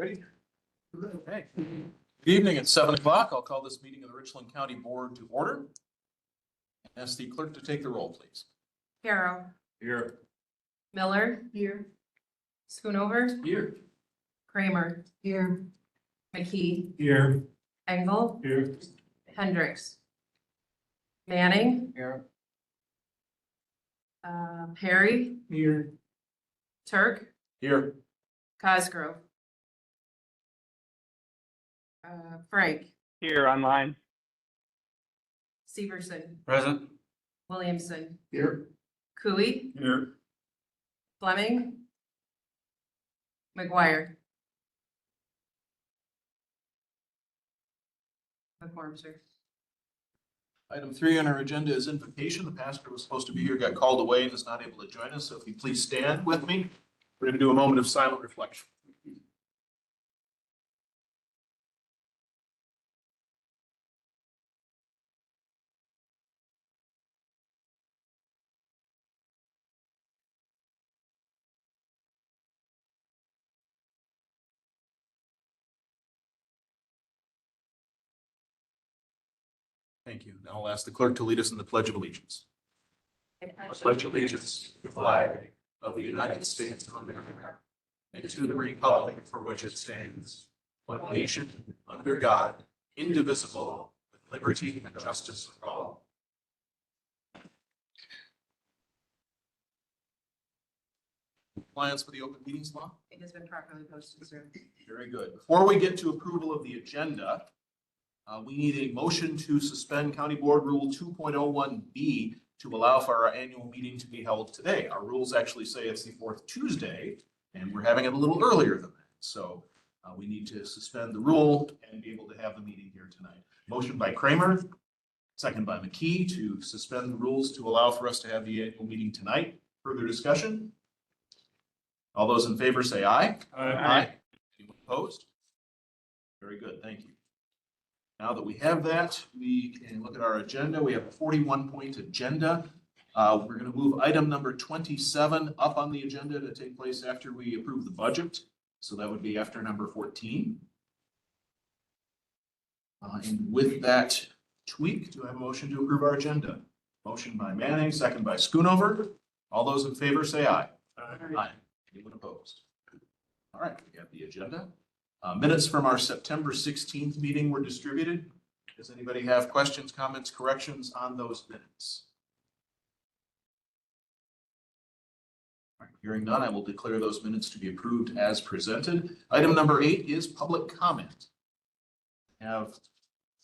Ready? Okay. Good evening. It's 7 o'clock. I'll call this meeting of the Richland County Board to order. Ask the clerk to take the roll, please. Harrow. Here. Miller. Here. Schoonover. Here. Kramer. Here. McKee. Here. Engel. Here. Hendricks. Manning. Here. Perry. Here. Turk. Here. Cosgrove. Frank. Here online. Severson. Present. Williamson. Here. Cooey. Here. Fleming. McGuire. McCorm, sir. Item 3 on our agenda is invocation. The pastor was supposed to be here, got called away, and is not able to join us. So if you please stand with me, we're going to do a moment of silent reflection. Thank you. Now I'll ask the clerk to lead us in the Pledge of Allegiance. I pledge allegiance to the flag of the United States of America and to the republic for which it stands, one nation, under God, indivisible, with liberty and justice for all. Compliance with the open meetings law? It has been properly posted, sir. Very good. Before we get to approval of the agenda, we need a motion to suspend County Board Rule 2.01B to allow for our annual meeting to be held today. Our rules actually say it's the fourth Tuesday, and we're having it a little earlier than that. So we need to suspend the rule and be able to have the meeting here tonight. Motion by Kramer, second by McKee to suspend the rules to allow for us to have the annual meeting tonight. Further discussion? All those in favor say aye. Aye. Anyone opposed? Very good, thank you. Now that we have that, we can look at our agenda. We have a 41-point agenda. We're going to move item number 27 up on the agenda to take place after we approve the budget. So that would be after number 14. And with that tweak, do I have a motion to approve our agenda? Motion by Manning, second by Schoonover. All those in favor say aye. Aye. Anyone opposed? All right, we have the agenda. Minutes from our September 16th meeting were distributed. Does anybody have questions, comments, corrections on those minutes? All right, hearing none, I will declare those minutes to be approved as presented. Item number 8 is public comment. I have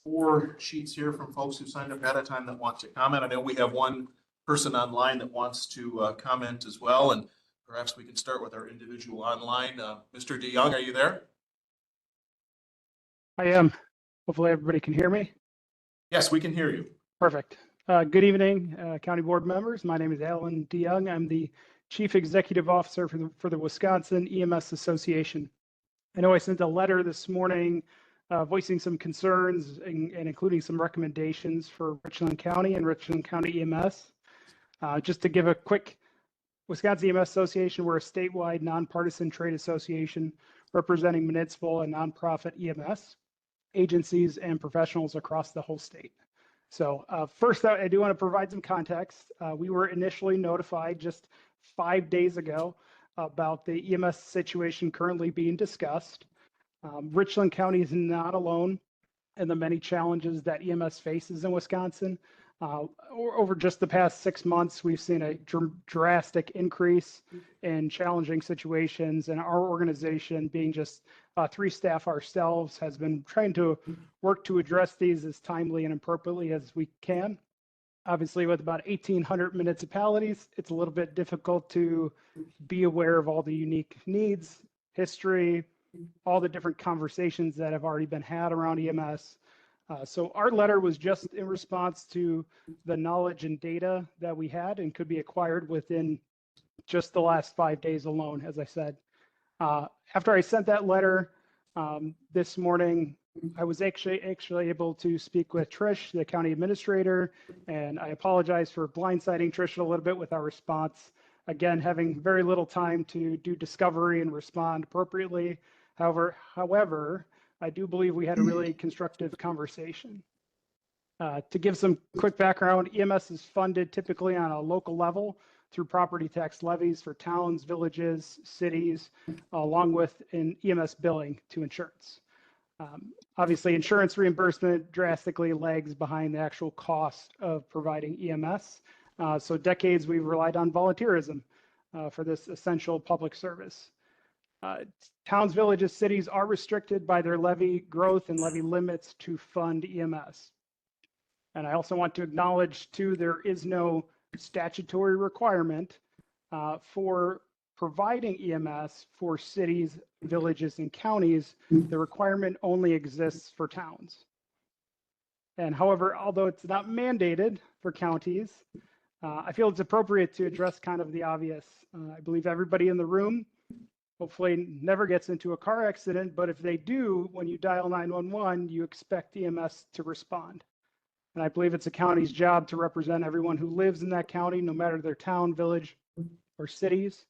4 sheets here from folks who signed up ahead of time that want to comment. I know we have one person online that wants to comment as well, and perhaps we can start with our individual online. Mr. DeYoung, are you there? I am. Hopefully everybody can hear me. Yes, we can hear you. Perfect. Good evening, County Board members. My name is Alan DeYoung. I'm the Chief Executive Officer for the Wisconsin EMS Association. I know I sent a letter this morning voicing some concerns and including some recommendations for Richland County and Richland County EMS. Just to give a quick, Wisconsin EMS Association, we're a statewide nonpartisan trade association representing municipal and nonprofit EMS agencies and professionals across the whole state. So first, I do want to provide some context. We were initially notified just 5 days ago about the EMS situation currently being discussed. Richland County is not alone in the many challenges that EMS faces in Wisconsin. Over just the past 6 months, we've seen a drastic increase in challenging situations, and our organization, being just 3 staff ourselves, has been trying to work to address these as timely and appropriately as we can. Obviously, with about 1,800 municipalities, it's a little bit difficult to be aware of all the unique needs, history, all the different conversations that have already been had around EMS. So our letter was just in response to the knowledge and data that we had and could be acquired within just the last 5 days alone, as I said. After I sent that letter this morning, I was actually able to speak with Trish, the county administrator, and I apologize for blindsiding Trish a little bit with our response. Again, having very little time to do discovery and respond appropriately. However, I do believe we had a really constructive conversation. To give some quick background, EMS is funded typically on a local level through property tax levies for towns, villages, cities, along with an EMS billing to insurance. Obviously, insurance reimbursement drastically lags behind the actual cost of providing EMS. So decades we've relied on volunteerism for this essential public service. Towns, villages, cities are restricted by their levy growth and levy limits to fund EMS. And I also want to acknowledge too, there is no statutory requirement for providing EMS for cities, villages, and counties. The requirement only exists for towns. And however, although it's not mandated for counties, I feel it's appropriate to address kind of the obvious. I believe everybody in the room hopefully never gets into a car accident, but if they do, when you dial 911, you expect EMS to respond. And I believe it's a county's job to represent everyone who lives in that county, no matter their town, village, or cities.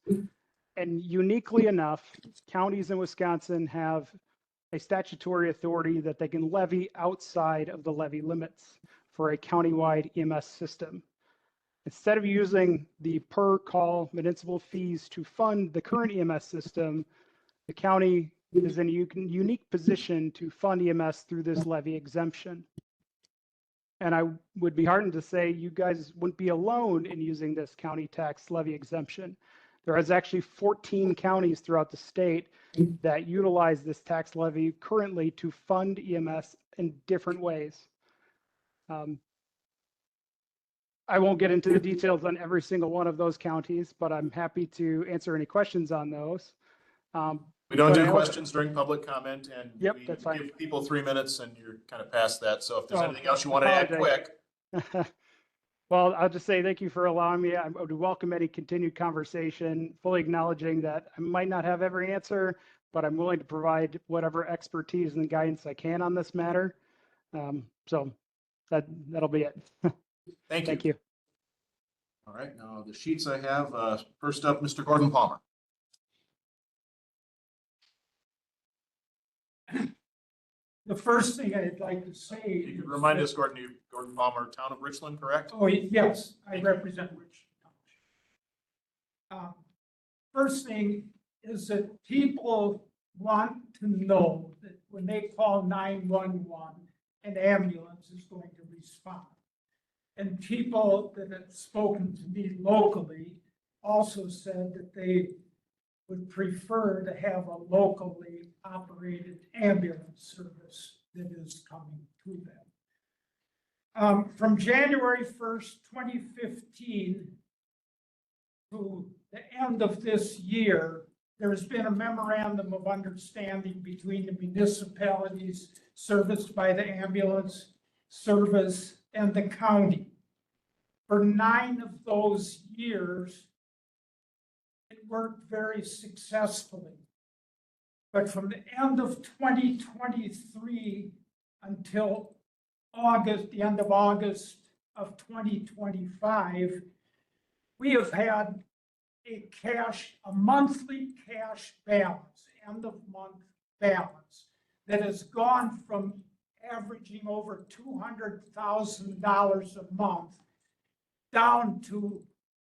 And uniquely enough, counties in Wisconsin have a statutory authority that they can levy outside of the levy limits for a countywide EMS system. Instead of using the per call municipal fees to fund the current EMS system, the county is in a unique position to fund EMS through this levy exemption. And I would be heartened to say you guys wouldn't be alone in using this county tax levy exemption. There is actually 14 counties throughout the state that utilize this tax levy currently to fund EMS in different ways. I won't get into the details on every single one of those counties, but I'm happy to answer any questions on those. We don't do questions during public comment, and Yep, we that's fine. give people 3 minutes, and you're kind of past that. So if there's Oh, anything else you want to add apologize. quick. Well, I'll just say thank you for allowing me. I would welcome any continued conversation, fully acknowledging that I might not have every answer, but I'm willing to provide whatever expertise and guidance I can on this matter. So that'll be it. Thank you. Thank you. All right, now the sheets I have, first up, Mr. Gordon Palmer. The first thing I'd like to say. You can remind us, Gordon Palmer, town of Richland, correct? Oh, yes, I represent Richland County. First thing is that people want to know that when they call 911, an ambulance is going to respond. And people that have spoken to me locally also said that they would prefer to have a locally operated ambulance service that is coming to them. From January 1st, 2015 to the end of this year, there has been a memorandum of understanding between the municipalities serviced by the ambulance service and the county. For 9 of those years, it worked very successfully. But from the end of 2023 until August, the end of August of 2025, we have had a monthly cash balance, end of month balance, that has gone from averaging over $200,000 a month down to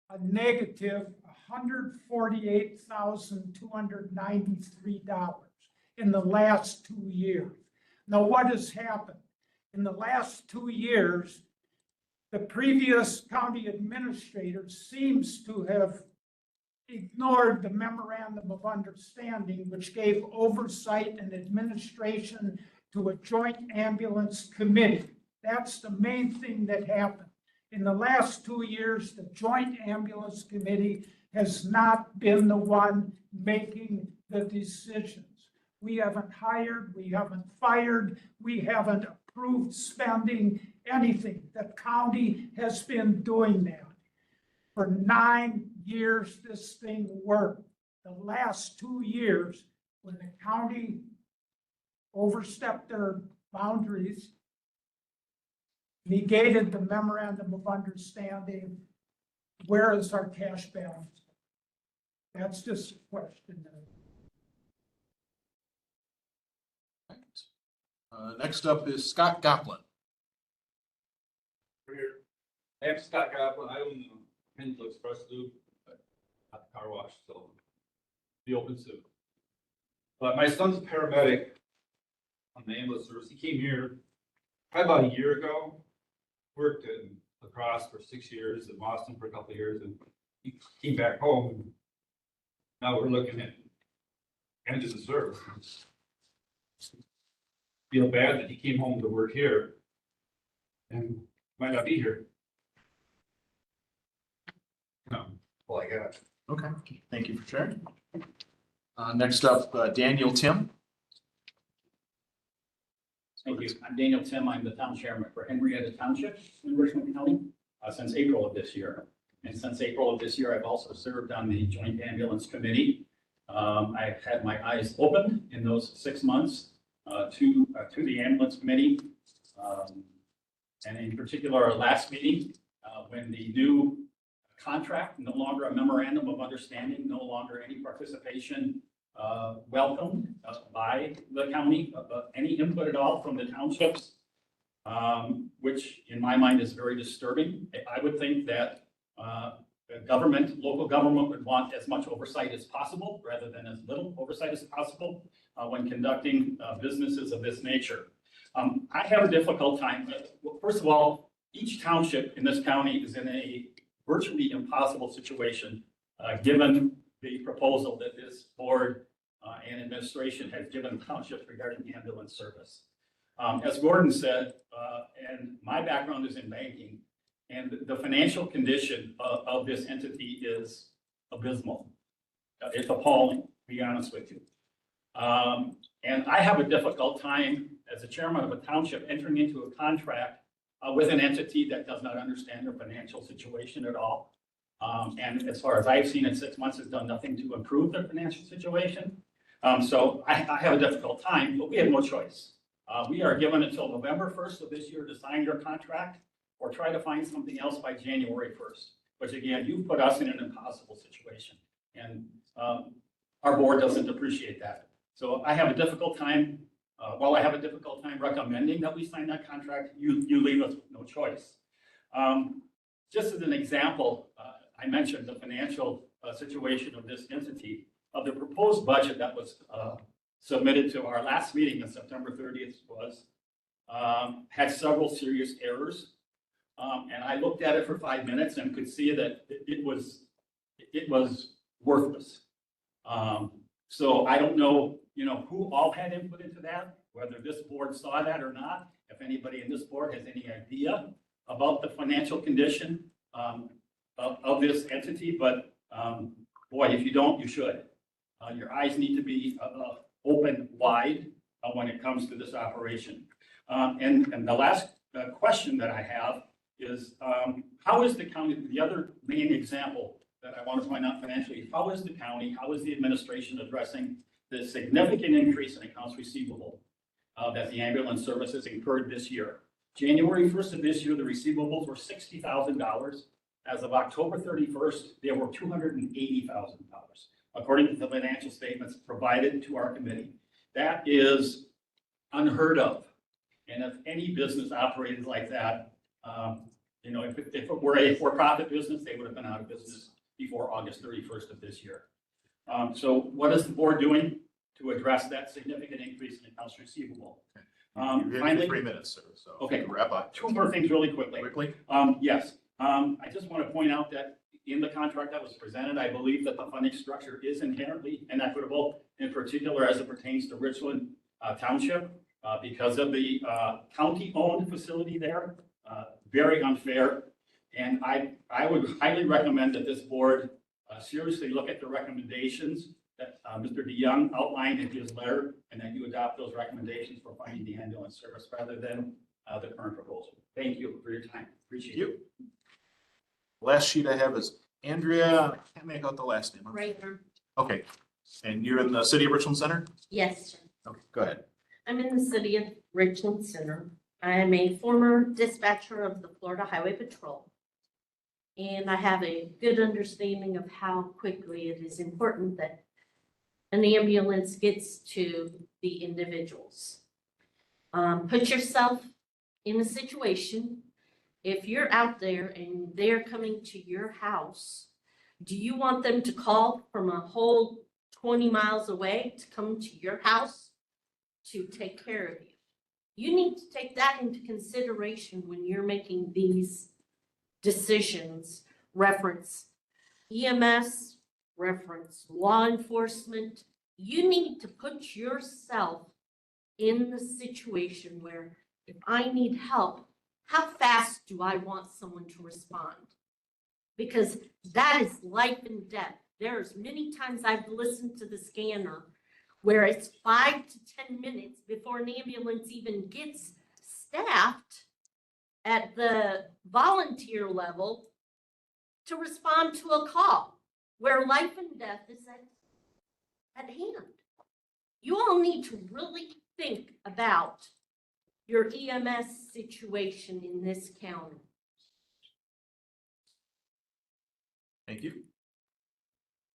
a negative $148,293 in the last 2 years. Now, what has happened? In the last 2 years, the previous county administrator seems to have ignored the memorandum of understanding, which gave oversight and administration to a joint ambulance committee. That's the main thing that happened. In the last 2 years, the Joint Ambulance Committee has not been the one making the decisions. We haven't hired, we haven't fired, we haven't approved spending, anything. The county has been doing that. For 9 years, this thing worked. The last 2 years, when the county overstepped their boundaries, negated the memorandum of understanding, where is our cash balance? That's just a question. Next up is Scott Goplin. I'm Scott Kaplan. I own the Peninsula Express Loop, but not the car wash, so be open soon. But my son's a paramedic on the ambulance service. He came here probably about a year ago, worked in La Crosse for 6 years, in Boston for a couple of years, and he came back home. Now we're looking at end of the service. Feel bad that he came home to work here and might not be here. No, all I got. Okay, thank you for sharing. Next up, Daniel Tim. Thank you. I'm Daniel Tim. I'm the town chairman for Henrietta Township in Richland County since April of this year. And since April of this year, I've also served on the Joint Ambulance Committee. I've had my eyes open in those 6 months to the ambulance committee. And in particular, our last meeting, when the new contract, no longer a memorandum of understanding, no longer any participation welcomed by the county, any input at all from the townships, which in my mind is very disturbing. I would think that the government, local government would want as much oversight as possible rather than as little oversight as possible when conducting businesses of this nature. I have a difficult time. First of all, each township in this county is in a virtually impossible situation, given the proposal that this board and administration has given townships regarding the ambulance service. As Gordon said, and my background is in banking, and the financial condition of this entity is abysmal. It's appalling, to be honest with you. And I have a difficult time as a chairman of a township entering into a contract with an entity that does not understand their financial situation at all. And as far as I've seen in 6 months, has done nothing to improve their financial situation. So I have a difficult time, but we have no choice. We are given until November 1st of this year to sign your contract or try to find something else by January 1st, which again, you've put us in an impossible situation. And our board doesn't appreciate that. So I have a difficult time. While I have a difficult time recommending that we sign that contract, you leave us with no choice. Just as an example, I mentioned the financial situation of this entity. Of the proposed budget that was submitted to our last meeting on September 30th had several serious errors. And I looked at it for 5 minutes and could see that it was worthless. So I don't know, who all had input into that, whether this board saw that or not. If anybody in this board has any idea about the financial condition of this entity, but boy, if you don't, you should. Your eyes need to be open wide when it comes to this operation. And the last question that I have is, how is the county, the other main example that I want to point out financially, how is the county, how is the administration addressing the significant increase in accounts receivable that the ambulance services incurred this year? January 1st of this year, the receivables were $60,000. As of October 31st, they were $280,000, according to the financial statements provided to our committee. That is unheard of. And if any business operated like that, if it were a for-profit business, they would have been out of business before August 31st of this year. So what is the board doing to address that significant increase in accounts receivable? You're Finally, 3 minutes, sir, so okay, wrap up. 2 more things really quickly. Yes. I just want to point out that in the contract that was presented, I believe that the funding structure is inherently inequitable, in particular as it pertains to Richland Township, because of the county-owned facility there. Very unfair. And I would highly recommend that this board seriously look at the recommendations that Mr. DeYoung outlined in his letter, and that you adopt those recommendations for funding the ambulance service rather than the current proposal. Thank you for your time. Appreciate it. Last sheet I have is Andrea, I can't make out the last name. Right. Okay, and you're in the city of Richland Center? Yes, sir. Okay, go ahead. I'm in the city of Richland Center. I am a former dispatcher of the Florida Highway Patrol. And I have a good understanding of how quickly it is important that an ambulance gets to the individuals. Put yourself in a situation, if you're out there and they're coming to your house, do you want them to call from a whole 20 miles away to come to your house to take care of you? You need to take that into consideration when you're making these decisions. Reference EMS, reference law enforcement. You need to put yourself in the situation where if I need help, how fast do I want someone to respond? Because that is life and death. There's many times I've listened to the scanner where it's 5 to 10 minutes before an ambulance even gets staffed at the volunteer level to respond to a call where life and death is at hand. You all need to really think about your EMS situation in this county. Thank you.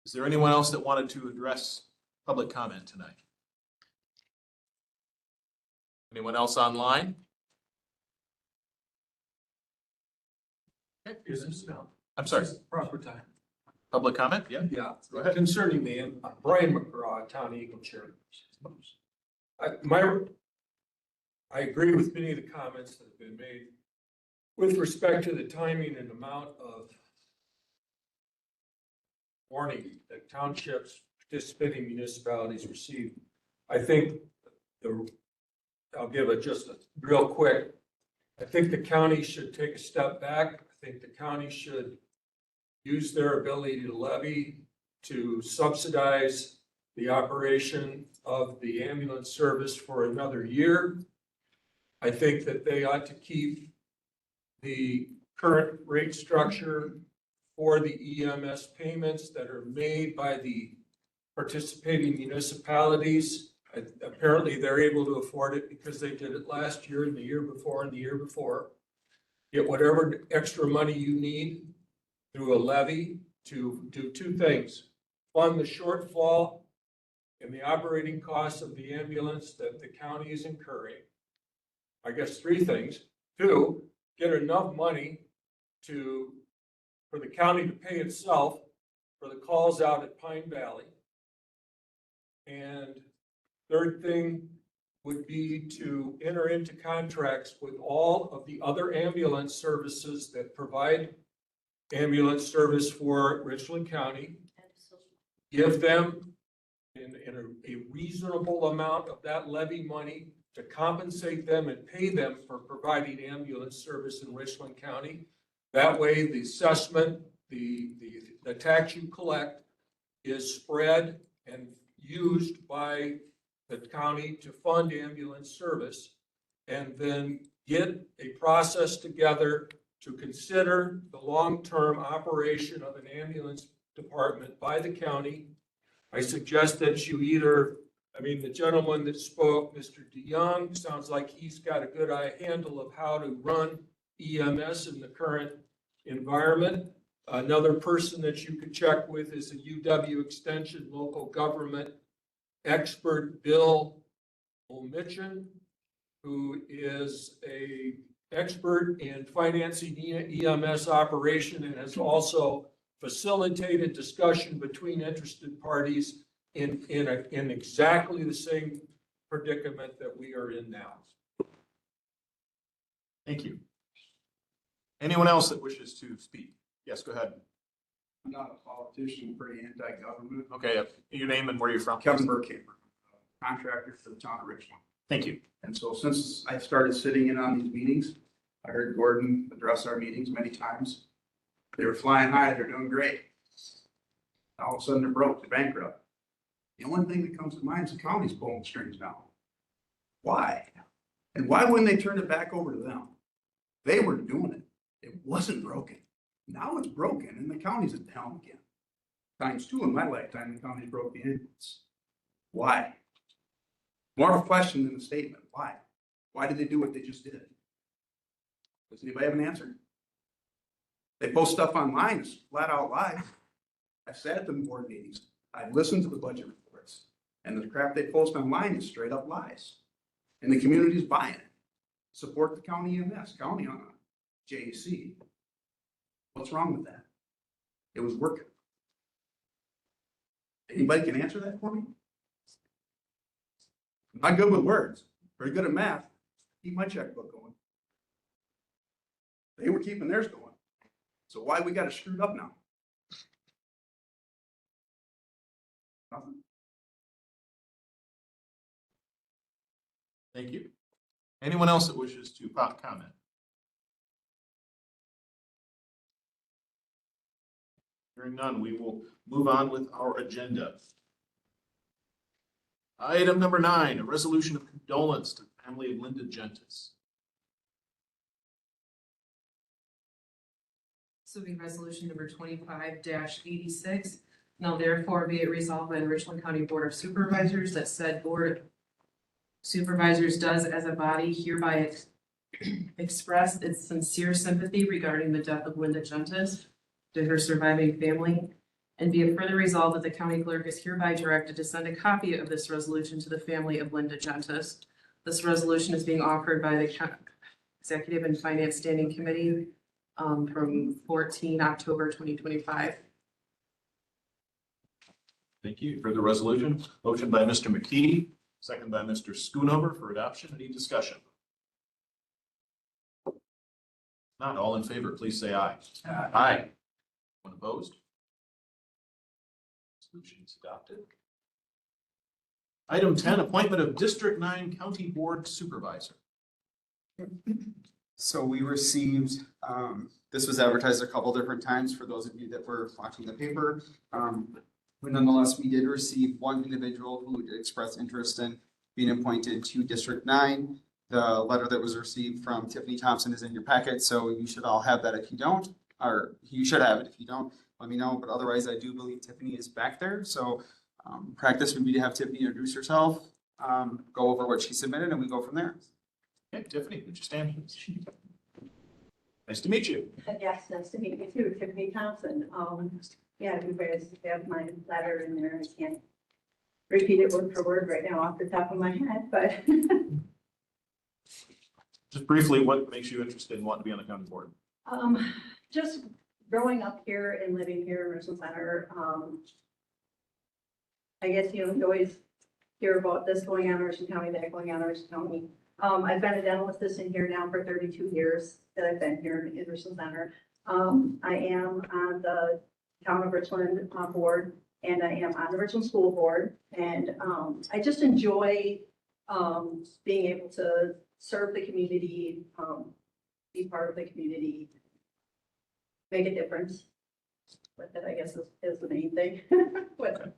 Is there anyone else that wanted to address public comment tonight? Anyone else online? I'm sorry, Proper time. public comment? Yeah, Yeah, go ahead. concerning me, I'm Brian McGraw, Town Eagle Chair. I agree with many of the comments that have been made with respect to the timing and amount of warning that townships, participating municipalities receive. I think I'll give it just a real quick. I think the county should take a step back. I think the county should use their ability to levy to subsidize the operation of the ambulance service for another year. I think that they ought to keep the current rate structure for the EMS payments that are made by the participating municipalities. Apparently, they're able to afford it because they did it last year and the year before and the year before. Get whatever extra money you need through a levy to do two things: fund the shortfall in the operating costs of the ambulance that the county is incurring. I guess three things. Two, get enough money for the county to pay itself for the calls out at Pine Valley. And third thing would be to enter into contracts with all of the other ambulance services that provide ambulance service for Richland County. Give them in a reasonable amount of that levy money to compensate them and pay them for providing ambulance service in Richland County. That way, the assessment, the tax you collect is spread and used by the county to fund ambulance service, and then get a process together to consider the long-term operation of an ambulance department by the county. I suggest that you the gentleman that spoke, Mr. DeYoung, sounds like he's got a good handle of how to run EMS in the current environment. Another person that you could check with is a UW Extension local government expert, Bill Olmichin, who is a expert in financing EMS operation and has also facilitated discussion between interested parties in exactly the same predicament that we are in now. Thank you. Anyone else that wishes to speak? Yes, go ahead. I'm not a politician, pretty anti-government. Okay, your name and where you're from. Kevin Burkhammer, contractor for the town of Richland. Thank you. And so since I started sitting in on these meetings, I heard Gordon address our meetings many times. They were flying high, they're doing great. All of a sudden they're broke, they're bankrupt. The only thing that comes to mind is the county's pulling the strings down. Why? And why wouldn't they turn it back over to them? They were doing it. It wasn't broken. Now it's broken and the county's at the helm again. Times two in my lifetime, the county broke the ambulance. Why? More of a question than a statement. Why? Why did they do what they just did? Does anybody have an answer? They post stuff online, it's flat out lies. I've sat at the board meetings. I've listened to the budget reports. And the crap they post online is straight up lies. And the community's buying it. Support the county EMS, county on JEC. What's wrong with that? It was working. Anybody can answer that for me? I'm not good with words, very good at math. Keep my checkbook going. They were keeping theirs going. So why we got it screwed up now? Nothing. Thank you. Anyone else that wishes to comment? Hearing none, we will move on with our agenda. Item number 9, a resolution of condolence to the family of Linda Gentis. This will be resolution number 25-86. Now therefore be it resolved by the Richland County Board of Supervisors that said Board of Supervisors does as a body hereby express its sincere sympathy regarding the death of Linda Gentis to her surviving family. And be it further resolved that the county clerk is hereby directed to send a copy of this resolution to the family of Linda Gentis. This resolution is being offered by the Executive and Finance Standing Committee from 14 October 2025. Thank you. For the resolution, motion by Mr. McKee, second by Mr. Schoonover for adoption. Any discussion? Not all in favor, please say aye. Aye. Anyone opposed? Resolution is adopted. Item 10, appointment of District 9 County Board Supervisor. So we received, this was advertised a couple different times for those of you that were watching the paper. But nonetheless, we did receive one individual who did express interest in being appointed to District 9. The letter that was received from Tiffany Thompson is in your packet, so you should all have that if you don't, or you should have it if you don't, let me know. But otherwise, I do believe Tiffany is back there. So practice would be to have Tiffany introduce herself, go over what she submitted, and we go from there. Okay, Tiffany, would you stand? Nice to meet you. Yes, nice to meet you too, Tiffany Thompson. Yeah, you guys have my letter in there. I can't repeat it word for word right now off the top of my head, but Just briefly, what makes you interested in wanting to be on the county board? just growing up here and living here in Richland Center, I guess, you always hear about this going on in Richland County, that going on in Richland County. I've been a dental assistant here now for 32 years that I've been here in Richland Center. I am on the Town of Richland board, and I am on the Richland School Board. And I just enjoy being able to serve the community, be part of the community, make a difference. But that, I guess, is the main thing. But,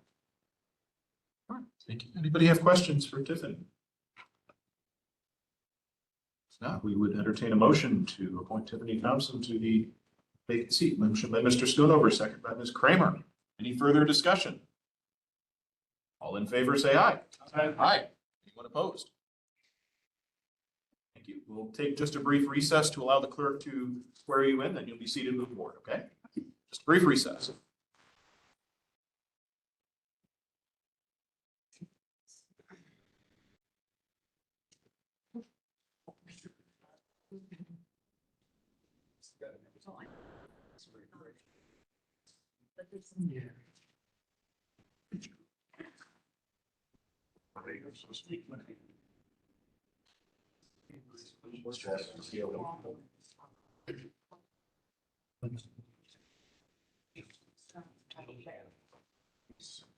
Thank you. Anybody have questions for Tiffany? If not, we would entertain a motion to appoint Tiffany Thompson to the vacant seat. Motion by Mr. Schoonover, second by Ms. Kramer. Any further discussion? All in favor, say aye. Aye. Anyone opposed? Thank you. We'll take just a brief recess to allow the clerk to swear you in, then you'll be seated with the board, okay? Just a brief recess.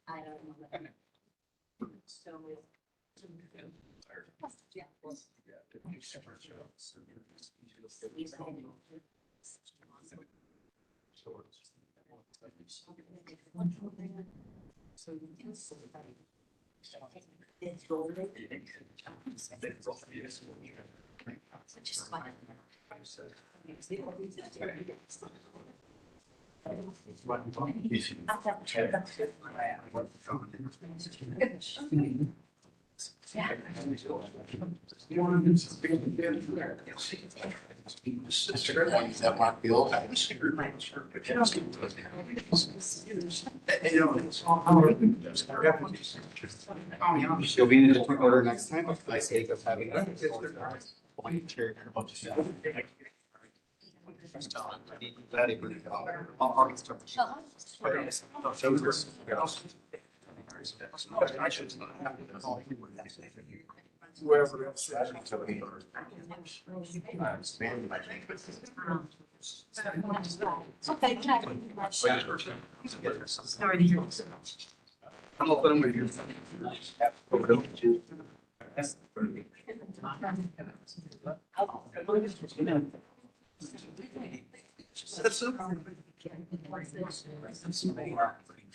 I don't know. So. You'll be in a different order next time for the sake of having. Whoever else. Okay. I'm open with you. That's so.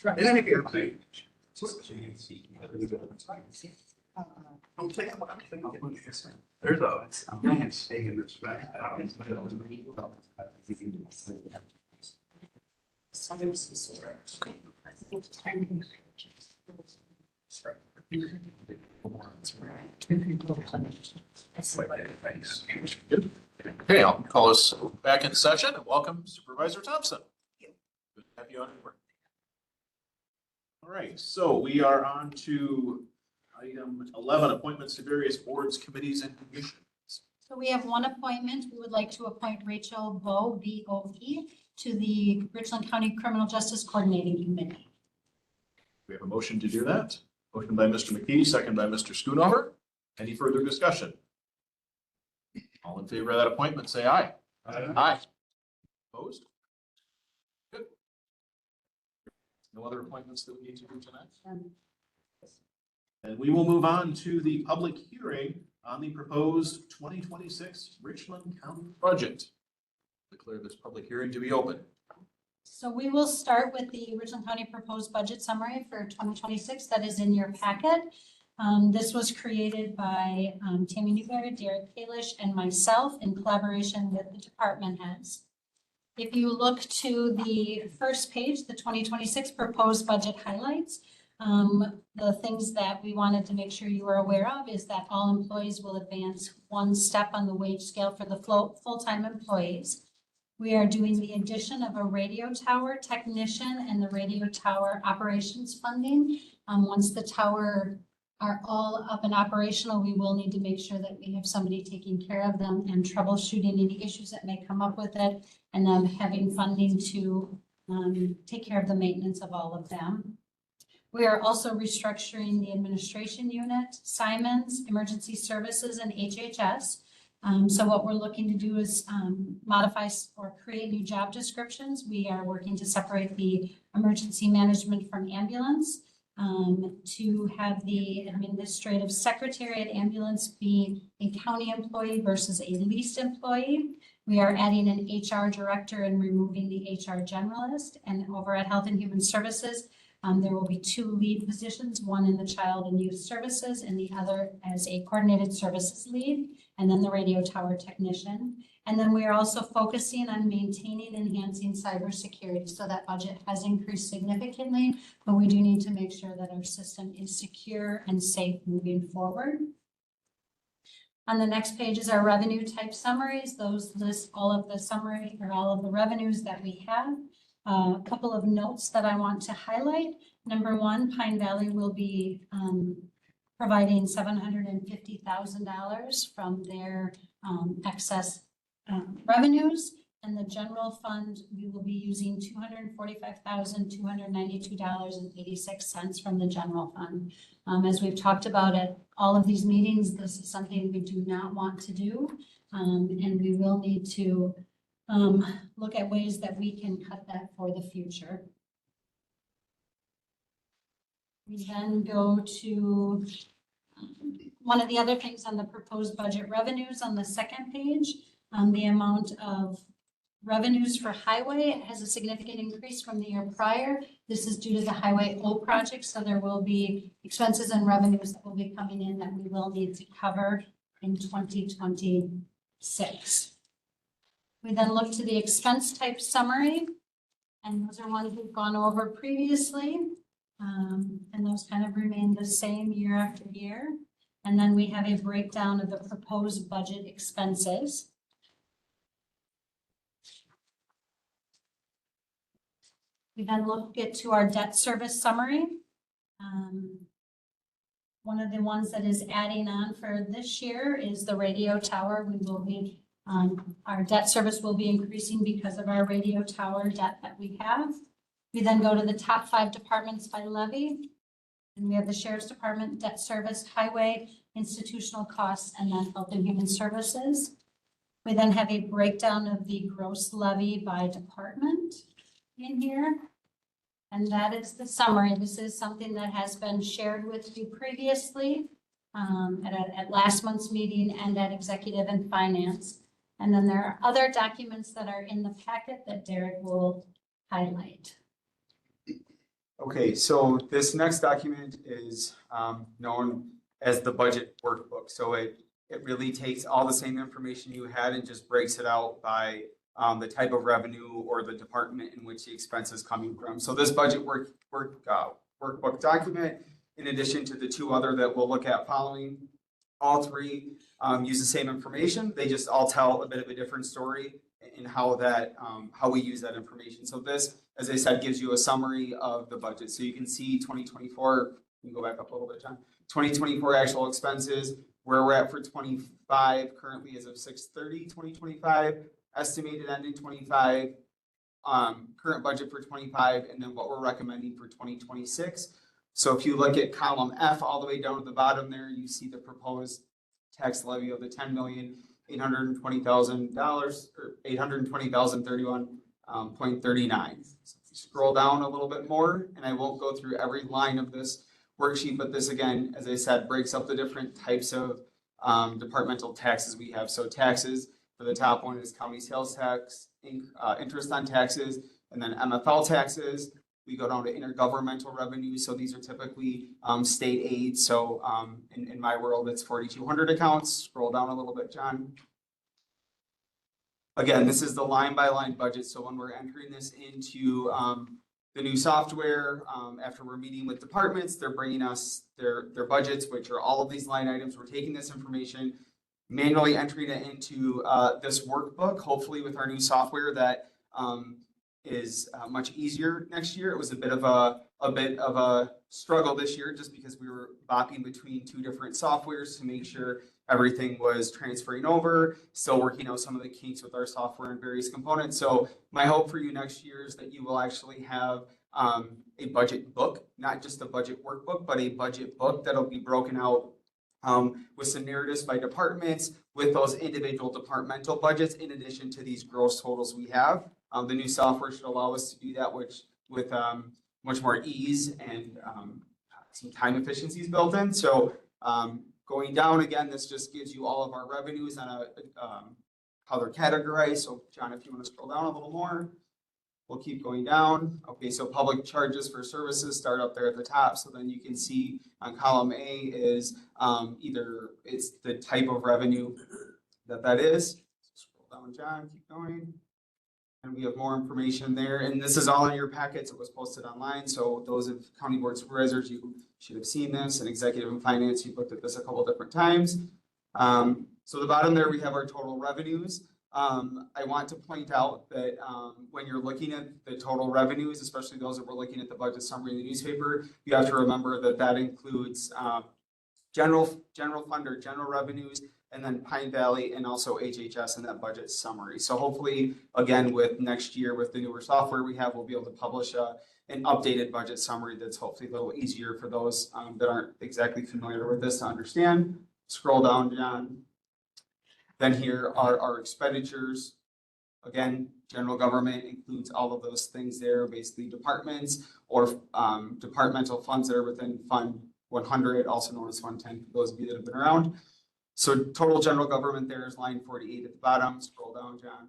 And then if you're. I'm thinking, what I'm thinking is, there's a man staying in this back. Okay, I'll call us back in session and welcome Supervisor Thompson. Good to have you on board. All right, so we are on to item 11, appointments to various boards, committees, and commissions. So we have one appointment. We would like to appoint Rachel Bowe, B-O-E, to the Richland County Criminal Justice Coordinating Committee. We have a motion to do that. Motion by Mr. McKee, second by Mr. Schoonover. Any further discussion? All in favor of that appointment, say aye. Aye. Opposed? Good. No other appointments that we need to do tonight? And we will move on to the public hearing on the proposed 2026 Richland County budget. Declare this public hearing to be open. So we will start with the Richland County proposed budget summary for 2026 that is in your packet. This was created by Tammy Newberry, Derek Kalish, and myself in collaboration with the department heads. If you look to the first page, the 2026 proposed budget highlights, the things that we wanted to make sure you were aware of is that all employees will advance one step on the wage scale for the full-time employees. We are doing the addition of a radio tower technician and the radio tower operations funding. Once the tower are all up and operational, we will need to make sure that we have somebody taking care of them and troubleshooting any issues that may come up with it, and then having funding to take care of the maintenance of all of them. We are also restructuring the administration unit, Simons, Emergency Services, and HHS. So what we're looking to do is modify or create new job descriptions. We are working to separate the emergency management from ambulance, to have the administrative secretary at ambulance be a county employee versus a leased employee. We are adding an HR director and removing the HR generalist. And over at Health and Human Services, there will be two lead positions, one in the Child and Youth Services and the other as a coordinated services lead, and then the radio tower technician. And then we are also focusing on maintaining and enhancing cybersecurity. So that budget has increased significantly, but we do need to make sure that our system is secure and safe moving forward. On the next page is our revenue type summaries. Those list all of the summary or all of the revenues that we have. A couple of notes that I want to highlight. Number one, Pine Valley will be providing $750,000 from their excess revenues. And the general fund, we will be using $245,292.86 from the general fund. As we've talked about at all of these meetings, this is something we do not want to do. And we will need to look at ways that we can cut that for the future. We then go to one of the other things on the proposed budget revenues on the second page. The amount of revenues for highway has a significant increase from the year prior. This is due to the Highway O project, so there will be expenses and revenues that will be coming in that we will need to cover in 2026. We then look to the expense type summary, and those are ones we've gone over previously. And those kind of remain the same year after year. And then we have a breakdown of the proposed budget expenses. We then get to our debt service summary. One of the ones that is adding on for this year is the radio tower. We will be, our debt service will be increasing because of our radio tower debt that we have. We then go to the top 5 departments by levy. And we have the Sheriff's Department, debt service, highway, institutional costs, and then health and human services. We then have a breakdown of the gross levy by department in here. And that is the summary. This is something that has been shared with you previously at last month's meeting and at executive and finance. And then there are other documents that are in the packet that Derek will highlight. Okay, so this next document is known as the budget workbook. So it really takes all the same information you had and just breaks it out by the type of revenue or the department in which the expense is coming from. So this budget workbook document, in addition to the 2 other that we'll look at following, all 3 use the same information. They just all tell a bit of a different story in how we use that information. So this, as I said, gives you a summary of the budget. So you can see 2024, you can go back up a little bit, John. 2024 actual expenses, where we're at for 25 currently as of 6/30/2025, estimated ending 25, current budget for 25, and then what we're recommending for 2026. So if you look at column F all the way down to the bottom there, you see the proposed tax levy of the $10,820,000 or $820,031.39. So if you scroll down a little bit more, and I won't go through every line of this worksheet, but this again, as I said, breaks up the different types of departmental taxes we have. So taxes, for the top one is county sales tax, interest on taxes, and then MFL taxes. We go down to intergovernmental revenues. So these are typically state aid. So in my world, it's 4,200 accounts. Scroll down a little bit, John. Again, this is the line by line budget. So when we're entering this into the new software, after we're meeting with departments, they're bringing us their budgets, which are all of these line items. We're taking this information, manually entering it into this workbook, hopefully with our new software that is much easier next year. It was a bit of a struggle this year just because we were bopping between 2 different softwares to make sure everything was transferring over, still working out some of the kinks with our software and various components. So my hope for you next year is that you will actually have a budget book, not just a budget workbook, but a budget book that'll be broken out with some narratives by departments, with those individual departmental budgets, in addition to these gross totals we have. The new software should allow us to do that, which with much more ease and some time efficiencies built in. So going down again, this just gives you all of our revenues on how they're categorized. So John, if you want to scroll down a little more, we'll keep going down. Okay, so public charges for services start up there at the top. So then you can see on column A is either it's the type of revenue that is. So scroll down, John, keep going. And we have more information there. And this is all in your packets. It was posted online. So those of county board supervisors, you should have seen this. And executive and finance, you've looked at this a couple different times. So the bottom there, we have our total revenues. I want to point out that when you're looking at the total revenues, especially those that were looking at the budget summary in the newspaper, you have to remember that that includes general fund or general revenues, and then Pine Valley and also HHS in that budget summary. So hopefully, again, with next year, with the newer software we have, we'll be able to publish an updated budget summary that's hopefully a little easier for those that aren't exactly familiar with this to understand. Scroll down, John. Then here are our expenditures. Again, general government includes all of those things there, basically departments or departmental funds that are within Fund 100, also known as Fund 10, for those of you that have been around. So total general government there is line 48 at the bottom. Scroll down, John.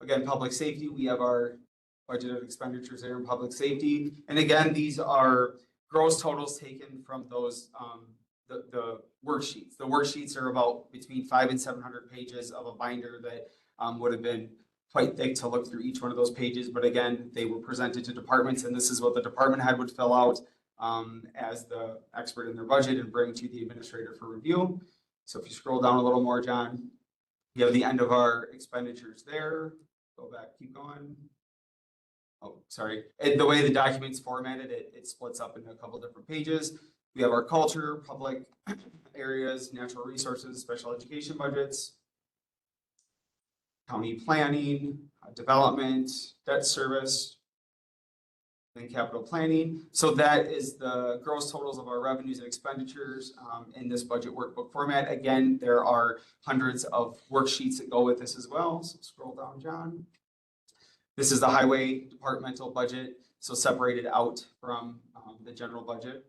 Again, public safety, we have our budgeted expenditures there in public safety. And again, these are gross totals taken from those the worksheets. The worksheets are about between 500 and 700 pages of a binder that would have been quite thick to look through each one of those pages. But again, they were presented to departments, and this is what the department head would fill out. as the expert in their budget and bring to the administrator for review. So if you scroll down a little more, John, you have the end of our expenditures there. Go back, keep going. Oh, sorry. And the way the document's formatted, it splits up into a couple different pages. We have our culture, public areas, natural resources, special education budgets, county planning, development, debt service, and capital planning. So that is the gross totals of our revenues and expenditures in this budget workbook format. Again, there are hundreds of worksheets that go with this as well. So scroll down, John. This is the highway departmental budget, so separated out from the general budget.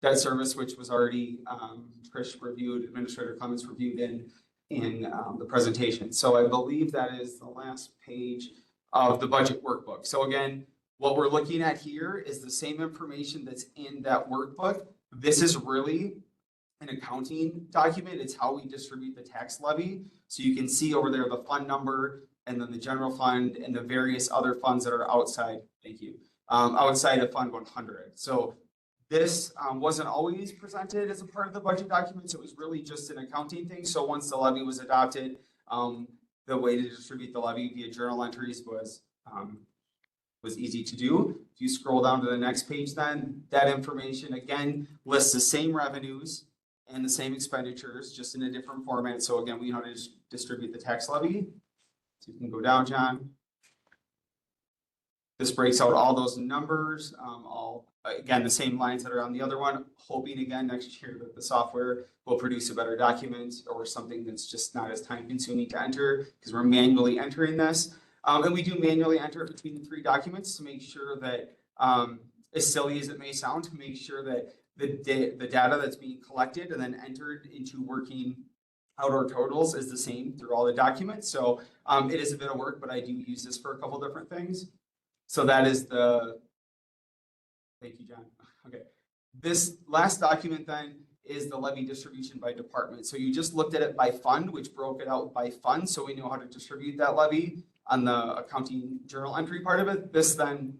Debt service, which was already Trish reviewed, Administrator Clements reviewed in the presentation. So I believe that is the last page of the budget workbook. So again, what we're looking at here is the same information that's in that workbook. This is really an accounting document. It's how we distribute the tax levy. So you can see over there the fund number and then the general fund and the various other funds that are outside, thank you, outside of Fund 100. So this wasn't always presented as a part of the budget documents. It was really just an accounting thing. So once the levy was adopted, the way to distribute the levy via journal entries was easy to do. If you scroll down to the next page, then that information again lists the same revenues and the same expenditures, just in a different format. So again, we know how to distribute the tax levy. So you can go down, John. This breaks out all those numbers, again, the same lines that are on the other one, hoping again next year that the software will produce a better document or something that's just not as time consuming to enter because we're manually entering this. And we do manually enter between the three documents to make sure that, as silly as it may sound, to make sure that the data that's being collected and then entered into working out our totals is the same through all the documents. So it is a bit of work, but I do use this for a couple different things. So that is thank you, John. Okay. This last document then is the levy distribution by department. So you just looked at it by fund, which broke it out by fund. So we know how to distribute that levy on the accounting journal entry part of it. This then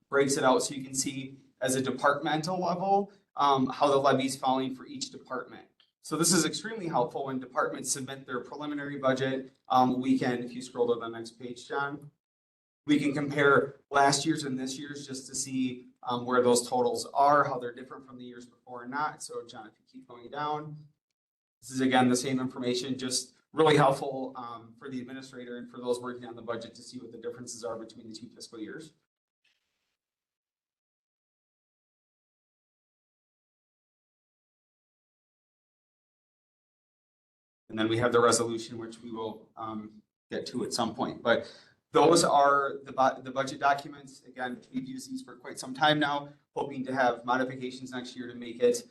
breaks it out so you can see as a departmental level how the levy is falling for each department. So this is extremely helpful when departments submit their preliminary budget. We can, if you scroll to the next page, John, we can compare last year's and this year's just to see where those totals are, how they're different from the years before or not. So John, if you keep going down, this is again the same information, just really helpful for the administrator and for those working on the budget to see what the differences are between the two fiscal years. And then we have the resolution, which we will get to at some point. But those are the budget documents. Again, we've used these for quite some time now, hoping to have modifications next year to make it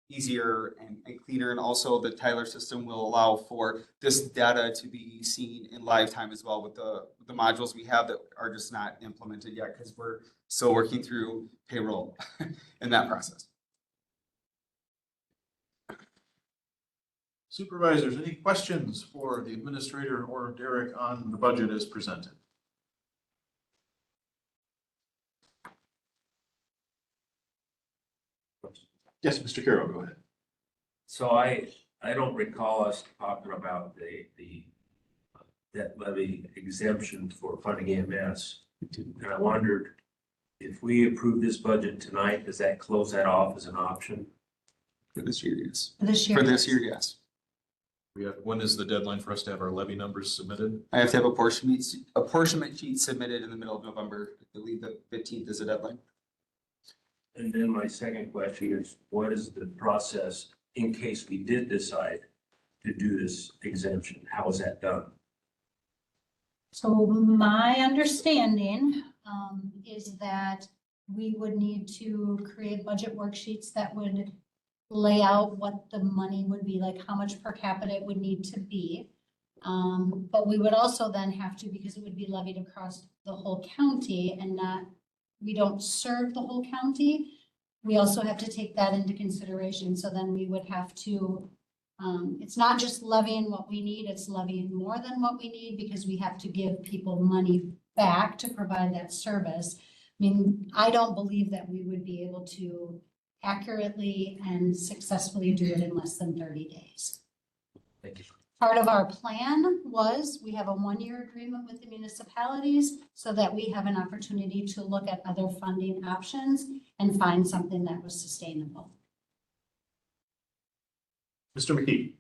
easier and cleaner. And also the Tyler system will allow for this data to be seen in live time as well with the modules we have that are just not implemented yet because we're still working through payroll in that process. Supervisors, any questions for the administrator or Derek on the budget as presented? Yes, Mr. Carroll, go ahead. So I don't recall us talking about the debt levy exemption for funding EMS. And I wondered if we approve this budget tonight, does that close that off as an option? For this year, yes. This year. For this year, yes. When is the deadline for us to have our levy numbers submitted? I have to have apportionment sheet submitted in the middle of November. I believe the 15th is a deadline. And then my second question is, what is the process in case we did decide to do this exemption? How is that done? So my understanding is that we would need to create budget worksheets that would lay out what the money would be, like how much per capita it would need to be. But we would also then have to, because it would be levied across the whole county and we don't serve the whole county. We also have to take that into consideration. So then we would have to, it's not just levying what we need, it's levying more than what we need because we have to give people money back to provide that service. mean, I don't believe that we would be able to accurately and successfully do it in less than 30 days. Thank you. Part of our plan was, we have a 1-year agreement with the municipalities so that we have an opportunity to look at other funding options and find something that was sustainable. Mr. McKee?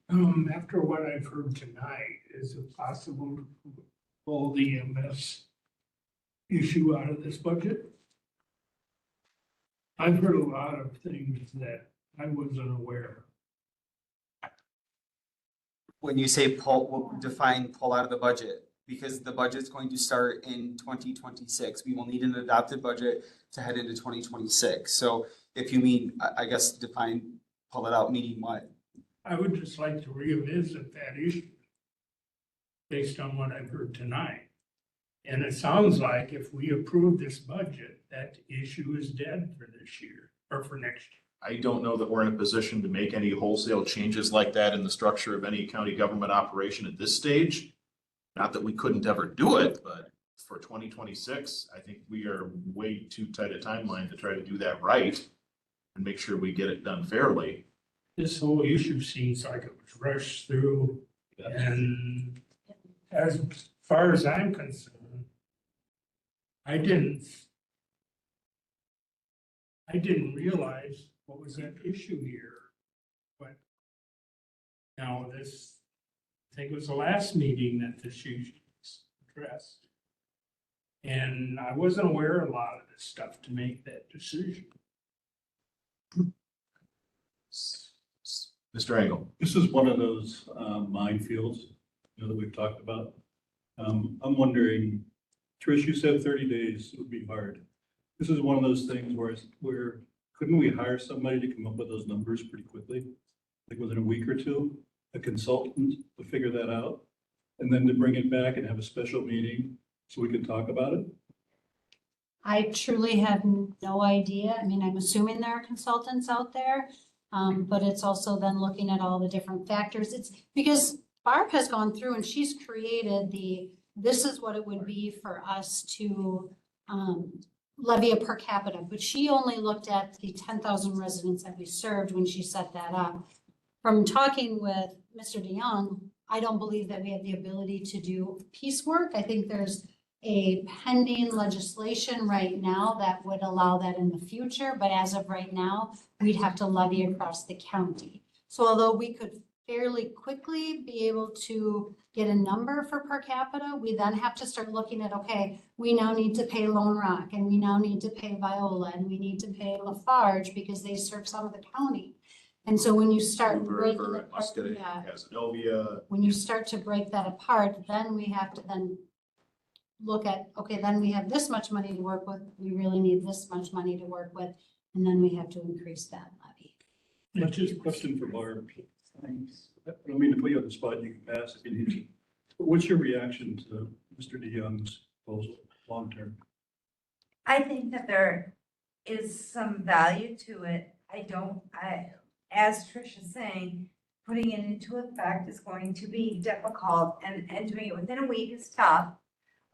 After what I've heard tonight, is it possible to pull the EMS issue out of this budget? I've heard a lot of things that I wasn't aware of. When you say pull, define pull out of the budget, because the budget's going to start in 2026. We will need an adopted budget to head into 2026. So if you mean, I guess define pull it out, meaning what? I would just like to revisit that issue based on what I've heard tonight. And it sounds like if we approve this budget, that issue is dead for this year or for next year. I don't know that we're in a position to make any wholesale changes like that in the structure of any county government operation at this stage. Not that we couldn't ever do it, but for 2026, I think we are way too tight a timeline to try to do that right and make sure we get it done fairly. This whole issue seems like it was rushed through, and as far as I'm concerned, I didn't realize what was at issue here. But now this, I think it was the last meeting that this issue was addressed. And I wasn't aware of a lot of this stuff to make that decision. Mr. Engel? This is one of those minefields, that we've talked about. I'm wondering, Trish, you said 30 days would be hard. This is one of those things where couldn't we hire somebody to come up with those numbers pretty quickly? Like within a week or two, a consultant to figure that out, and then to bring it back and have a special meeting so we can talk about it? I truly have no idea. I mean, I'm assuming there are consultants out there, but it's also then looking at all the different factors. It's because Barb has gone through and she's created this is what it would be for us to levy a per capita, but she only looked at the 10,000 residents that we served when she set that up. From talking with Mr. DeYoung, I don't believe that we have the ability to do piecework. I think there's a pending legislation right now that would allow that in the future, but as of right now, we'd have to levy across the county. So although we could fairly quickly be able to get a number for per capita, we then have to start looking at, okay, we now need to pay Lone Rock, and we now need to pay Viola, and we need to pay Lafarge because they serve some of the county. And so when you start breaking it apart, when you start to break that apart, then we have to then look at, okay, then we have this much money to work with, we really need this much money to work with, and then we have to increase that levy. That's just a question for Barb. I don't mean to put you on the spot, you can pass if you need to. But what's your reaction to Mr. DeYoung's proposal, long-term? I think that there is some value to it. As Trish is saying, putting it into effect is going to be difficult, and doing it within a week is tough,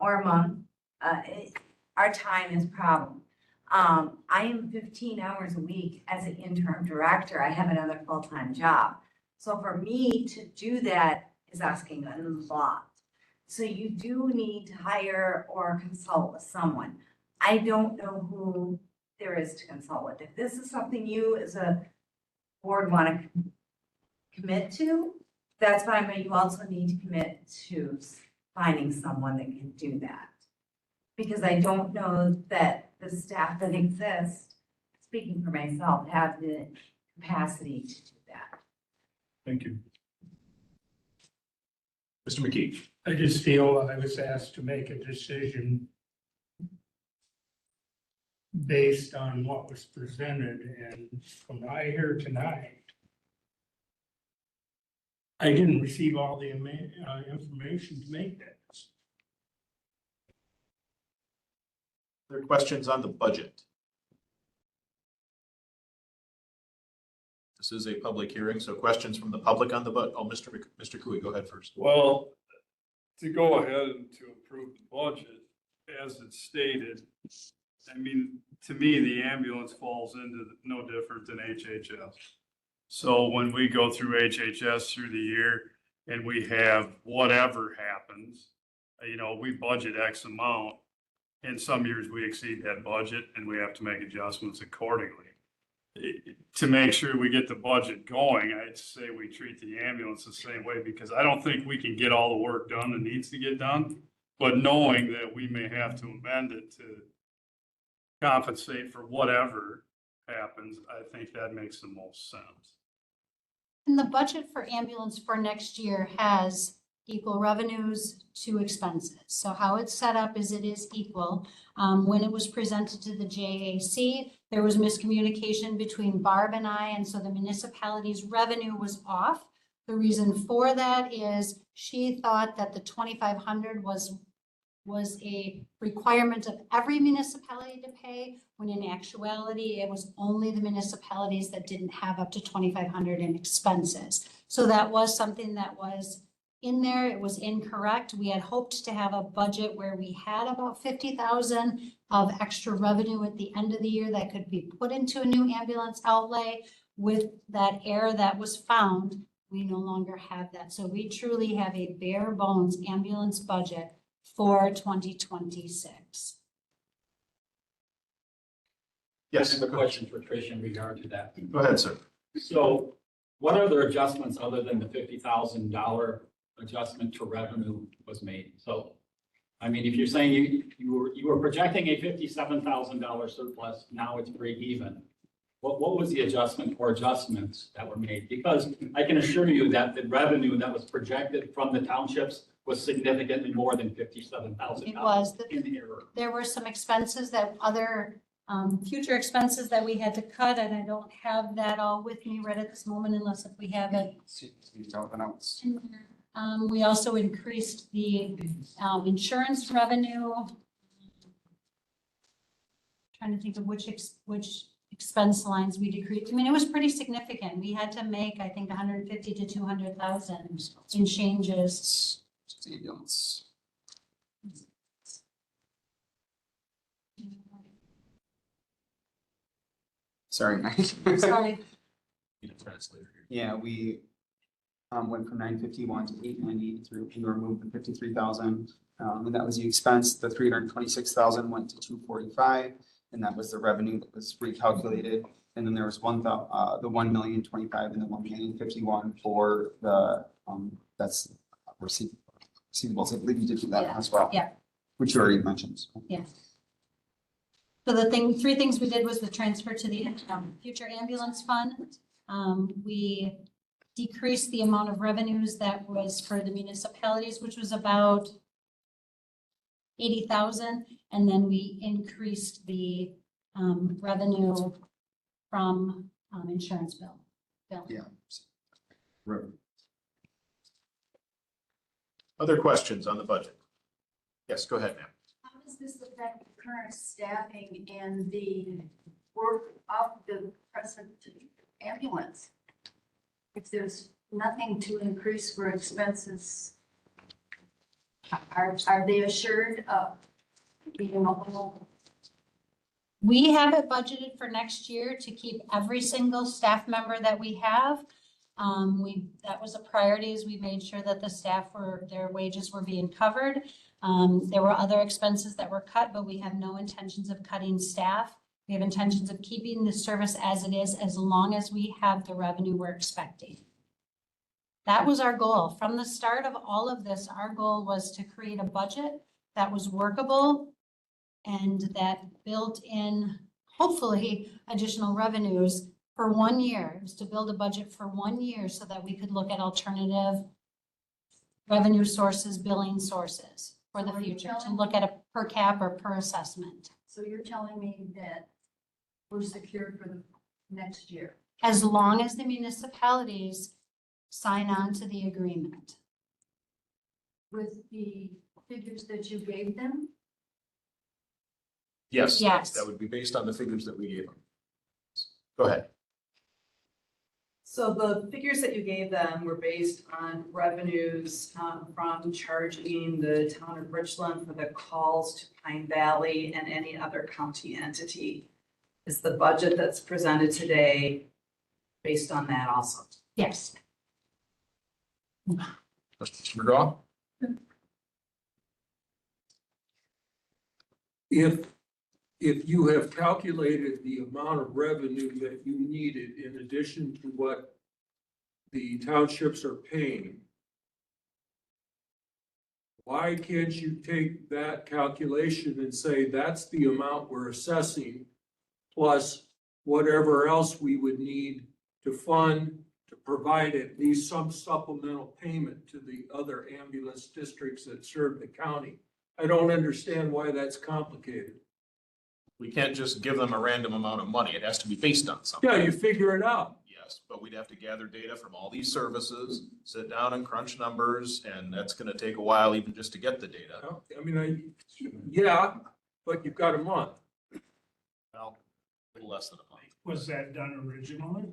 or a month. Our time is a problem. I am 15 hours a week as an interim director. I have another full-time job. So for me to do that is asking a lot. So you do need to hire or consult with someone. I don't know who there is to consult with. If this is something you as a board want to commit to, that's fine, but you also need to commit to finding someone that can do that. Because I don't know that the staff that exist, speaking for myself, have the capacity to do that. Thank you. Mr. McKee? I just feel I was asked to make a decision based on what was presented, and from what I hear tonight, I didn't receive all the information to make that decision. There are questions on the budget? This is a public hearing, so questions from the public on the budget. Oh, Mr. Cooey, go ahead first. Well, to go ahead and to approve the budget as it's stated, I mean, to me, the ambulance falls into no different than HHS. So when we go through HHS through the year and we have whatever happens, we budget X amount. And some years we exceed that budget and we have to make adjustments accordingly. To make sure we get the budget going, I'd say we treat the ambulance the same way, because I don't think we can get all the work done that needs to get done. But knowing that we may have to amend it to compensate for whatever happens, I think that makes the most sense. And the budget for ambulance for next year has equal revenues to expenses. So how it's set up is it is equal. When it was presented to the JAC, there was miscommunication between Barb and I, and so the municipality's revenue was off. The reason for that is she thought that the 2,500 was a requirement of every municipality to pay, when in actuality, it was only the municipalities that didn't have up to 2,500 in expenses. So that was something that was in there. It was incorrect. We had hoped to have a budget where we had about 50,000 of extra revenue at the end of the year that could be put into a new ambulance outlay. With that error that was found, we no longer have that. So we truly have a bare bones ambulance budget for 2026. Yes, I have a question for Tricia in regard to that. go ahead, sir. So what other adjustments other than the $50,000 adjustment to revenue was made? So, I mean, if you're saying you were projecting a $57,000 surplus, now it's break even. What was the adjustment or adjustments that were made? Because I can assure you that the revenue that was projected from the townships was significantly more than $57,000. It was. In error. There were some expenses that other future expenses that we had to cut, and I don't have that all with me right at this moment unless if we have it. We also increased the insurance revenue. Trying to think of which expense lines we decreased. I mean, it was pretty significant. We had to make, I think, 150 to 200,000 in changes. Ambulance. Sorry, Mike. Sorry. Yeah, we went from 951 to 890 through, we removed the 53,000. And that was the expense. The 326,000 went to 245, and that was the revenue that was recalculated. And then there was the 1,025,000 and the 1,051,000 for the that's receivables. I believe you did do that as well. Yeah. Which you already mentioned. So. Yeah. So three things we did was the transfer to the future ambulance fund. We decreased the amount of revenues that was for the municipalities, which was about 80,000. And then we increased the revenue from insurance bill. Yeah. Other questions on the budget? Yes, go ahead, ma'am. How does this affect the current staffing and the work of the present ambulance? If there's nothing to increase for expenses, are they assured of being a whole? We have it budgeted for next year to keep every single staff member that we have. That was a priority, as we made sure that the staff their wages were being covered. There were other expenses that were cut, but we have no intentions of cutting staff. We have intentions of keeping the service as it is, as long as we have the revenue we're expecting. That was our goal. From the start of all of this, our goal was to create a budget that was workable and that built in, hopefully, additional revenues for 1 year. It was to build a budget for 1 year so that we could look at alternative revenue sources, billing sources for the future, to look at a per cap or per assessment. So you're telling me that we're secured for the next year? As long as the municipalities sign on to the agreement. With the figures that you gave them? Yes. Yes. That would be based on the figures that we gave them. Go ahead. So the figures that you gave them were based on revenues from charging the town of Richland for the calls to Pine Valley and any other county entity. Is the budget that's presented today based on that also? Yes. Mr. McGraw? If you have calculated the amount of revenue that you needed in addition to what the townships are paying, why can't you take that calculation and say that's the amount we're assessing plus whatever else we would need to fund to provide at least some supplemental payment to the other ambulance districts that serve the county? I don't understand why that's complicated. We can't just give them a random amount of money. It has to be based on something. Yeah, you figure it out. Yes, but we'd have to gather data from all these services, sit down and crunch numbers, and that's gonna take a while even just to get the data. I mean, yeah, but you've got a month. Well, a little less than a month. Was that done originally?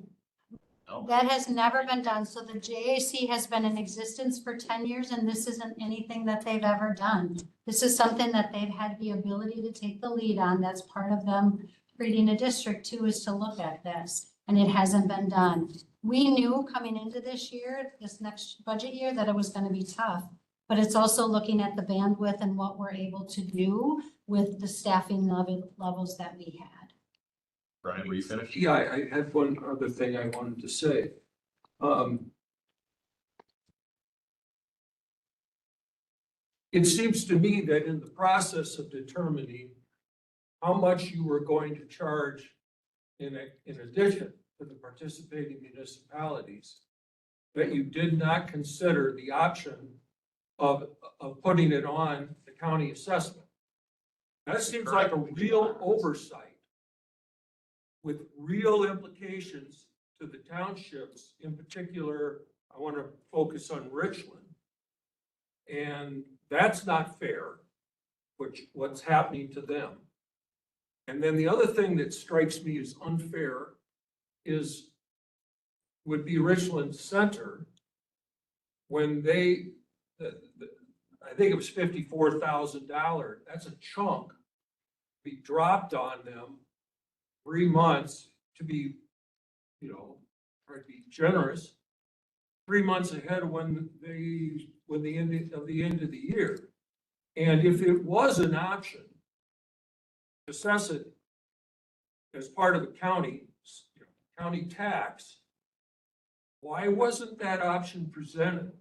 No. That has never been done. So the JAC has been in existence for 10 years and this isn't anything that they've ever done. This is something that they've had the ability to take the lead on. That's part of them creating a district too, is to look at this. And it hasn't been done. We knew coming into this year, this next budget year, that it was going to be tough. But it's also looking at the bandwidth and what we're able to do with the staffing levels that we had. Brian, were you finished? Yeah, I had one other thing I wanted to say. It seems to me that in the process of determining how much you were going to charge in addition to the participating municipalities, that you did not consider the option of putting it on the county assessment. That seems like a real oversight with real implications to the townships. In particular, I want to focus on Richland. And that's not fair, what's happening to them. And then the other thing that strikes me as unfair would be Richland Center, when they, I think it was $54,000, that's a chunk, be dropped on them 3 months to be, try to be generous, 3 months ahead of when the end of the year. And if it was an option to assess it as part of the county tax, why wasn't that option presented?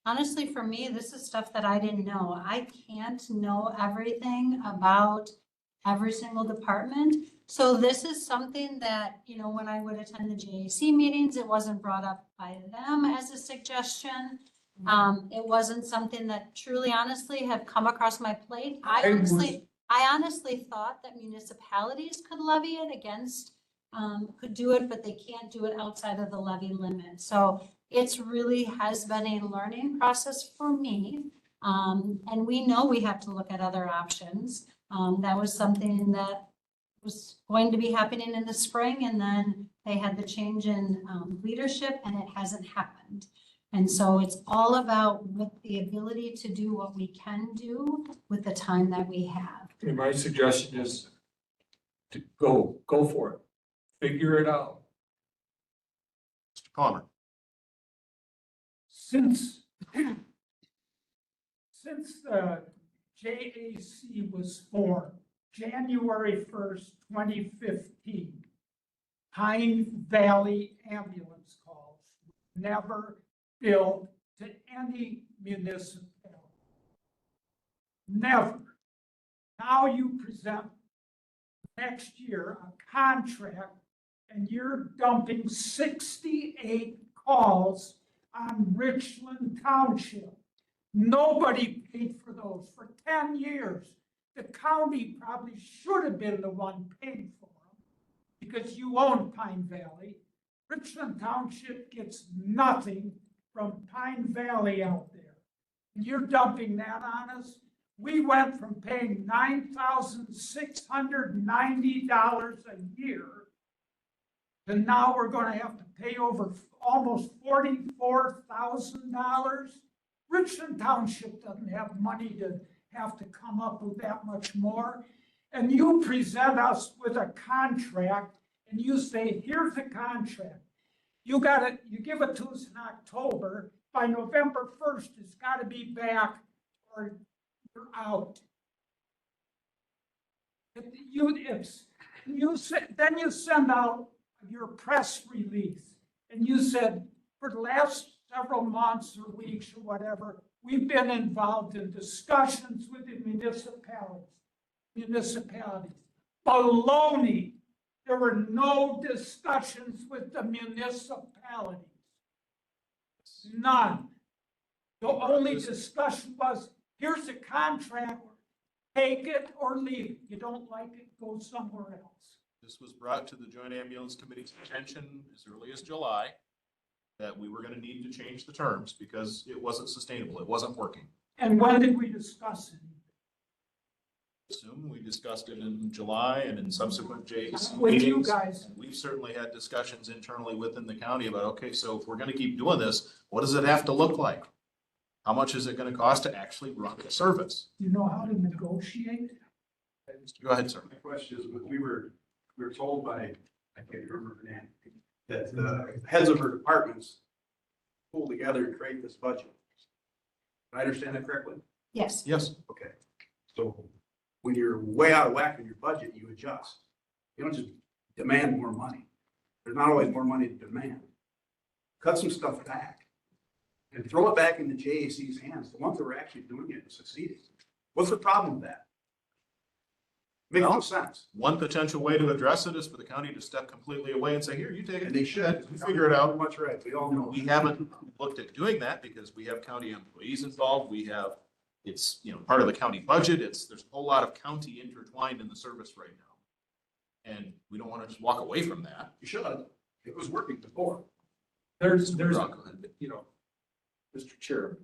Honestly, for me, this is stuff that I didn't know. I can't know everything about every single department. So this is something that, when I would attend the JAC meetings, it wasn't brought up by them as a suggestion. It wasn't something that truly, honestly, had come across my plate. I honestly thought that municipalities could levy it against, could do it, but they can't do it outside of the levy limit. So it's really has been a learning process for me. And we know we have to look at other options. That was something that was going to be happening in the spring, and then they had the change in leadership and it hasn't happened. And so it's all about with the ability to do what we can do with the time that we have. And my suggestion is to go for it. Figure it out. Mr. Palmer? Since the JAC was formed, January 1st, 2015, Pine Valley ambulance calls never billed to any municipality. Never. Now you present next year a contract and you're dumping 68 calls on Richland Township. Nobody paid for those for 10 years. The county probably should have been the one paying for them because you own Pine Valley. Richland Township gets nothing from Pine Valley out there. And you're dumping that on us. We went from paying $9,690 a year to now we're gonna have to pay over almost $44,000. Richland Township doesn't have money to have to come up with that much more. And you present us with a contract and you say, here's the contract. You got it, you give it to us in October, by November 1st, it's gotta be back or you're out. Then you send out your press release and you said, for the last several months or weeks or whatever, we've been involved in discussions with the municipalities. Baloney. There were no discussions with the municipalities. None. The only discussion was, here's a contract, take it or leave it. You don't like it, go somewhere else. This was brought to the Joint Ambulance Committee's attention as early as July, that we were gonna need to change the terms because it wasn't sustainable, it wasn't working. And when did we discuss it? Assume we discussed it in July and in subsequent JAC With you meetings. guys. And we've certainly had discussions internally within the county about, okay, so if we're gonna keep doing this, what does it have to look like? How much is it gonna cost to actually run the service? You know how to negotiate? Go ahead, sir. My question is, we were told by, I can't remember her name, that the heads of her departments pull together and create this budget. Did I understand that correctly? Yes. Yes. Okay. So when you're way out of whack in your budget, you adjust. You don't just demand more money. There's not always more money to demand. Cut some stuff back and throw it back into JAC's hands, the ones that were actually doing it and succeeding. What's the problem with that? Makes no sense. One potential way to address it is for the county to step completely away and say, here, you take it. And they should. We figure it out. Much right. We all know. We haven't looked at doing that because we have county employees involved. We have, it's, part of the county budget. There's a whole lot of county intertwined in the service right now. And we don't want to just walk away from that. You should. It was working before. There's, Mr. Chair,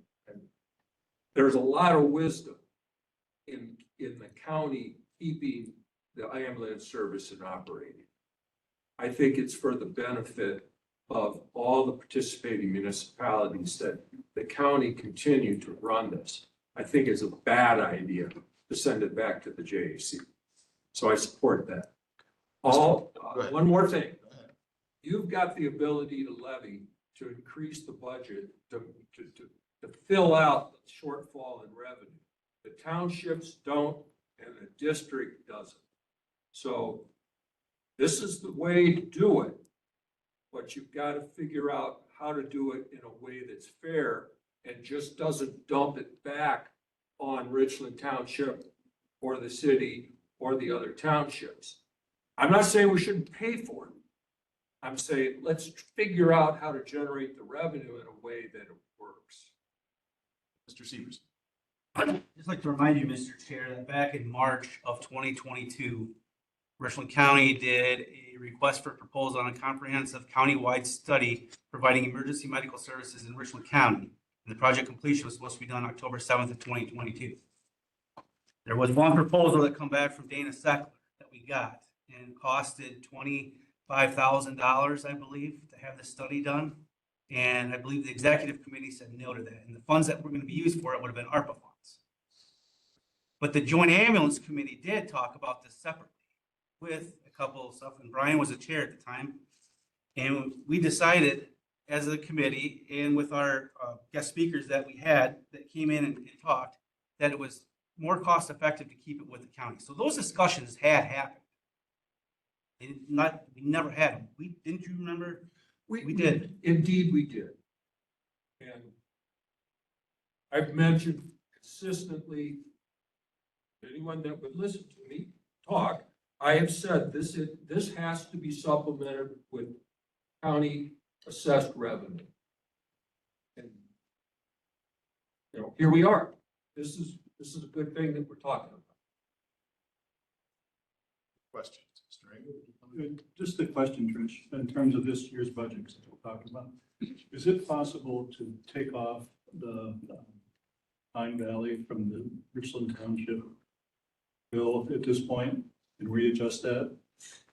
there's a lot of wisdom in the county keeping the ambulance service and operating. I think it's for the benefit of all the participating municipalities that the county continue to run this. I think it's a bad idea to send it back to the JAC. So I support that. One more thing. You've got the ability to levy to increase the budget to fill out the shortfall in revenue. The townships don't and the district doesn't. So this is the way to do it, but you've got to figure out how to do it in a way that's fair and just doesn't dump it back on Richland Township or the city or the other townships. I'm not saying we shouldn't pay for it. I'm saying let's figure out how to generate the revenue in a way that it works. Mr. Severs. I'd just like to remind you, Mr. Chair, that back in March of 2022, Richland County did a request for proposal on a comprehensive countywide study providing emergency medical services in Richland County. And the project completion was supposed to be done October 7th of 2022. There was one proposal that come back from Dana Seckler that we got and costed $25,000, I believe, to have the study done. And I believe the executive committee said no to that. And the funds that were going to be used for it would have been ARPA funds. But the Joint Ambulance Committee did talk about this separately with a couple of stuff. And Brian was the chair at the time. And we decided as a committee and with our guest speakers that we had that came in and talked that it was more cost effective to keep it with the county. So those discussions had happened. We never had them. Didn't you remember? We did. Indeed, we did. And I've mentioned consistently, anyone that would listen to me talk, I have said this has to be supplemented with county assessed revenue. And, here we are. This is a good thing that we're talking about. Questions, Mr. Ring? Just a question, Trish, in terms of this year's budget that we're talking about. Is it possible to take off the Pine Valley from the Richland Township bill at this point and readjust that?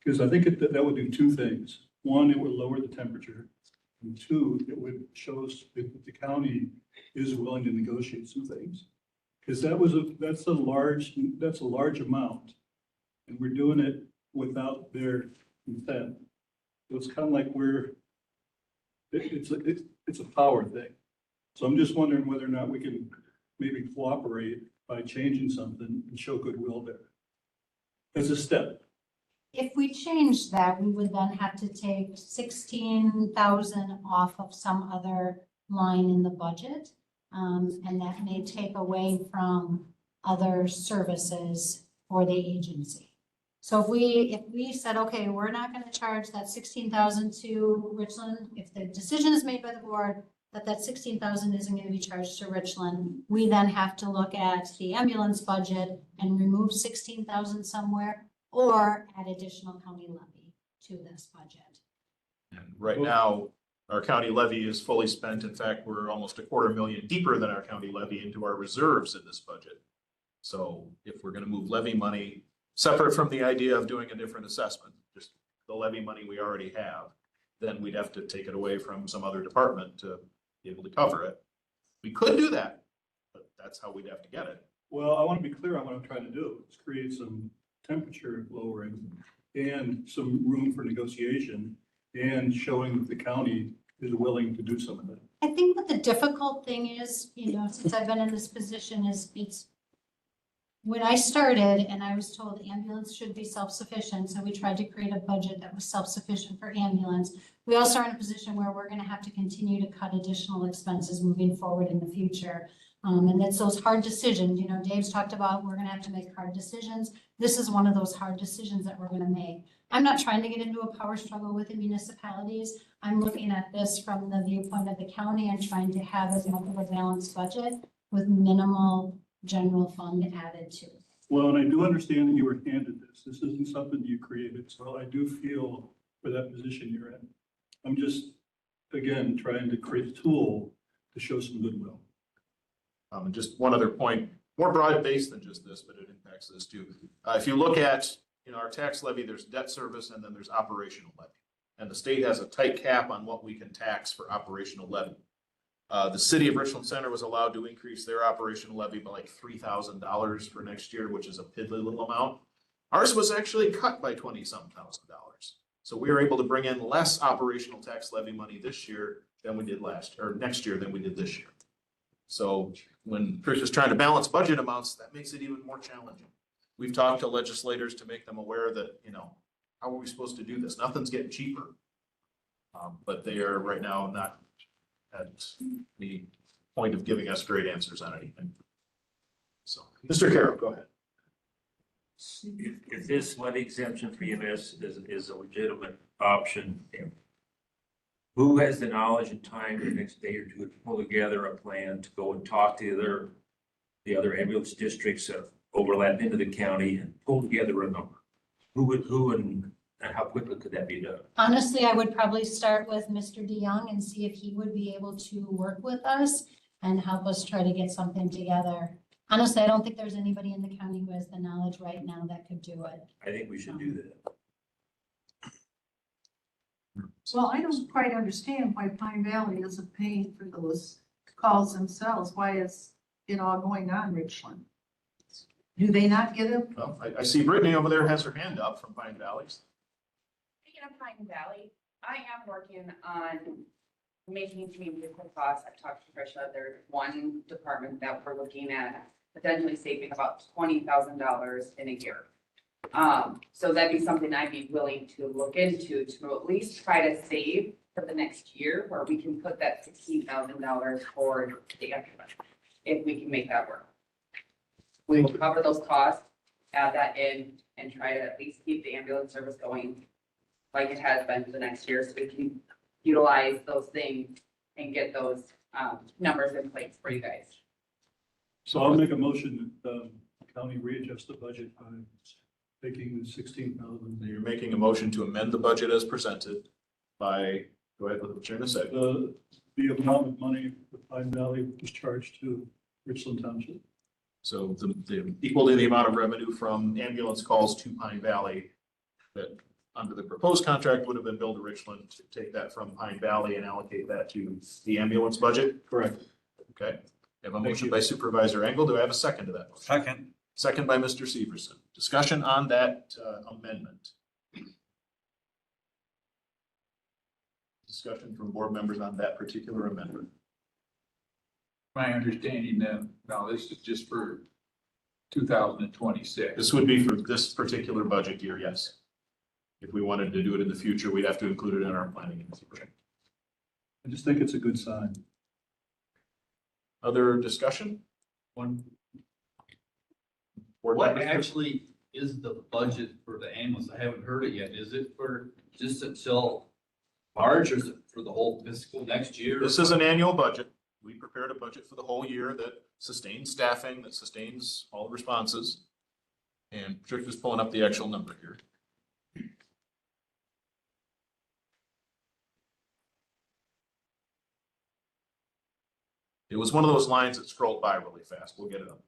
Because I think that would do two things. one, it would lower the temperature. And two, it would show us that the county is willing to negotiate some things. Because that's a large amount. And we're doing it without their consent. So it's kind of like it's a power thing. So I'm just wondering whether or not we can maybe cooperate by changing something and show goodwill there. As a step. If we change that, we would then have to take 16,000 off of some other line in the budget. And that may take away from other services for the agency. So if we said, okay, we're not going to charge that 16,000 to Richland, if the decision is made by the board that 16,000 isn't going to be charged to Richland, we then have to look at the ambulance budget and remove 16,000 somewhere or add additional county levy to this budget. And right now, our county levy is fully spent. In fact, we're almost $250,000 deeper than our county levy into our reserves in this budget. So if we're going to move levy money, separate from the idea of doing a different assessment, just the levy money we already have, then we'd have to take it away from some other department to be able to cover it. We could do that, but that's how we'd have to get it. Well, I want to be clear on what I'm trying to do. Is create some temperature lowering and some room for negotiation and showing that the county is willing to do some of it. I think what the difficult thing is, since I've been in this position, is it's when I started and I was told ambulance should be self-sufficient, so we tried to create a budget that was self-sufficient for ambulance. We also are in a position where we're going to have to continue to cut additional expenses moving forward in the future. And it's those hard decisions, Dave's talked about, we're going to have to make hard decisions. This is one of those hard decisions that we're going to make. I'm not trying to get into a power struggle with the municipalities. I'm looking at this from the viewpoint of the county and trying to have as much of a balanced budget with minimal general fund added to it. Well, and I do understand that you were handed this. This isn't something you created. So I do feel for that position you're in. I'm just, again, trying to create a tool to show some goodwill. Just one other point, more broad-based than just this, but it impacts this too. If you look at, our tax levy, there's debt service and then there's operational levy. And the state has a tight cap on what we can tax for operational levy. The city of Richland Center was allowed to increase their operational levy by like $3,000 for next year, which is a piddly little amount. Ours was actually cut by $20-some thousand. So we were able to bring in less operational tax levy money this year than we did next year than we did this year. So when Trish is trying to balance budget amounts, that makes it even more challenging. We've talked to legislators to make them aware that, how are we supposed to do this? Nothing's getting cheaper. But they are right now not at the point of giving us great answers on anything. So, Mr. Carroll, go ahead. If this levy exemption for EMS is a legitimate option, who has the knowledge and time the next day or two to pull together a plan to go and talk to the other ambulance districts that overlap into the county and pull together a number? Who and how quickly could that be done? Honestly, I would probably start with Mr. DeYoung and see if he would be able to work with us and help us try to get something together. Honestly, I don't think there's anybody in the county who has the knowledge right now that could do it. I think we should do that. Well, I don't quite understand why Pine Valley isn't paying for those calls themselves. Why is it all going on Richland? Do they not get it? Well, I see Brittany over there has her hand up from Pine Valleys. Speaking of Pine Valley, I am working on making community quick costs. I've talked to Tricia. There's one department that we're looking at potentially saving about $20,000 in a year. So that'd be something I'd be willing to look into to at least try to save for the next year, where we can put that $16,000 toward the ambulance, if we can make that work. We will cover those costs, add that in, and try to at least keep the ambulance service going like it has been for the next year, so we can utilize those things and get those numbers in place for you guys. So I'll make a motion that the county readjust the budget by taking the 16,000. You're making a motion to amend the budget as presented by, go ahead, what you're going to say. The amount of money that Pine Valley was charged to Richland Township. So the equal to the amount of revenue from ambulance calls to Pine Valley that under the proposed contract would have been billed to Richland to take that from Pine Valley and allocate that to the ambulance budget. Correct. Okay. I have a motion by Supervisor Engel. Do I have a second to that motion? Second. Second by Mr. Severson. Discussion on that amendment. Discussion from board members on that particular amendment. My understanding then, now this is just for 2026. This would be for this particular budget year, yes. If we wanted to do it in the future, we'd have to include it in our planning. I just think it's a good sign. Other discussion? One, Board what members? actually is the budget for the ambulance? I haven't heard it yet. Is it for just until March or is it for the whole fiscal next year? This is an annual budget. We prepared a budget for the whole year that sustains staffing, that sustains all responses. And Trish is pulling up the actual number here. It was one of those lines that scrolled by really fast. We'll get it up.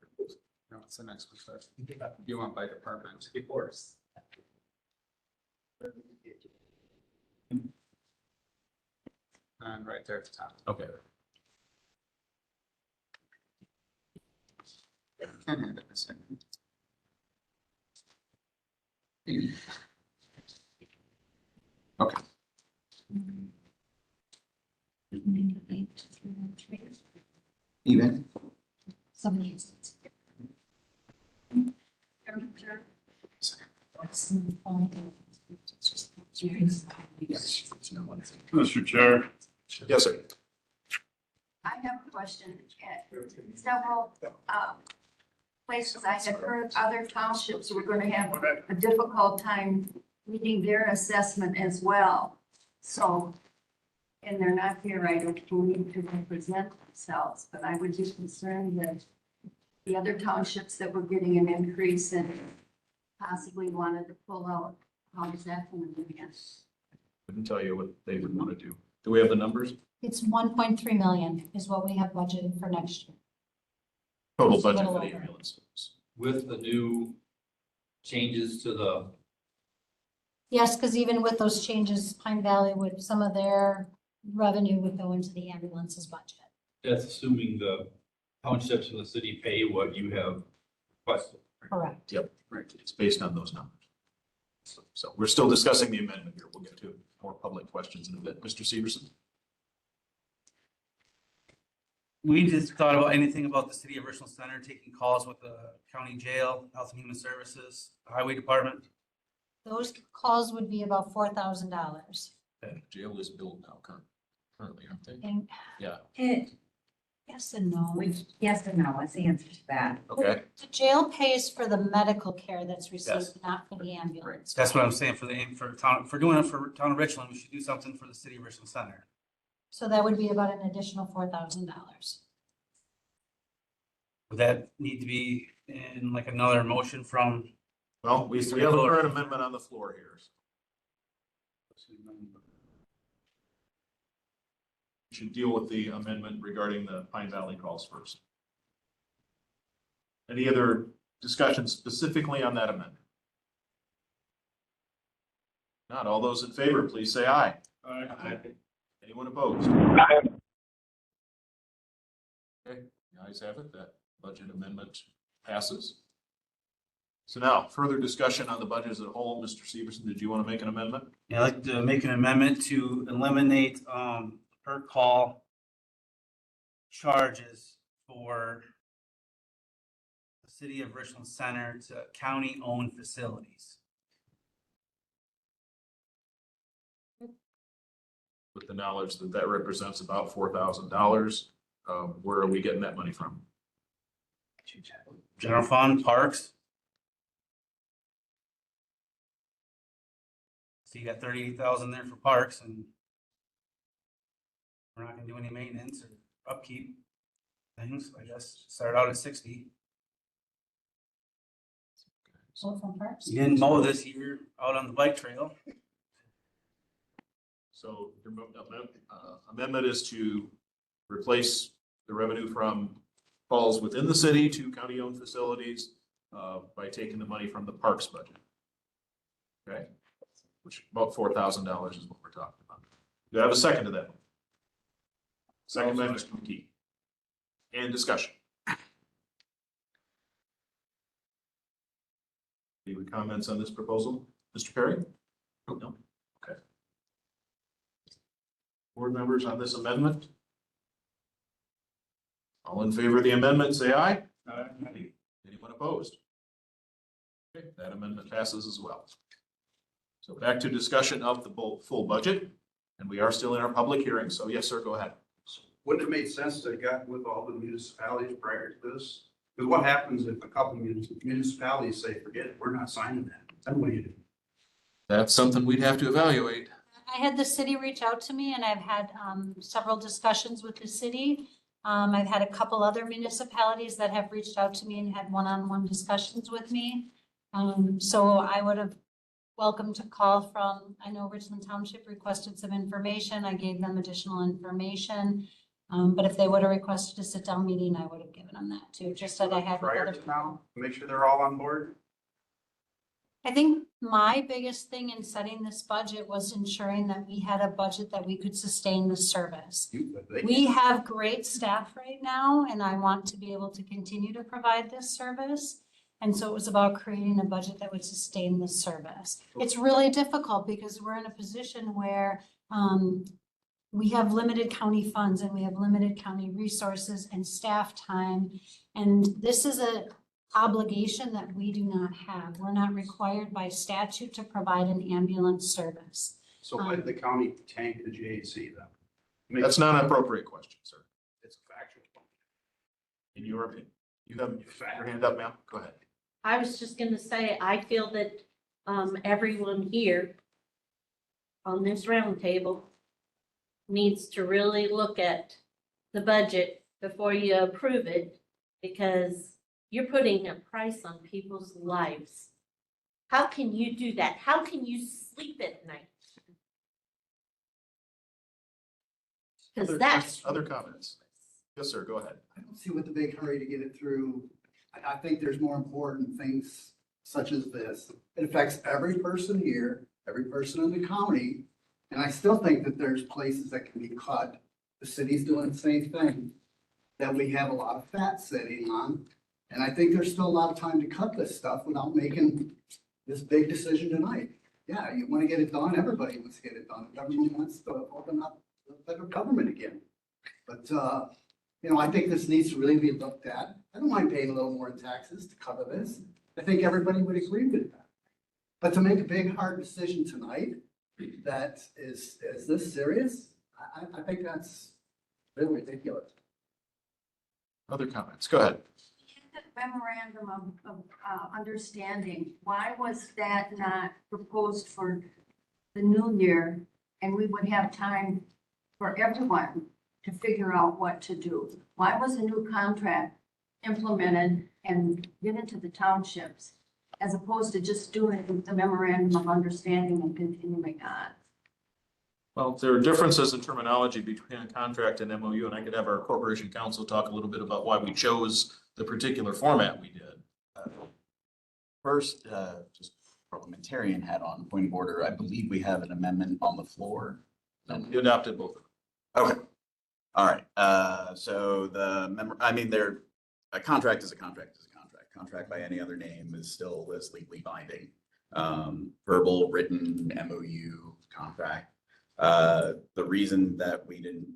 No, it's the next one first. You want by department. Of course. And right there at the top. Okay. Can have it in a second. Okay. Even. Mr. Chair. Yes, sir. I have a question. At several places I had heard other townships were going to have a difficult time meeting their assessment as well. So, and they're not here, I don't believe, to represent themselves, but I would be concerned that the other townships that were getting an increase and possibly wanted to pull out, how is that going to be? Couldn't tell you what they would want to do. Do we have the numbers? It's 1.3 million is what we have budgeted for next year. Total It's a budget little for the over. ambulance. With the new changes to the, Yes, because even with those changes, Pine Valley would, some of their revenue would go into the ambulance's budget. that's assuming the townships in the city pay what you have requested. Correct. Yep, right. It's based on those numbers. So we're still discussing the amendment here. We'll get to more public questions in a bit. Mr. Severson? We just thought about anything about the city of Richland Center taking calls with the county jail, Health and Human Services, the Highway Department. Those calls would be about $4,000. Jail is billed now currently, aren't they? And Yeah, yes and no. Yes and no is the answer to that. okay. The jail pays for the medical care that's Yes. received, not for the ambulance. That's what I'm saying for doing it for town of Richland, we should do something for the city of Richland Center. So that would be about an additional $4,000. Would that need to be in like another motion from? Well, we have a current amendment on the floor here. We should deal with the amendment regarding the Pine Valley calls first. Any other discussion specifically on that amendment? Not all those in favor, please say aye. Aye. Anyone opposed? Okay, the ayes have it. That budget amendment passes. So now, further discussion on the budget as a whole. Mr. Severson, did you want to make an amendment? Yeah, I'd like to make an amendment to eliminate per call charges for the city of Richland Center to county-owned facilities. With the knowledge that that represents about $4,000, where are we getting that money from? General fund, parks. So you got 38,000 there for parks and we're not gonna do any maintenance or upkeep things, I guess, start out at 60. So from parks. You didn't mow this year out on the bike trail. So your amendment is to replace the revenue from calls within the city to county-owned facilities by taking the money from the parks budget. Okay, which about $4,000 is what we're talking about. Do I have a second to that? Second by Mr. McKee. And discussion. Any comments on this proposal? Mr. Perry? No? Okay. Board members on this amendment? All in favor of the amendment, say aye. Aye. Anyone opposed? Okay, that amendment passes as well. So back to discussion of the full budget, and we are still in our public hearing, so yes, sir, go ahead. Wouldn't it make sense to have gotten with all the municipalities prior to this? Because what happens if a couple municipalities say, forget it, we're not signing that? Then what do you do? That's something we'd have to evaluate. I had the city reach out to me and I've had several discussions with the city. I've had a couple other municipalities that have reached out to me and had one-on-one discussions with me. So I would have welcomed a call from, I know Richland Township requested some information. I gave them additional information. But if they would have requested a sit-down meeting, I would have given them that too, just that I had. Prior to now, make sure they're all on board? I think my biggest thing in setting this budget was ensuring that we had a budget that we could sustain the service. We have great staff right now, and I want to be able to continue to provide this service. And so it was about creating a budget that would sustain the service. It's really difficult because we're in a position where we have limited county funds and we have limited county resources and staff time. And this is an obligation that we do not have. We're not required by statute to provide an ambulance service. So why did the county tank the JAC then? That's not an appropriate question, sir. It's a factual question. In your opinion, you have your hand up, ma'am. Go ahead. I was just gonna say, I feel that everyone here on this roundtable needs to really look at the budget before you approve it, because you're putting a price on people's lives. How can you do that? How can you sleep at night? Because that's. Other comments? Yes, sir, go ahead. I don't see what the big hurry to get it through. I think there's more important things such as this. It affects every person here, every person in the county. And I still think that there's places that can be cut. The city's doing the same thing, that we have a lot of fat sitting on. And I think there's still a lot of time to cut this stuff without making this big decision tonight. Yeah, you want to get it done. Everybody wants to get it done. The government wants to open up the federal government again. But, you know, I think this needs to really be looked at. I don't mind paying a little more in taxes to cover this. I think everybody would agree with that. But to make a big, hard decision tonight that is this serious, I think that's really ridiculous. Other comments? Go ahead. Memorandum of understanding, why was that not proposed for the new year? And we would have time for everyone to figure out what to do. Why was a new contract implemented and given to the townships as opposed to just doing the memorandum of understanding and continuing on? Well, there are differences in terminology between a contract and MOU, and I could have our corporation counsel talk a little bit about why we chose the particular format we did. First, just parliamentarian hat on, point of order. I believe we have an amendment on the floor. You adopted both of them. Okay. All right. So a contract is a contract is a contract. Contract by any other name is still legally binding. Verbal, written, MOU, contract. The reason that we didn't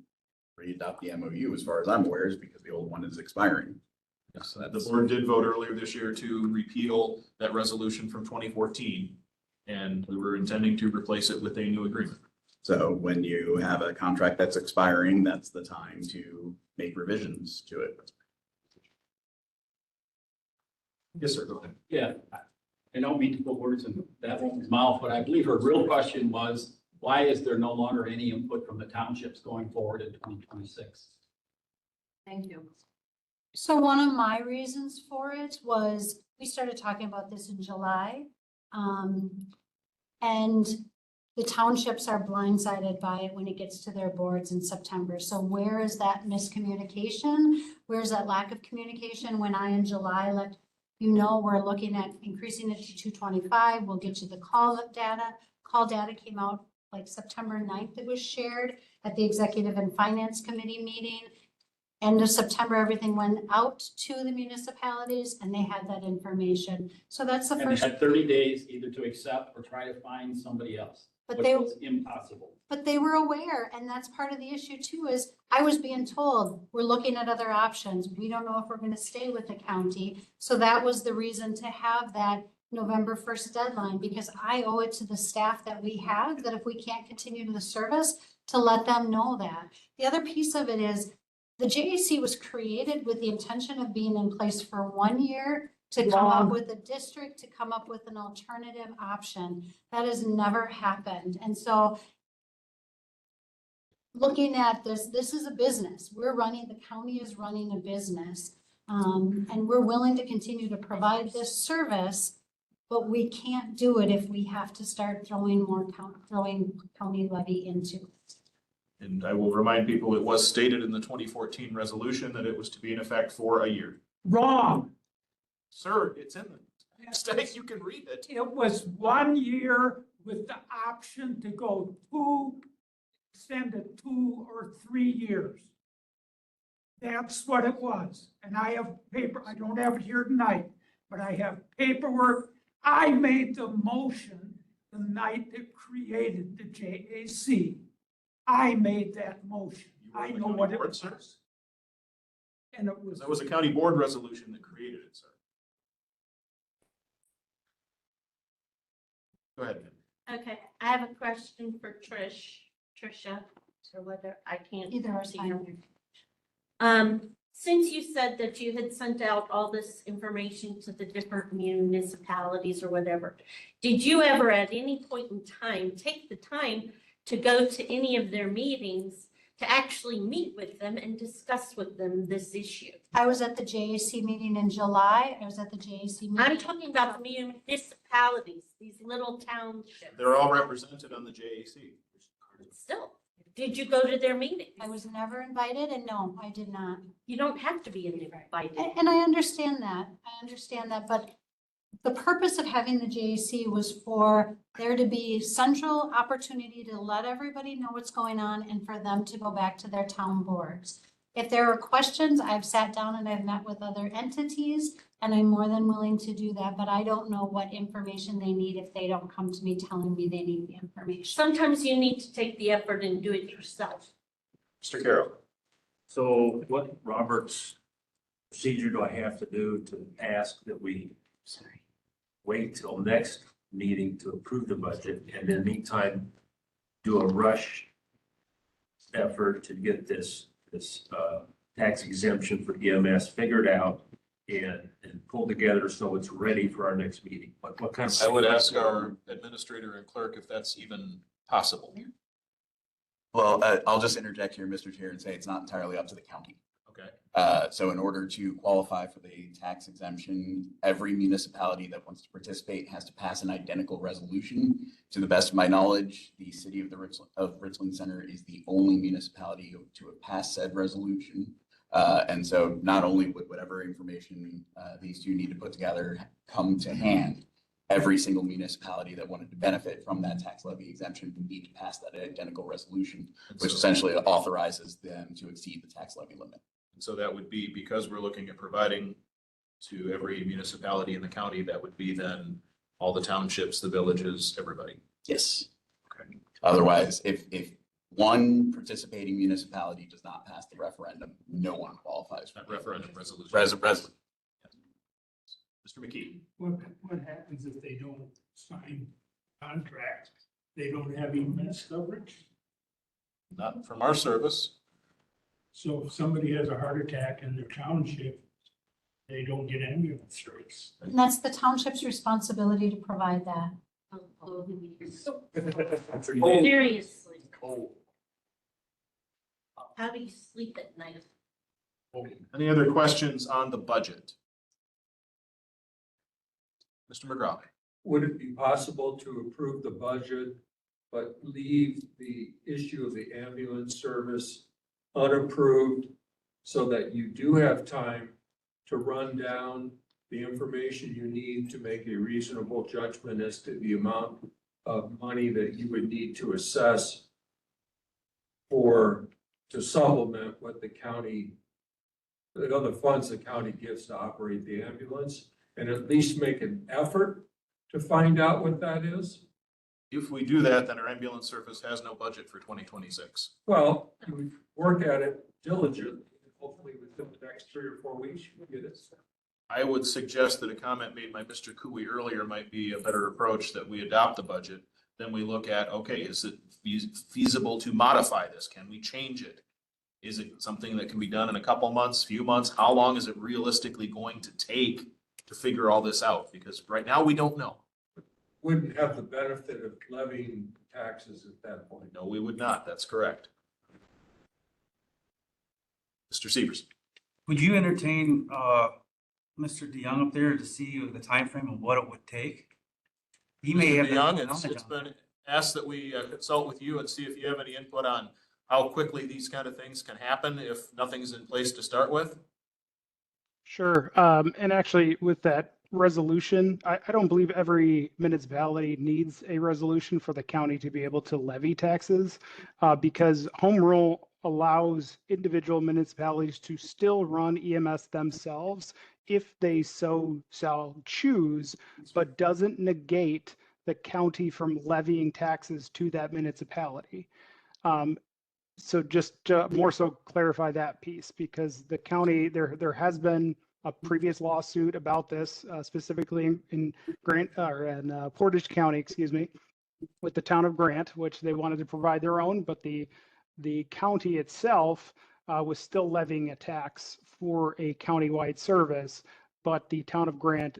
re-adopt the MOU, as far as I'm aware, is because the old one is expiring. Yes, the board did vote earlier this year to repeal that resolution from 2014, and we were intending to replace it with a new agreement. So when you have a contract that's expiring, that's the time to make revisions to it. Yes, sir, go ahead. Yeah, I don't mean to put words in that woman's mouth, but I believe her real question was, why is there no longer any input from the townships going forward in 2026? Thank you. So one of my reasons for it was, we started talking about this in July. And the townships are blindsided by it when it gets to their boards in September. So where is that miscommunication? Where's that lack of communication when I in July let you know we're looking at increasing it to 225, we'll get you the call-up data. call data came out like September 9th. It was shared at the Executive and Finance Committee meeting. End of September, everything went out to the municipalities and they had that information. So that's the And they first. had 30 days either to accept or try to find somebody else, But which they- was impossible. But they were aware, and that's part of the issue too, is I was being told, we're looking at other options. We don't know if we're gonna stay with the county. So that was the reason to have that November 1st deadline, because I owe it to the staff that we have, that if we can't continue the service, to let them know that. The other piece of it is, the JAC was created with the intention of being in place for 1 year to come up with a district, to come up with an alternative option. That has never happened. And so looking at this, this is a business. We're running, the county is running a business. And we're willing to continue to provide this service, but we can't do it if we have to start throwing county levy into it. And I will remind people, it was stated in the 2014 resolution that it was to be in effect for a year. Wrong. Sir, it's in the text, you can read it. It was 1 year with the option to go extended 2 or 3 years. That's what it was. And I have paper, I don't have it here tonight, but I have paperwork. I made the motion the night that created the JAC. I made that motion. I know what it was. And it was. That was a county board resolution that created it, sir. Go ahead. Okay, I have a question for Tricia, or whether I can't. Either are see fine. her. Since you said that you had sent out all this information to the different municipalities or whatever, did you ever at any point in time take the time to go to any of their meetings to actually meet with them and discuss with them this issue? I was at the JAC meeting in July. I was at the JAC meeting. I'm talking about the municipalities, these little townships. They're all represented on the JAC. Still, did you go to their meetings? I was never invited, and no, I did not. You don't have to be invited. And I understand that. But the purpose of having the JAC was for there to be central opportunity to let everybody know what's going on and for them to go back to their town boards. If there are questions, I've sat down and I've met with other entities, and I'm more than willing to do that, but I don't know what information they need if they don't come to me telling me they need the information. Sometimes you need to take the effort and do it yourself. Mr. Carroll. So what Robert's procedure do I have to do to ask that we wait till next meeting to approve the budget, and in the meantime, do a rush effort to get this tax exemption for EMS figured out and pulled together so it's ready for our next meeting? What kind of? I would ask our administrator and clerk if that's even possible. Well, I'll just interject here, Mr. Chair, and say it's not entirely up to the county. Okay. So in order to qualify for the tax exemption, every municipality that wants to participate has to pass an identical resolution. To the best of my knowledge, the city of Richland Center is the only municipality to have passed said resolution. And so not only would whatever information these two need to put together come to hand, every single municipality that wanted to benefit from that tax levy exemption would need to pass that identical resolution, which essentially authorizes them to exceed the tax levy limit. And so that would be, because we're looking at providing to every municipality in the county, that would be then all the townships, the villages, everybody. Yes. Okay. Otherwise, if one participating municipality does not pass the referendum, no one qualifies for That referendum resolution. Mr. McKee. What happens if they don't sign contracts? They don't have EMS coverage? Not from our service. So if somebody has a heart attack in their township, they don't get ambulance service. And that's the township's responsibility to provide that. Seriously. How do you sleep at night? Any other questions on the budget? Mr. McGraw. Would it be possible to approve the budget, but leave the issue of the ambulance service unapproved so that you do have time to run down the information you need to make a reasonable judgment as to the amount of money that you would need to assess to supplement what the county, the other funds the county gives to operate the ambulance, and at least make an effort to find out what that is? If we do that, then our ambulance service has no budget for 2026. Well, we work at it diligently. Hopefully within the next 3 or 4 weeks, you can get it. I would suggest that a comment made by Mr. Cooey earlier might be a better approach, that we adopt the budget. Then we look at, okay, is it feasible to modify this? Can we change it? Is it something that can be done in a couple months, few months? How long is it realistically going to take to figure all this out? Because right now we don't know. Wouldn't have the benefit of levying taxes at that point. No, we would not. That's correct. Mr. Severs. Would you entertain, Mr. DeYoung up there to see the time frame of what it would take? He may have. Mr. DeYoung, it's been asked that we consult with you and see if you have any input on how quickly these kind of things can happen if nothing's in place to start with. Sure. And actually with that resolution, I don't believe every municipality needs a resolution for the county to be able to levy taxes, because home rule allows individual municipalities to still run EMS themselves if they so shall choose, but doesn't negate the county from levying taxes to that municipality. So just to more so clarify that piece, because the county, there has been a previous lawsuit about this, specifically in Grant or in Portage County, excuse me, with the town of Grant, which they wanted to provide their own, but the county itself was still levying a tax for a countywide service, but the town of Grant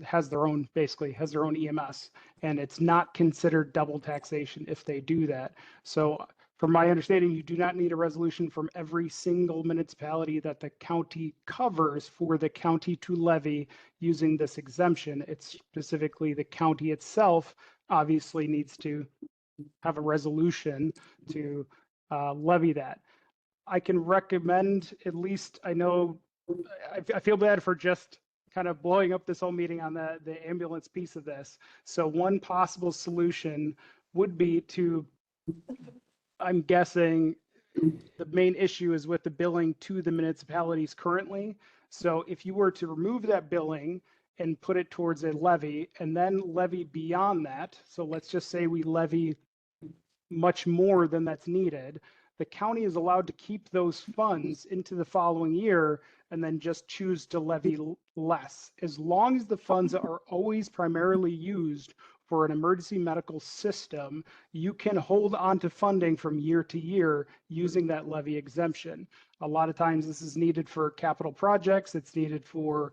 has their own EMS, and it's not considered double taxation if they do that. So from my understanding, you do not need a resolution from every single municipality that the county covers for the county to levy using this exemption. It's specifically the county itself obviously needs to have a resolution to levy that. I can recommend, at least, I know, I feel bad for just kind of blowing up this whole meeting on the ambulance piece of this. So one possible solution would be to, I'm guessing the main issue is with the billing to the municipalities currently. So if you were to remove that billing and put it towards a levy and then levy beyond that, so let's just say we levy much more than that's needed, the county is allowed to keep those funds into the following year and then just choose to levy less. As long as the funds are always primarily used for an emergency medical system, you can hold on to funding from year to year using that levy exemption. A lot of times this is needed for capital projects. It's needed for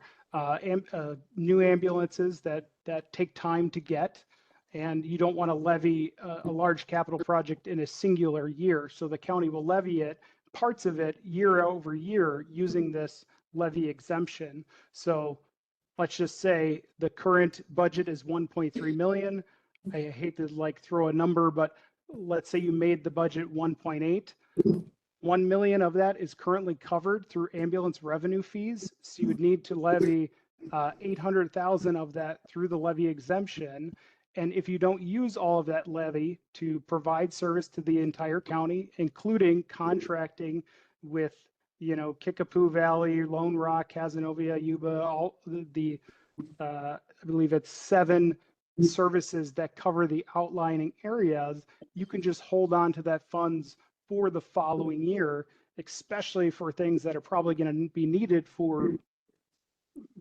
new ambulances that take time to get. And you don't want to levy a large capital project in a singular year. So the county will levy it, parts of it, year over year using this levy exemption. So let's just say the current budget is 1.3 million. I hate to throw a number, but let's say you made the budget 1.8. 1 million of that is currently covered through ambulance revenue fees. So you would need to levy 800,000 of that through the levy exemption. And if you don't use all of that levy to provide service to the entire county, including contracting with, Kickapoo Valley, Lone Rock, Casanova, Yuba, all I believe it's 7 services that cover the outlying areas, you can just hold on to that funds for the following year, especially for things that are probably going to be needed for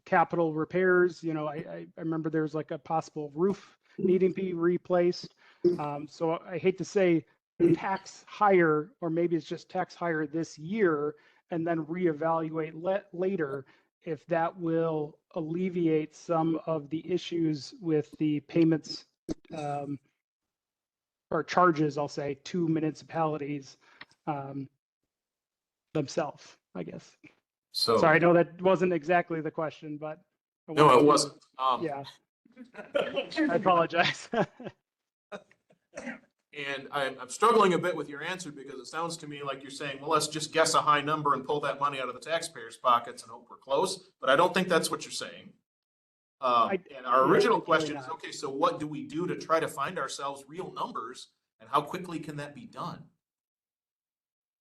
capital repairs. I remember there's like a possible roof needing to be replaced. So I hate to say tax higher, or maybe it's just tax higher this year and then reevaluate later if that will alleviate some of the issues with the payments or charges, I'll say, to municipalities themselves, I guess. So sorry, I know that wasn't exactly the question, but no, it wasn't. Yeah. I apologize. And I'm struggling a bit with your answer because it sounds to me like you're saying, well, let's just guess a high number and pull that money out of the taxpayers' pockets and hope we're close. But I don't think that's what you're saying. And our yeah, original ideally question is, not. okay, so what do we do to try to find ourselves real numbers? And how quickly can that be done?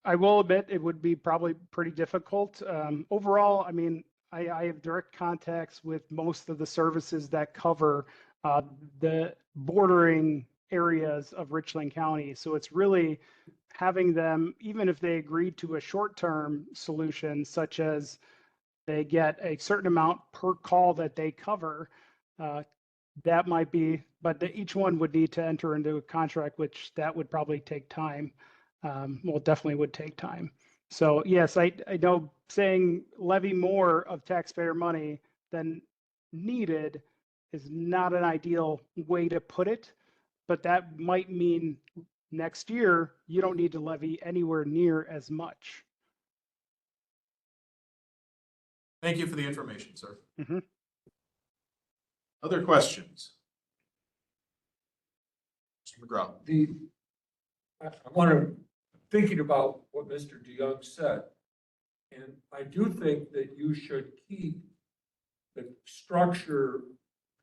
I will admit it would be probably pretty difficult. Overall, I mean, I have direct contacts with most of the services that cover the bordering areas of Richland County. So it's really having them, even if they agree to a short-term solution, such as they get a certain amount per call that they cover, that might be, but each one would need to enter into a contract, which that would probably take time. Well, definitely would take time. So yes, I know saying levy more of taxpayer money than needed is not an ideal way to put it, but that might mean next year you don't need to levy anywhere near as much. Thank you for the information, sir. Mhm. Other questions? Mr. McGraw. I want to, thinking about what Mr. DeYoung said, and I do think that you should keep the structure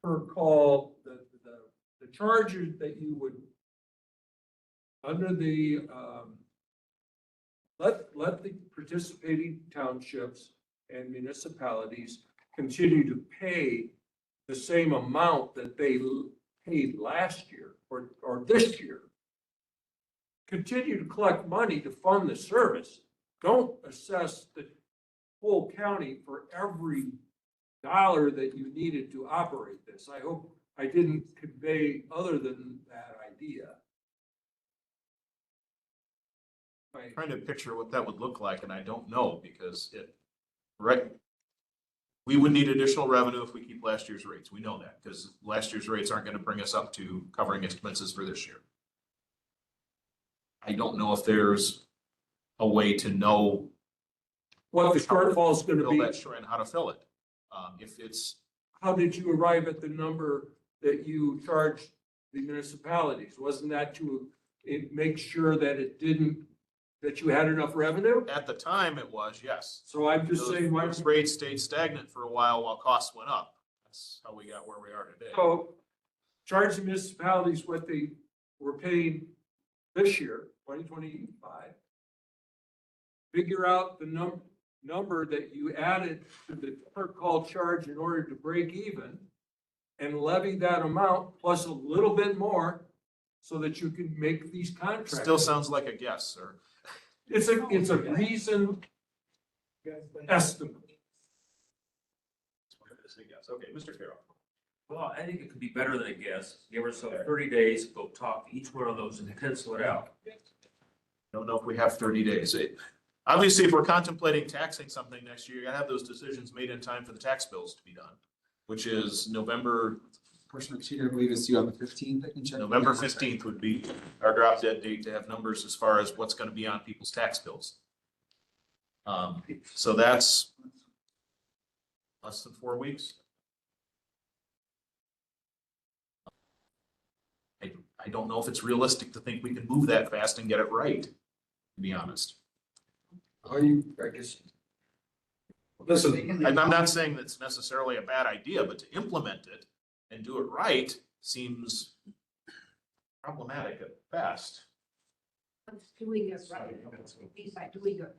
per call, the charges that you would, under the, let the participating townships and municipalities continue to pay the same amount that they paid last year or this year. Continue to collect money to fund the service. Don't assess the whole county for every dollar that you needed to operate this. I hope I didn't convey other than that idea. I'm trying to picture what that would look like, and I don't know because right, we would need additional revenue if we keep last year's rates. We know that because last year's rates aren't going to bring us up to covering expenses for this year. I don't know if there's a way to know what the shortfall is going to be and how to fill it. If it's, how did you arrive at the number that you charged the municipalities? Wasn't that to make sure that it didn't, that you had enough revenue? at the time it was, yes. So I'm just saying, why, Those rates stayed stagnant for a while costs went up. That's how we got where we are today. so charge the municipalities what they were paying this year, 2025. Figure out the number that you added to the per call charge in order to break even, and levy that amount plus a little bit more so that you can make these contracts. Still sounds like a guess, sir. It's a reasoned estimate. Okay, Mr. Carroll. Well, I think it could be better than a guess. Give ourselves 30 days, go talk to each one of those and pencil it out. Don't know if we have 30 days. Obviously, if we're contemplating taxing something next year, you gotta have those decisions made in time for the tax bills to be done, which is November. Portion of sheet, I believe, is due on the 15th. I can check. November 15th would be our drop dead date to have numbers as far as what's gonna be on people's tax bills. So that's less than 4 weeks. I don't know if it's realistic to think we can move that fast and get it right, to be honest. I guess. Listen, I'm not saying that's necessarily a bad idea, but to implement it and do it right seems problematic at best. Doing it right. By doing it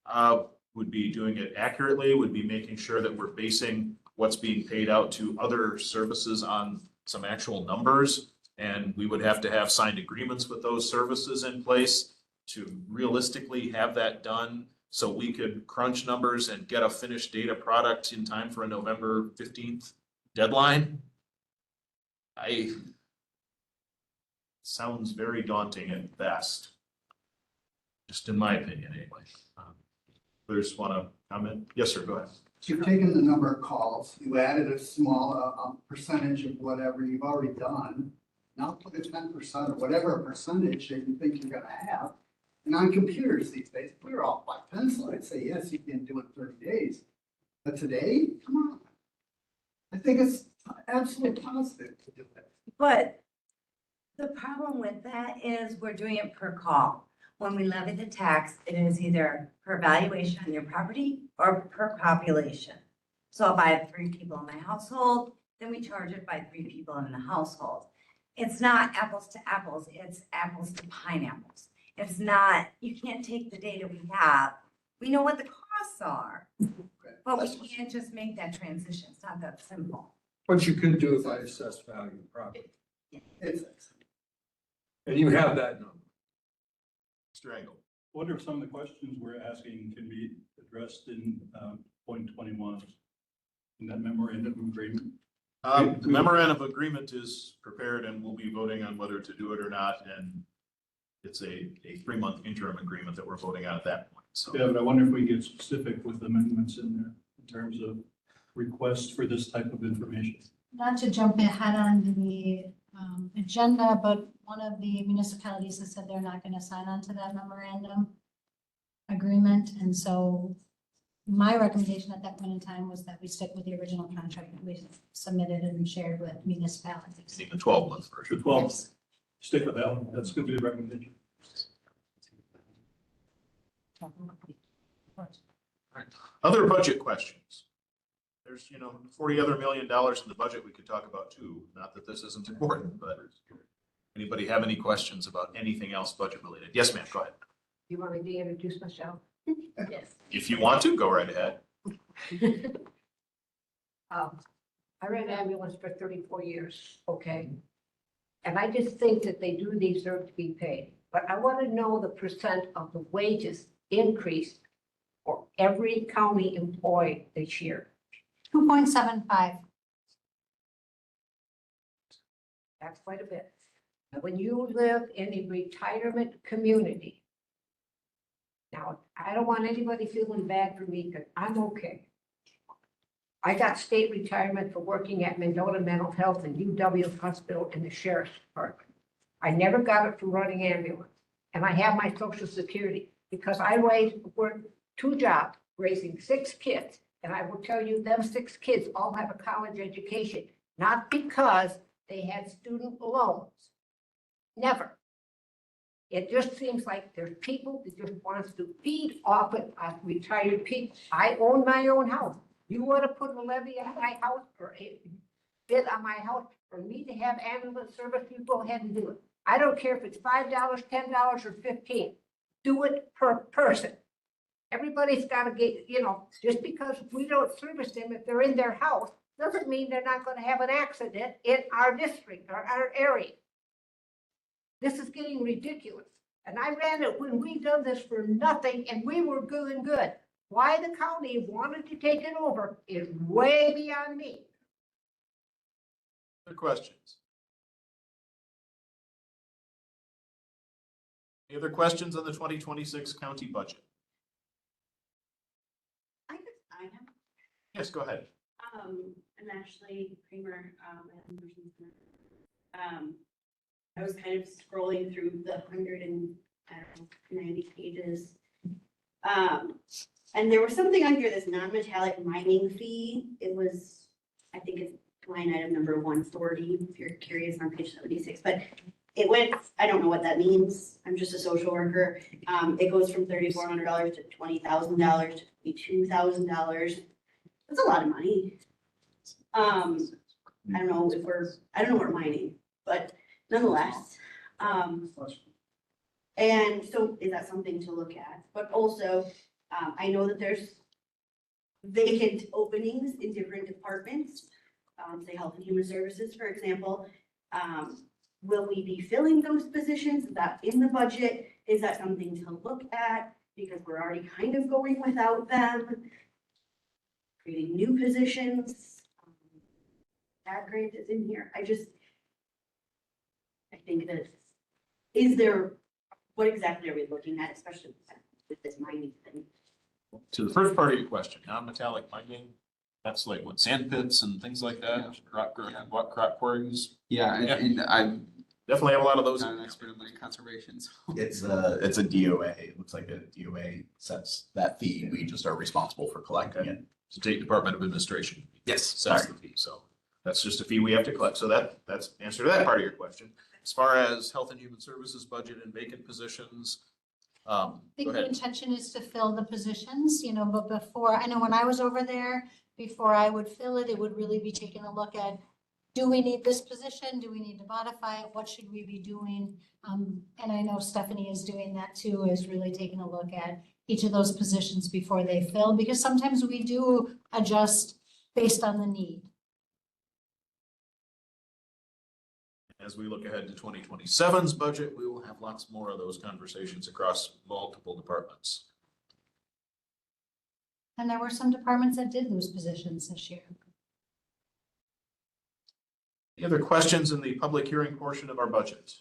right. Would be doing it accurately, would be making sure that we're basing what's being paid out to other services on some actual numbers. And we would have to have signed agreements with those services in place to realistically have that done so we could crunch numbers and get a finished data product in time for a November 15th deadline. Sounds very daunting at best, just in my opinion anyway. Others want to comment? Yes, sir, go ahead. You've taken the number of calls, you added a small percentage of whatever you've already done. Now put a 10% or whatever percentage that you think you're gonna have. And on computers these days, if we were all by pencil, I'd say, yes, you can do it in 30 days. But today, come on. I think it's absolutely positive to do that. But the problem with that is we're doing it per call. When we levy the tax, it is either per valuation on your property or per population. So if I have 3 people in my household, then we charge it by 3 people in the household. It's not apples to apples, it's apples to pineapples. It's not, you can't take the data we have. We know what the costs are, but we can't just make that transition. It's not that simple. What you could do if I assess value of property, It's, and you have that number. Mr. Engel. What are some of the questions we're asking can be addressed in point 21 in that memorandum of agreement? The memorandum of agreement is prepared and we'll be voting on whether to do it or not. And it's a 3-month interim agreement that we're voting on at that point. So Yeah, but I wonder if we get specific with amendments in there in terms of requests for this type of information. Not to jump ahead on the agenda, but one of the municipalities has said they're not going to sign on to that memorandum agreement. And so my recommendation at that point in time was that we stick with the original contract that we submitted and shared with municipalities. the 12-month version. The 12, stick with that one. That's going to be the recommendation. Other budget questions? There's, $40 other million in the budget we could talk about too. Not that this isn't important, but anybody have any questions about anything else budget related? Yes, ma'am, go ahead. You want me to introduce myself? Yes. If you want to, go right ahead. I ran ambulance for 34 years, okay? And I just think that they do deserve to be paid. But I want to know the percent of the wages increased for every county employee this year. 2.75. That's quite a bit. And when you live in a retirement community, now, I don't want anybody feeling bad for me because I'm okay. I got state retirement for working at Mendota Mental Health and UW Hospital in the Sheriff's Department. I never got it for running ambulance. And I have my Social Security because I worked 2 jobs, raising 6 kids. And I will tell you, them 6 kids all have a college education, not because they had student loans. Never. It just seems like there's people that just wants to feed off it on retired people. I own my own house. You want to put a levy on my house or a bid on my house for me to have ambulance service, you go ahead and do it. I don't care if it's $5, $10, or $15. Do it per person. Everybody's got to get, just because we don't service them if they're in their house, doesn't mean they're not going to have an accident in our district or our area. This is getting ridiculous. And I ran it when we done this for nothing and we were doing good. Why the county wanted to take it over is way beyond me. Other questions? Any other questions on the 2026 county budget? I have. Yes, go ahead. I'm Ashley Kramer, I was kind of scrolling through the 190 pages. And there was something on here, this non-metallic mining fee. It was, I think it's line item number 140, if you're curious, on page 76, but it went, I don't know what that means. I'm just a social worker. It goes from $3,400 to $20,000 to $22,000. That's a lot of money. I don't know if I don't know what we're mining, but nonetheless. And so is that something to look at? But also, I know that there's vacant openings in different departments, say Health and Human Services, for example. Will we be filling those positions? Is that in the budget? Is that something to look at? Because we're already kind of going without them. Creating new positions. That grant is in here. I think that, what exactly are we looking at, especially with this mining thing? To the first part of your question, non-metallic mining, that's like what, sand pits and things like that, crop quarries? Yeah, and I'm definitely have a lot of those. not an expert in land conservation, so. It's a DOA. It looks like a DOA sets that fee. We just are responsible for collecting it. State Department of Administration. Yes, Sets the fee, so that's just a fee we have to collect. So that's answer to that part of your question. As far as Health and Human Services budget and vacant positions, I think go the ahead. intention is to fill the positions, but before, I know when I was over there, before I would fill it. It would really be taking a look at, do we need this position? Do we need to modify it? What should we be doing? And I know Stephanie is doing that too, is really taking a look at each of those positions before they fill, because sometimes we do adjust based on the need. As we look ahead to 2027's budget, we will have lots more of those conversations across multiple departments. And there were some departments that did lose positions this year. Any other questions in the public hearing portion of our budget?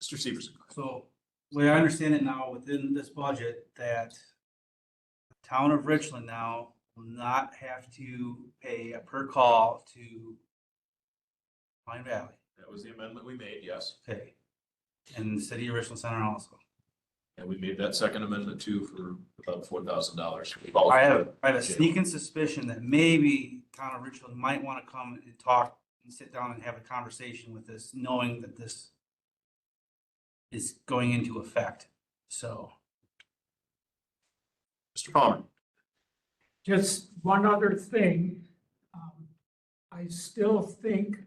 Mr. Severson. So, the way I understand it now, within this budget, that the town of Richland now will not have to pay a per call to Pine Valley. That was the amendment we made, yes. Okay. And the city of Richland Center also. And we made that second amendment too for about $4,000. I have a sneaking suspicion that maybe town of Richland might want to come and talk and sit down and have a conversation with this, knowing that this is going into effect. So. Mr. Palmer. Just one other thing. I still think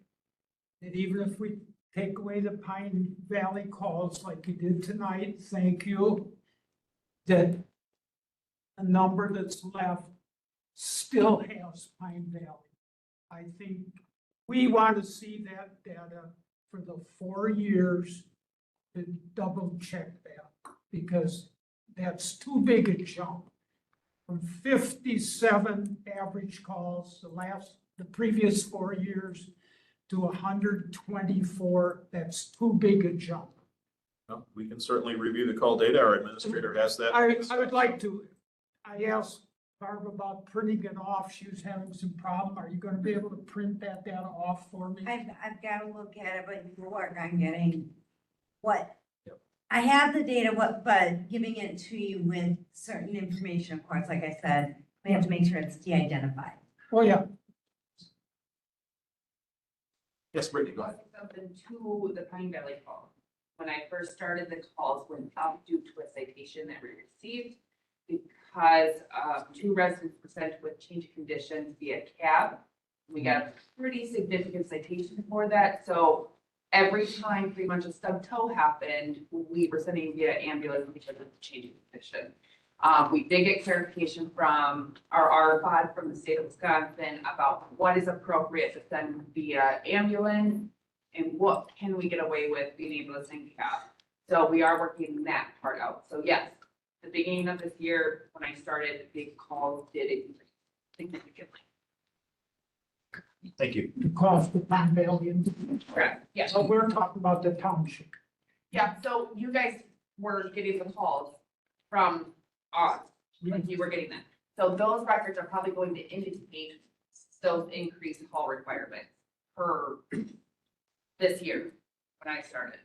that even if we take away the Pine Valley calls like you did tonight, thank you, that a number that's left still has Pine Valley. I think we want to see that data for the 4 years to double check that, because that's too big a jump. From 57 average calls the previous 4 years to 124, that's too big a jump. Well, we can certainly review the call data. Our administrator has that. I would like to, I asked Barb about printing it off. She was having some problem. Are you gonna be able to print that data off for me? I've got to look at it, but you work on getting what? I have the data, but giving it to you with certain information, of course, like I said, we have to make sure it's de-identified. Oh, yeah. Yes, Brittany, go ahead. Something to the Pine Valley call. When I first started, the calls went up due to a citation that we received because 2 residents were sent with change of conditions via cab. We got a pretty significant citation for that. So every time pretty much a stub toe happened, we were sending via ambulance because of the change of condition. We did get clarification from our RFOD from the state of Wisconsin about what is appropriate to send via ambulance and what can we get away with being able to send cab. So we are working that part out. So yes, the beginning of this year, when I started, the calls did increase significantly. Thank you. The cost of Pine Valley. Correct, yeah. So we're talking about the township. Yeah, so you guys were getting the calls from us, like you were getting that. So those records are probably going to indicate those increased call requirements per this year when I started,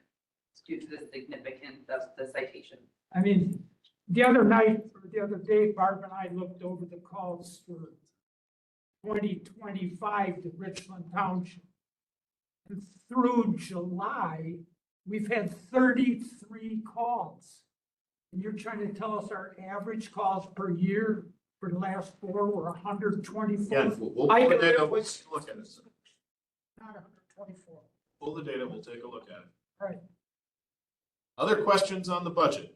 due to the significance of the citation. I mean, the other night, or the other day, Barb and I looked over the calls for 2025 to Richland Township. And through July, we've had 33 calls. And you're trying to tell us our average calls per year for the last 4 were 124? Again, we'll pull the data, we'll take a look at it. Not 124. Pull the data, we'll take a look at it. Right. Other questions on the budget?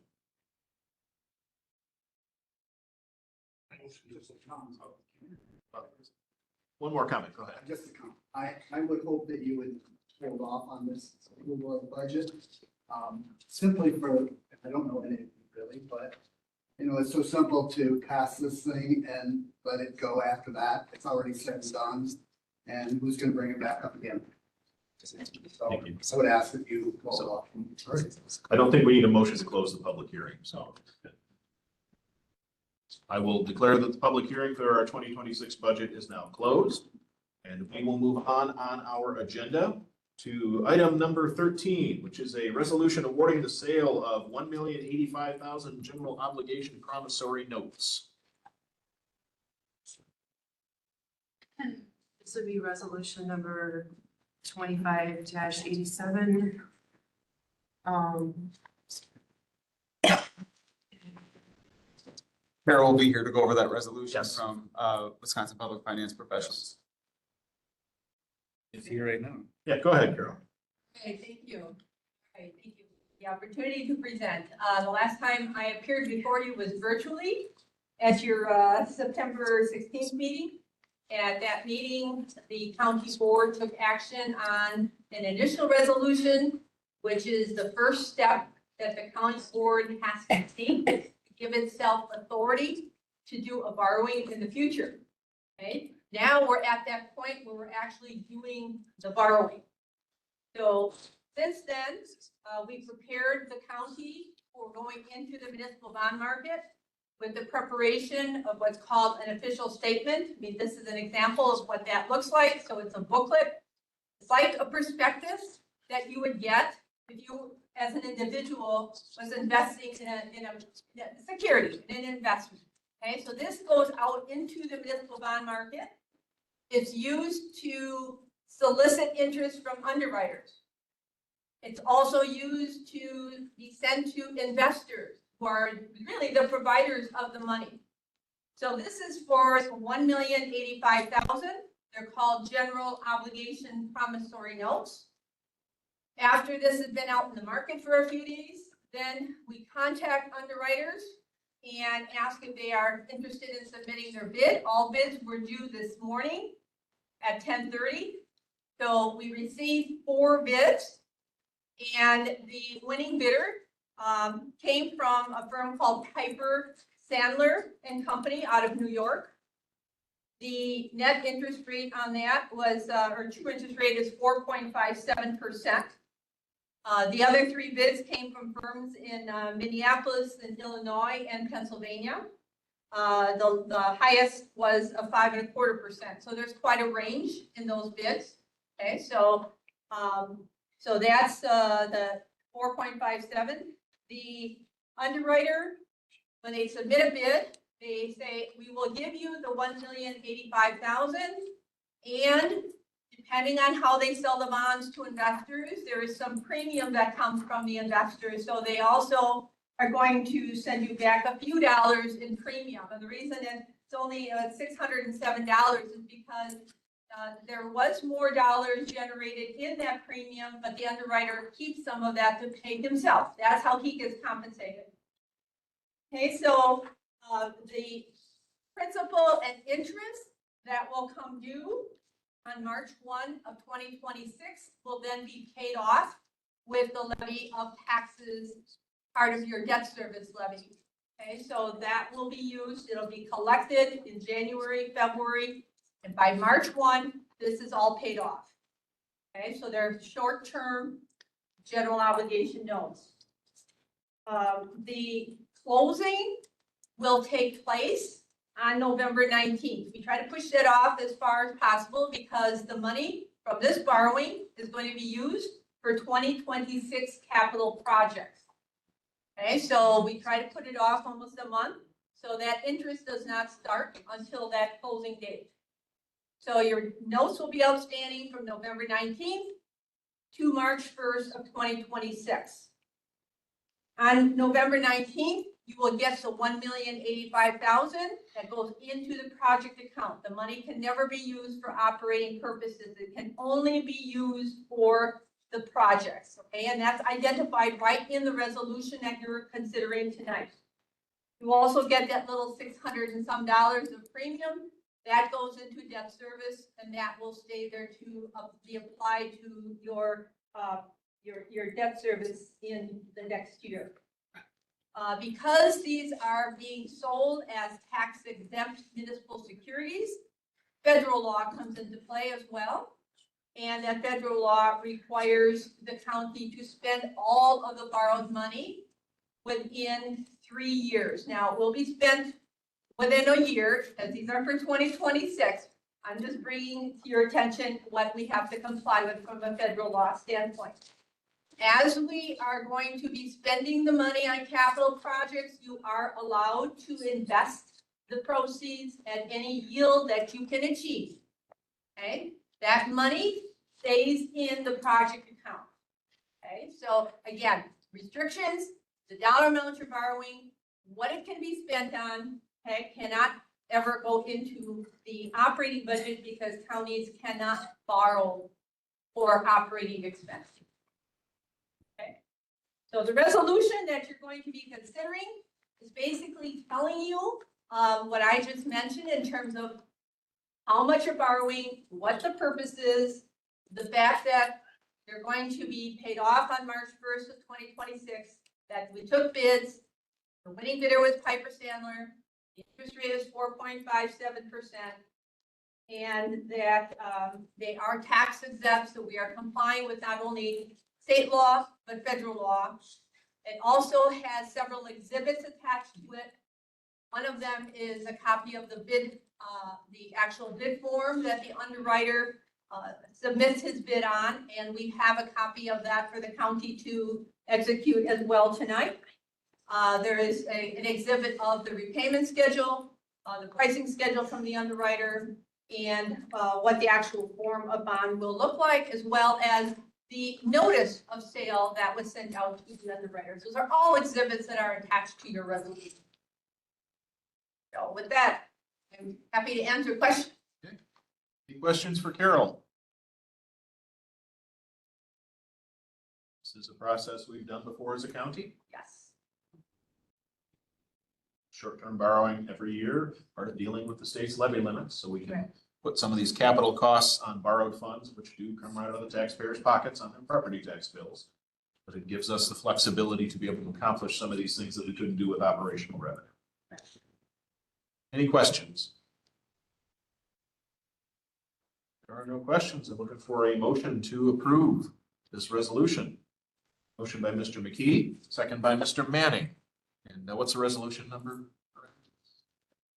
One more comment, go ahead. Just a comment. I would hope that you would hold off on this approval of the budget. Simply for, I don't know any of you really, but you know, it's so simple to pass this thing and let it go after that. It's already said and done. And who's gonna bring it back up again? So I would ask that you hold off. I don't think we need a motion to close the public hearing, so. I will declare that the public hearing for our 2026 budget is now closed. And we will move on our agenda to item number 13, which is a resolution awarding the sale of 1,085,000 general obligation promissory notes. This would be resolution number 25-87. Carol will be here to go over that resolution Yes. from Wisconsin Public Finance Professionals. Is here right now. Yeah, go ahead, Carol. Okay, thank you. Okay, thank you for the opportunity to present. The last time I appeared before you was virtually at your September 16th meeting. At that meeting, the county board took action on an initial resolution, which is the first step that the county board has to take to give itself authority to do a borrowing in the future. Okay, now we're at that point where we're actually doing the borrowing. So since then, we prepared the county for going into the municipal bond market with the preparation of what's called an official statement. I mean, this is an example of what that looks like. So it's a booklet. It's like a prospectus that you would get if you, as an individual, was investing in a security, in an investment. Okay, so this goes out into the municipal bond market. It's used to solicit interest from underwriters. It's also used to be sent to investors who are really the providers of the money. So this is for $1,085,000. They're called general obligation promissory notes. After this has been out in the market for a few days, then we contact underwriters and ask if they are interested in submitting their bid. All bids were due this morning at 10:30. So we received 4 bids, and the winning bidder came from a firm called Piper Sandler and Company out of New York. The net interest rate on that was, or true interest rate is 4.57%. The other 3 bids came from firms in Minneapolis and Illinois and Pennsylvania. The highest was a 5.25%. So there's quite a range in those bids. Okay, so so that's the 4.57. The underwriter, when they submit a bid, they say, we will give you the $1,085,000, and depending on how they sell the bonds to investors, there is some premium that comes from the investors. So they also are going to send you back a few dollars in premium. And the reason it's only $607 is because there was more dollars generated in that premium, but the underwriter keeps some of that to pay himself. That's how he gets compensated. Okay, so the principal and interest that will come due on March 1 of 2026 will then be paid off with the levy of taxes, part of your debt service levy. Okay, so that will be used. It'll be collected in January, February, and by March 1, this is all paid off. Okay, so they're short-term general obligation notes. The closing will take place on November 19th. We try to push that off as far as possible because the money from this borrowing is going to be used for 2026 capital projects. Okay, so we try to put it off almost a month so that interest does not start until that closing date. So your notes will be outstanding from November 19th to March 1st of 2026. On November 19th, you will get the $1,085,000 that goes into the project account. The money can never be used for operating purposes. It can only be used for the projects, okay? And that's identified right in the resolution that you're considering tonight. You also get that little $600 and some of premium that goes into debt service, and that will stay there to be applied to your debt service in the next year. Because these are being sold as tax-exempt municipal securities, federal law comes into play as well. And that federal law requires the county to spend all of the borrowed money within 3 years. Now, it will be spent within a year, because these are for 2026. I'm just bringing to your attention what we have to comply with from a federal law standpoint. As we are going to be spending the money on capital projects, you are allowed to invest the proceeds at any yield that you can achieve. Okay, that money stays in the project account. Okay, so again, restrictions, the dollar amount you're borrowing, what it can be spent on, okay, cannot ever go into the operating budget because counties cannot borrow for operating expense. Okay, so the resolution that you're going to be considering is basically telling you what I just mentioned in terms of how much you're borrowing, what the purpose is, the fact that they're going to be paid off on March 1st of 2026, that we took bids, the winning bidder was Piper Sandler, the interest rate is 4.57%, and that they are tax exempt, so we are complying with not only state law, but federal law. It also has several exhibits attached to it. One of them is a copy of the bid, the actual bid form that the underwriter submits his bid on, and we have a copy of that for the county to execute as well tonight. There is an exhibit of the repayment schedule, the pricing schedule from the underwriter, and what the actual form of bond will look like, as well as the notice of sale that was sent out to the underwriters. Those are all exhibits that are attached to your resolution. So with that, I'm happy to answer questions. Any questions for Carol? This is a process we've done before as a county. Yes. Short-term borrowing every year, part of dealing with the state's levy limits, so we can put some of these capital costs on borrowed funds, which do come right out of the taxpayers' pockets on their property tax bills. But it gives us the flexibility to be able to accomplish some of these things that we couldn't do with operational revenue. Any questions? There are no questions. I'm looking for a motion to approve this resolution. Motion by Mr. McKee, second by Mr. Manning. And what's the resolution number?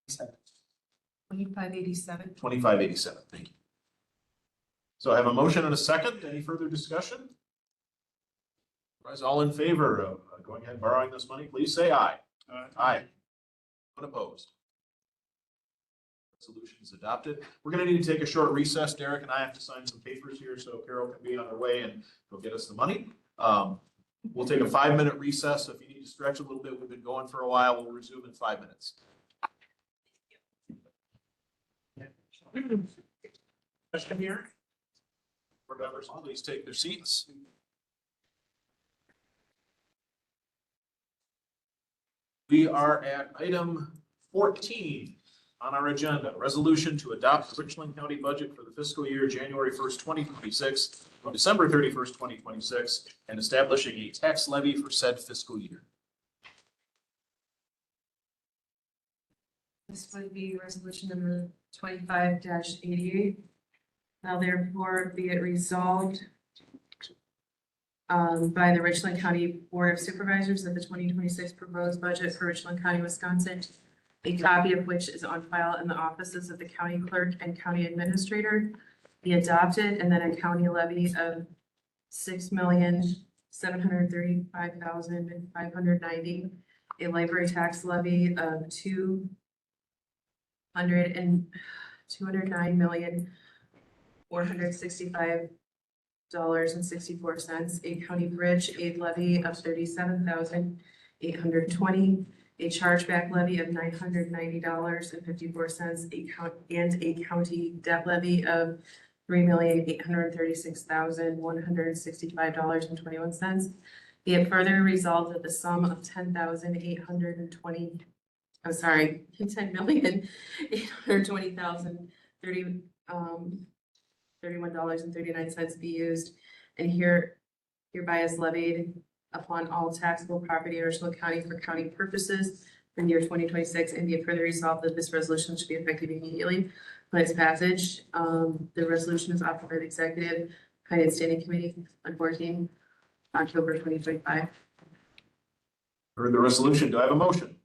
2587. 2587, thank you. So I have a motion and a second. Any further discussion? Otherwise, all in favor of going ahead and borrowing this money, please say aye. Aye. Unopposed. Resolution is adopted. We're going to need to take a short recess. Derek and I have to sign some papers here, so Carol can be on her way and go get us the money. We'll take a 5-minute recess. So if you need to stretch a little bit, we've been going for a while. We'll resume in 5 minutes. Question here? Board members, please take their seats. We are at item 14 on our agenda, resolution to adopt the Richland County budget for the fiscal year January 1st, 2026 from December 31st, 2026, and establishing a tax levy for said fiscal year. This would be resolution number 25-88. Now therefore be it resolved by the Richland County Board of Supervisors that the 2026 proposed budget for Richland County, Wisconsin, a copy of which is on file in the offices of the county clerk and county administrator, be adopted, and then a county levy of $6,735,590, a library tax levy of $209,465.64, a county bridge aid levy of $37,820, a chargeback levy of $990.54, and a county debt levy of $3,836,165.21. Be it further resolved that the sum of $10,820,31.39 be used, and hereby is levied upon all taxable property in Richland County for county purposes for the year 2026, and be it further resolved that this resolution should be effective immediately upon its passage. The resolution is offered by the Executive Finance Standing Committee on 14 October 2025. Heard the resolution. Do I have a motion?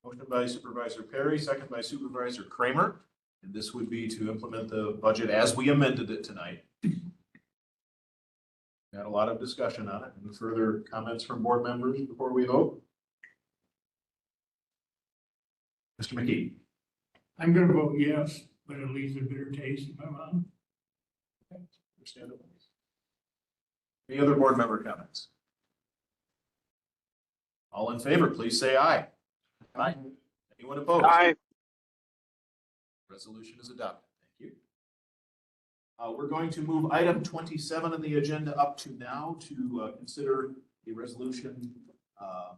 Motion by Supervisor Perry, second by Supervisor Kramer. And this would be to implement the budget as we amended it tonight. Got a lot of discussion on it. Any further comments from board members before we vote? Mr. McKee. I'm gonna vote yes, but it leaves a bitter taste in my mouth. Understandable. Any other board member comments? All in favor, please say aye. Aye. Anyone opposed? Aye. Resolution is adopted. Thank you. We're going to move item 27 on the agenda up to now to consider a resolution for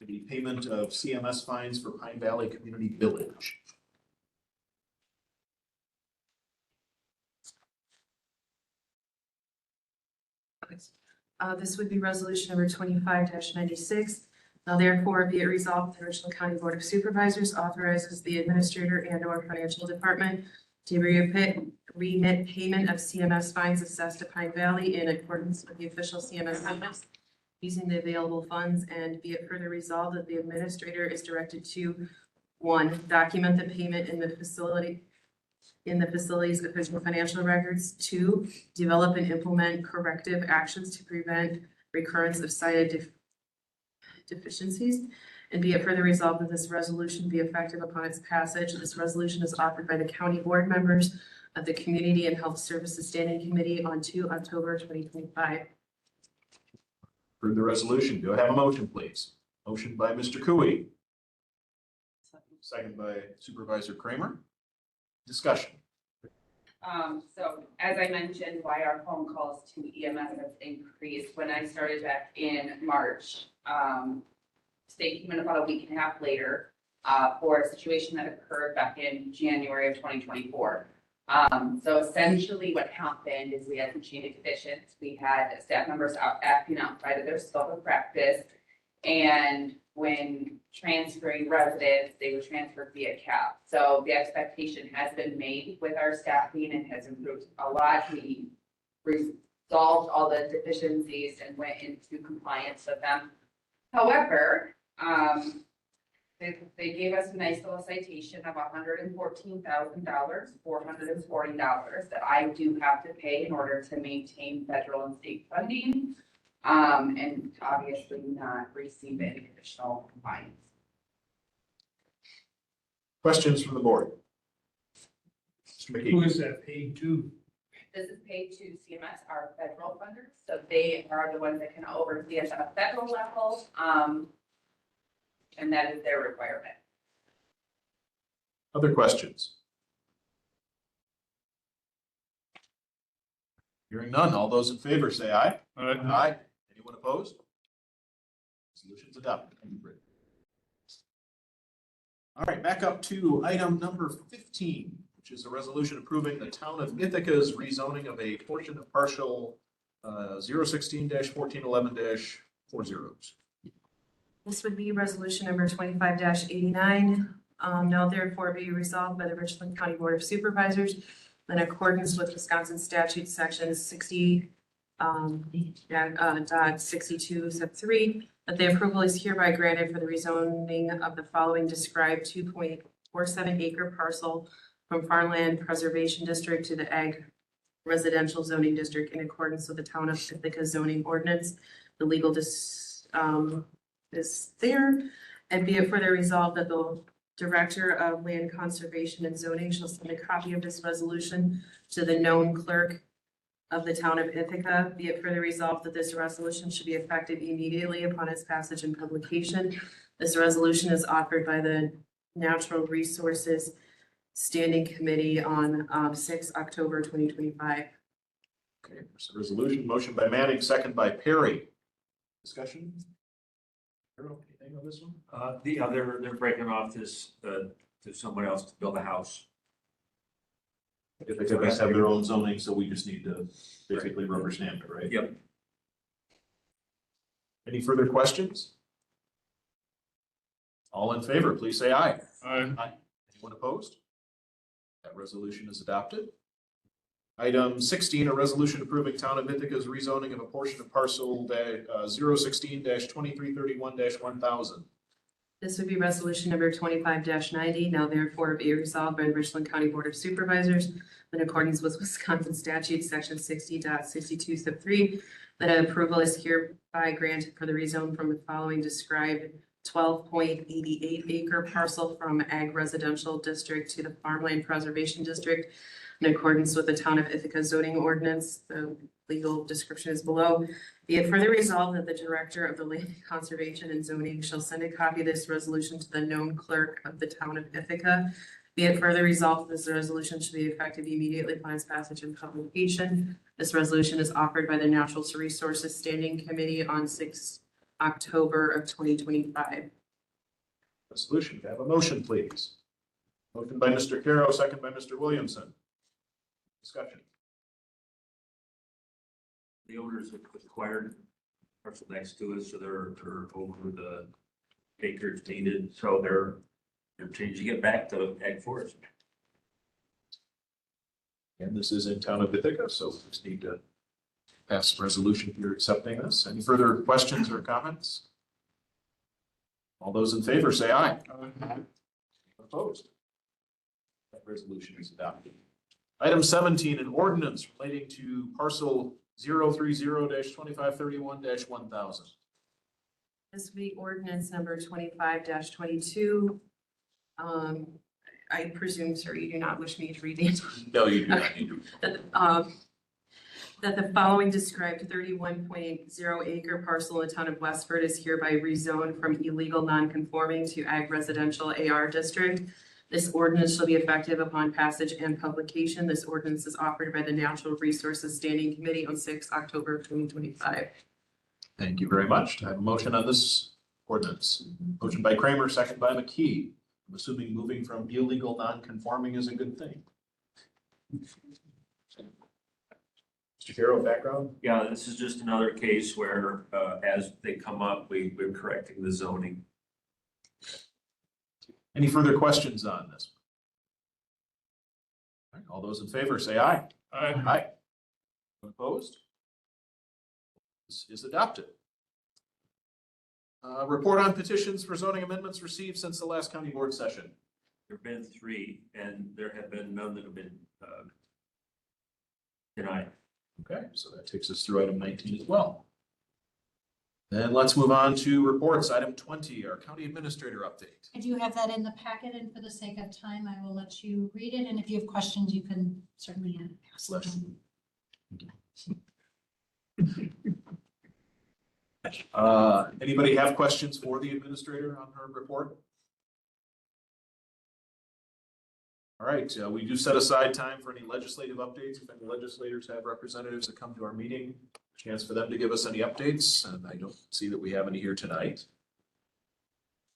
the payment of CMS fines for Pine Valley Community Village. This would be resolution number 25-96. Now therefore be it resolved, the Richland County Board of Supervisors authorizes the administrator and/or financial department to remit payment of CMS fines assessed to Pine Valley in accordance with the official CMS limits using the available funds, and be it further resolved that the administrator is directed to, 1, document the payment in the facility's official financial records. 2, develop and implement corrective actions to prevent recurrence of cited deficiencies. And be it further resolved that this resolution be effective upon its passage. This resolution is offered by the county board members of the Community and Health Services Standing Committee on 2 October 2025. Approve the resolution. Do I have a motion, please? Motion by Mr. Cooey. Second by Supervisor Kramer. Discussion. So as I mentioned, why our phone calls to EMS have increased. When I started back in March, state came in about a week and a half later for a situation that occurred back in January of 2024. So essentially what happened is we had some chain of conditions. We had staff members acting outside of their scope of practice. And when transferring residents, they were transferred via CAP. So the expectation has been made with our staffing and has improved a lot. We resolved all the deficiencies and went into compliance with them. However, they gave us a nice little citation of $114,000, $440 that I do have to pay in order to maintain federal and state funding, and obviously not receive any additional compliance. Questions from the board? Mr. McKee. Who is that paid to? This is paid to CMS, our federal funders, so they are the ones that can oversee us at a federal level, and that is their requirement. Other questions? Hearing none. All those in favor say aye. Aye. Anyone opposed? Resolution's adopted. Thank you, Britt. All right, back up to item number 15, which is a resolution approving the town of Ithaca's rezoning of a portion of partial 016-1411-40. This would be resolution number 25-89. Now therefore be resolved by the Richland County Board of Supervisors in accordance with Wisconsin statute section 60, .62 sub 3, that the approval is hereby granted for the rezoning of the following described 2.47 acre parcel from Farmland Preservation District to the Ag Residential Zoning District in accordance with the town of Ithaca zoning ordinance. The legal is there, and be it further resolved that the Director of Land Conservation and Zoning shall send a copy of this resolution to the known clerk of the town of Ithaca. Be it further resolved that this resolution should be effective immediately upon its passage and publication. This resolution is offered by the Natural Resources Standing Committee on 6 October 2025. Okay, there's a resolution, motion by Manning, second by Perry. Discussion? Anything on this one? They're breaking off this, to someone else to build a house. If they guys have their own zoning, so we just need to basically rubber stamp it, right? Yep. Any further questions? All in favor, please say aye. Aye. Anyone opposed? That resolution is adopted. Item 16, a resolution approving town of Ithaca's rezoning of a portion of parcel 016-2331-1000. This would be resolution number 25-90. Now therefore be resolved by the Richland County Board of Supervisors in accordance with Wisconsin statute section 60.62 sub 3, that an approval is hereby granted for the rezone from the following described 12.88 acre parcel from Ag Residential District to the Farmland Preservation District. in accordance with the Town of Ithaca zoning ordinance. The legal description is below. Be it further resolved that the Director of the Land Conservation and Zoning shall send a copy of this resolution to the known clerk of the Town of Ithaca. Be it further resolved that this resolution should be effective immediately upon its passage and publication. This resolution is offered by the Natural Resources Standing Committee on 6 October of 2025. Resolution, can I have a motion, please? Motion by Mr. Caro, second by Mr. Williamson. Discussion. The owners have acquired parcel next to us, so they're over the acres needed, so they're changing it back to ag forest. And this is in Town of Ithaca, so we just need to pass a resolution here accepting this. Any further questions or comments? All those in favor say aye. Opposed? That resolution is adopted. Item 17, an ordinance relating to parcel 030-2531-1000. This will be ordinance number 25-22. I presume, sir, you do not wish me to read it. No, you do not need to. That the following described 31.0 acre parcel in the town of Westford is hereby rezoned from illegal non-conforming to ag residential AR district. This ordinance shall be effective upon passage and publication. This ordinance is offered by the Natural Resources Standing Committee on 6 October 2025. Thank you very much. Do I have a motion on this ordinance? Motion by Kramer, second by McKee. I'm assuming moving from illegal non-conforming is a good thing. Mr. Caro, background? Yeah, this is just another case where, as they come up, we're correcting the zoning. Any further questions on this? All right, all those in favor say aye. Aye. Aye. Opposed? This is adopted. Report on petitions for zoning amendments received since the last county board session. There have been 3, and there have been none that have been denied. Okay, so that takes us through item 19 as well. Then let's move on to reports. Item 20, our county administrator update. I do have that in the packet, and for the sake of time, I will let you read it, and if you have questions, you can certainly ask them. Anybody have questions for the administrator on her report? All right, we do set aside time for any legislative updates. If any legislators have representatives that come to our meeting, a chance for them to give us any updates, and I don't see that we have any here tonight.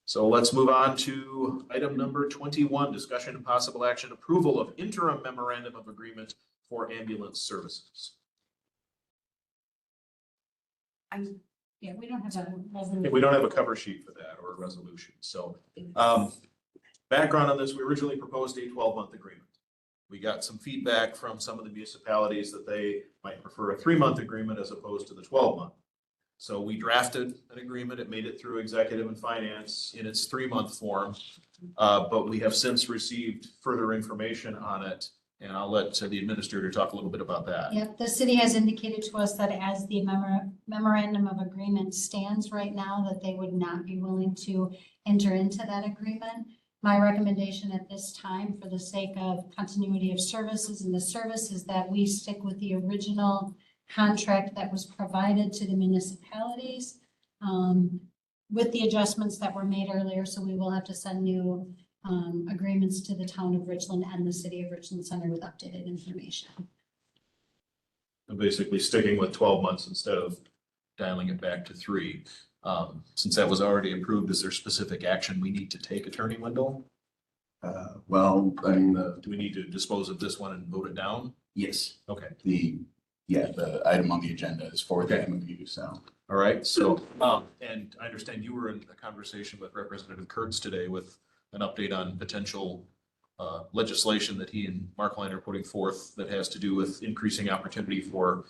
So let's move on to item number 21, discussion and possible action, approval of interim memorandum of agreement for ambulance services. Yeah, we don't have a Yeah, we don't have a cover sheet for that or a resolution. So background on this, we originally proposed a 12-month agreement. We got some feedback from some of the municipalities that they might prefer a 3-month agreement as opposed to the 12-month. So we drafted an agreement. It made it through executive and finance in its 3-month form. But we have since received further information on it. And I'll let the administrator talk a little bit about that. Yeah, the city has indicated to us that as the memorandum of agreement stands right now, that they would not be willing to enter into that agreement. My recommendation at this time, for the sake of continuity of services and the service, is that we stick with the original contract that was provided to the municipalities with the adjustments that were made earlier. So we will have to send new agreements to the town of Richland and the city of Richland Center with updated information. And basically sticking with 12 months instead of dialing it back to 3. Since that was already approved, is there specific action we need to take, Attorney Wendell? Well, I mean, Do we need to dispose of this one and vote it down? yes, Okay. the item on the agenda is for the MOU, so. All right. So, and I understand you were in a conversation with Representative Kurtz today with an update on potential legislation that he and Markline are putting forth that has to do with increasing opportunity for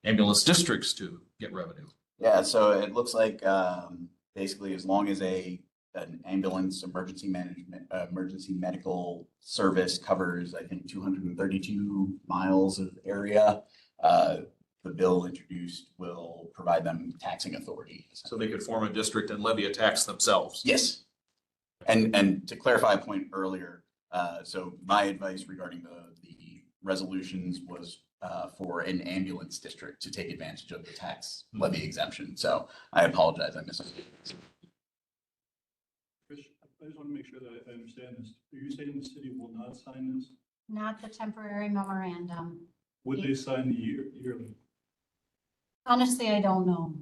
ambulance districts to get revenue. Yeah, so it looks like basically as long as an ambulance emergency medical service covers, I think, 232 miles of area, the bill introduced will provide them taxing authority. So they could form a district and levy a tax themselves. Yes. And to clarify a point earlier, so my advice regarding the resolutions was for an ambulance district to take advantage of the tax levy exemption. So I apologize, I missed it. Trish, I just want to make sure that I understand this. Are you saying the city will not sign this? Not the temporary memorandum. Would they sign the yearly? Honestly, I don't know.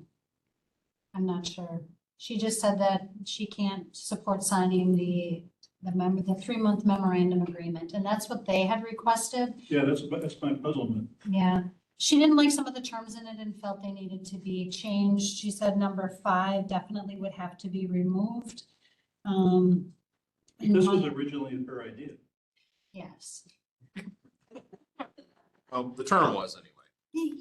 I'm not sure. She just said that she can't support signing the 3-month memorandum agreement, and that's what they had requested. Yeah, that's my puzzlement. Yeah, she didn't like some of the terms in it and felt they needed to be changed. She said number 5 definitely would have to be removed. This was originally her idea. Yes. Well, the term was anyway.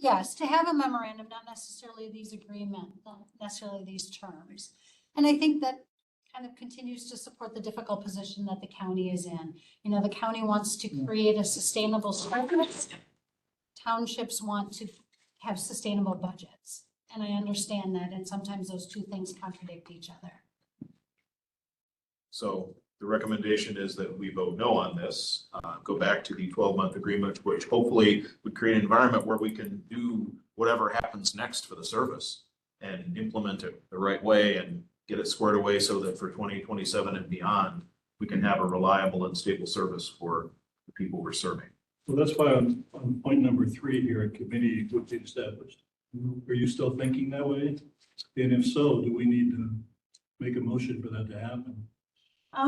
Yes, to have a memorandum, not necessarily these agreement, not necessarily these terms. And I think that kind of continues to support the difficult position that the county is in. You know, the county wants to create a sustainable service. Townships want to have sustainable budgets. And I understand that, and sometimes those two things contradict each other. So the recommendation is that we vote no on this, go back to the 12-month agreement, which hopefully would create an environment where we can do whatever happens next for the service and implement it the right way and get it squared away so that for 2027 and beyond, we can have a reliable and stable service for the people we're serving. Well, that's why on point number 3 here, a committee would be established. Are you still thinking that way? And if so, do we need to make a motion for that to happen?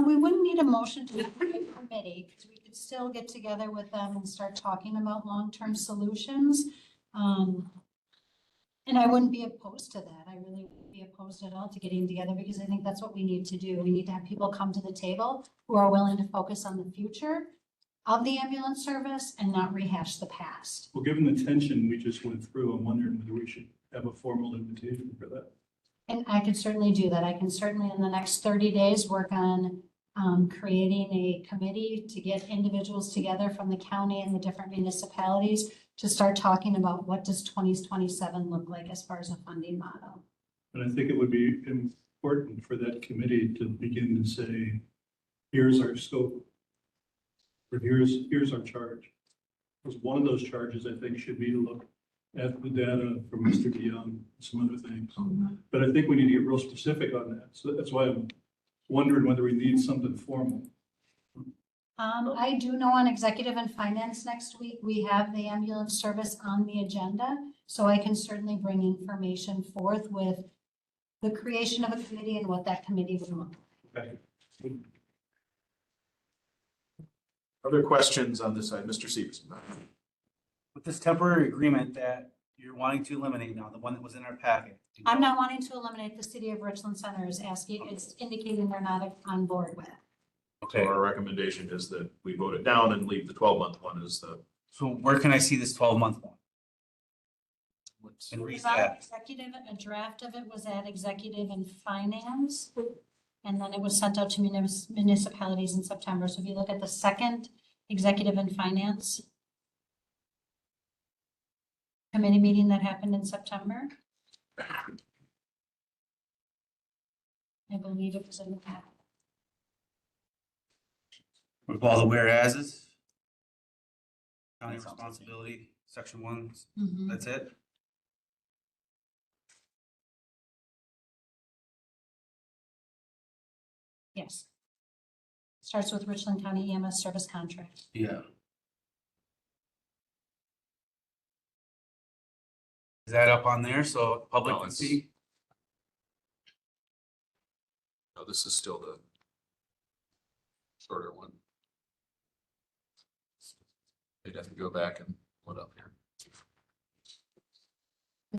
We wouldn't need a motion to create a committee because we could still get together with them and start talking about long-term solutions. And I wouldn't be opposed to that. I really wouldn't be opposed at all to getting together because I think that's what we need to do. We need to have people come to the table who are willing to focus on the future of the ambulance service and not rehash the past. Well, given the tension we just went through, I'm wondering whether we should have a formal invitation for that. And I can certainly do that. I can certainly in the next 30 days work on creating a committee to get individuals together from the county and the different municipalities to start talking about what does 2027 look like as far as a funding model. And I think it would be important for that committee to begin to say, here's our scope, or here's our charge. Because one of those charges, I think, should be to look at the data from Mr. DeYoung and some other things. But I think we need to get real specific on that. So that's why I'm wondering whether we need something formal. I do know on executive and finance next week, we have the ambulance service on the agenda. So I can certainly bring information forth with the creation of a committee and what that committee would look like. Okay. Other questions on this side? Mr. Severson. With this temporary agreement that you're wanting to eliminate now, the one that was in our packet. I'm not wanting to eliminate. The city of Richland Center is asking, it's indicating they're not on board with it. So our recommendation is that we vote it down and leave the 12-month one as the. So where can I see this 12-month one? And It read was on that. executive, a draft of it was at executive and finance. And then it was sent out to municipalities in September. So if you look at the second executive and finance committee meeting that happened in September. I believe it was in the packet. With all the whereases. County responsibility, section 1, that's it? Yes. Starts with Richland County EMS service contract. Yeah. Is that up on there so public can see? No, this is still the shorter one. They'd have to go back and put up here.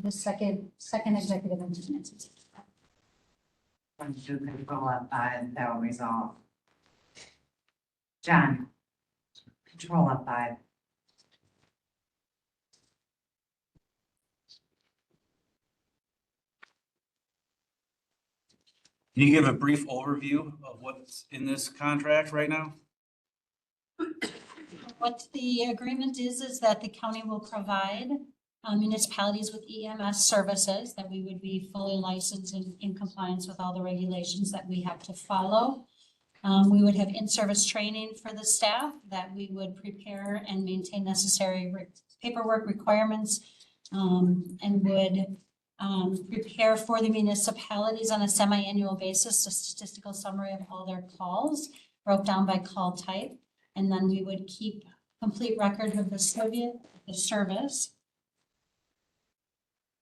The second executive and finance. To control up by, that will resolve. John, control up by. Can you give a brief overview of what's in this contract right now? What the agreement is that the county will provide municipalities with EMS services, that we would be fully licensed and in compliance with all the regulations that we have to follow. We would have in-service training for the staff that we would prepare and maintain necessary paperwork requirements, and would prepare for the municipalities on a semi-annual basis, a statistical summary of all their calls, broke down by call type. And then we would keep complete record of the service.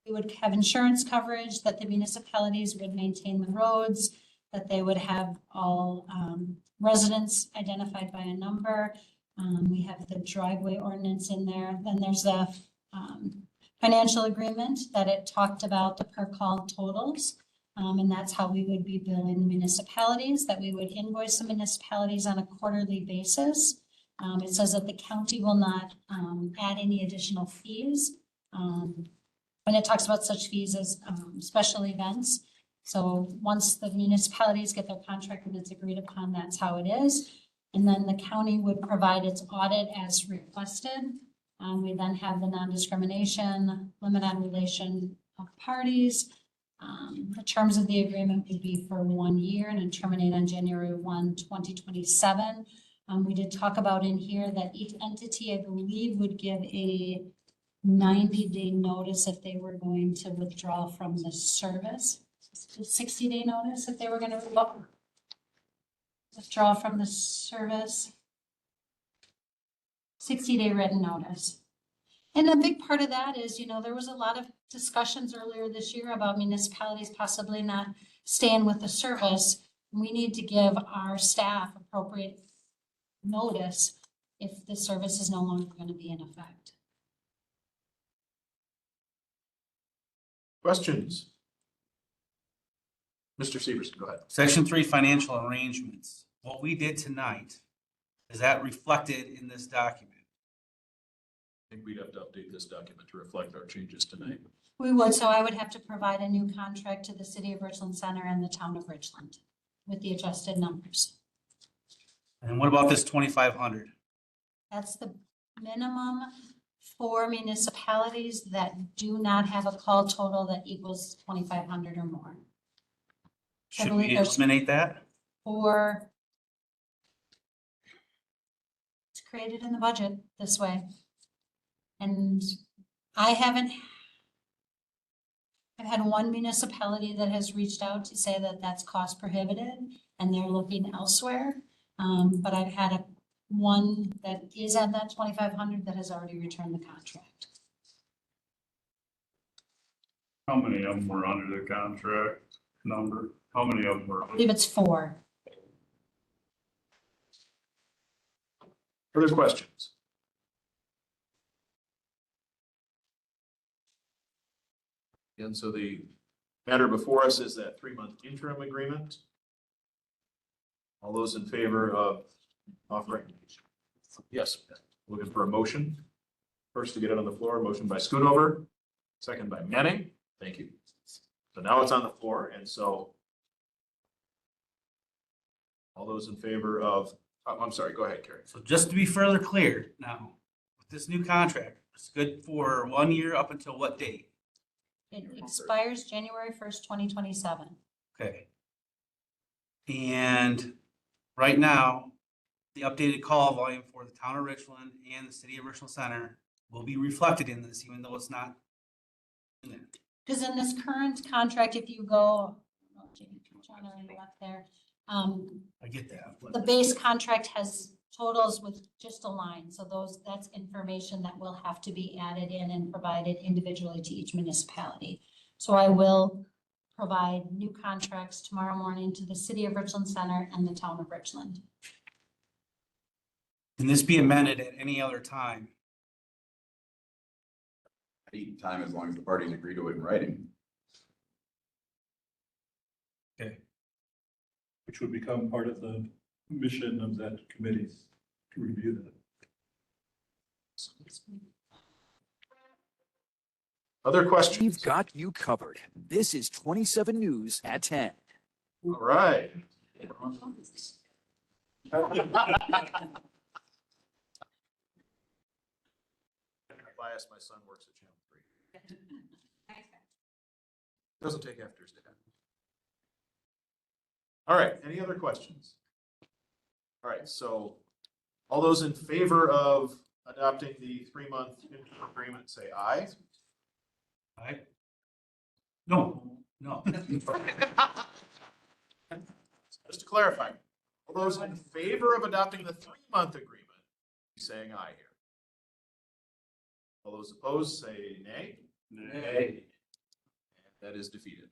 We would have insurance coverage, that the municipalities would maintain the roads, that they would have all residents identified by a number. We have the driveway ordinance in there. Then there's a financial agreement that it talked about the per call totals. And that's how we would be billing the municipalities, that we would invoice the municipalities on a quarterly basis. It says that the county will not add any additional fees. And it talks about such fees as special events. So once the municipalities get their contract and it's agreed upon, that's how it is. And then the county would provide its audit as requested. We then have the non-discrimination, limit on relation of parties. The terms of the agreement would be for 1 year and then terminate on January 1, 2027. We did talk about in here that each entity, I believe, would give a 90-day notice if they were going to withdraw from the service. 60-day notice if they were going to withdraw from the service. 60-day written notice. And a big part of that is, you know, there was a lot of discussions earlier this year about municipalities possibly not staying with the service. We need to give our staff appropriate notice if the service is no longer going to be in effect. Questions? Mr. Severson, go ahead. Section 3, financial arrangements. What we did tonight, is that reflected in this document? I think we'd have to update this document to reflect our changes tonight. We would, so I would have to provide a new contract to the city of Richland Center and the town of Richland with the adjusted numbers. And what about this 2,500? That's the minimum for municipalities that do not have a call total that equals 2,500 or more. Should we eliminate that? Or it's created in the budget this way. And I've had one municipality that has reached out to say that that's cost prohibitive and they're looking elsewhere. But I've had one that is at that 2,500 that has already returned the contract. How many of them were under the contract number? How many of them were? I believe it's 4. Further questions? And so the matter before us is that 3-month interim agreement. All those in favor of offering? Yes, looking for a motion. First to get it on the floor, motion by Schoonover, second by Manning. Thank you. So now it's on the floor, and so all those in favor of, I'm sorry, go ahead, Kerry. So just to be further clear now, with this new contract, it's good for 1 year up until what date? It expires January 1st, 2027. Okay. And right now, the updated call volume for the town of Richland and the city of Richland Center will be reflected in this, even though it's not in there. Because in this current contract, if you go, John already left there. I get that. The base contract has totals with just a line. So that's information that will have to be added in and provided individually to each municipality. So I will provide new contracts tomorrow morning to the city of Richland Center and the town of Richland. Can this be amended at any other time? Any time, as long as the parties agree to it in writing. Okay. Which would become part of the mission of that committee to review that. Other questions? We've got you covered. This is 27 News at 10. All right. If I ask, my son works at Channel 3. Doesn't take after his dad. All right, any other questions? All right, so all those in favor of adopting the 3-month agreement, say aye. Aye. No, no. Just to clarify, all those in favor of adopting the 3-month agreement, be saying aye here. All those opposed, say nay. Nay. That is defeated.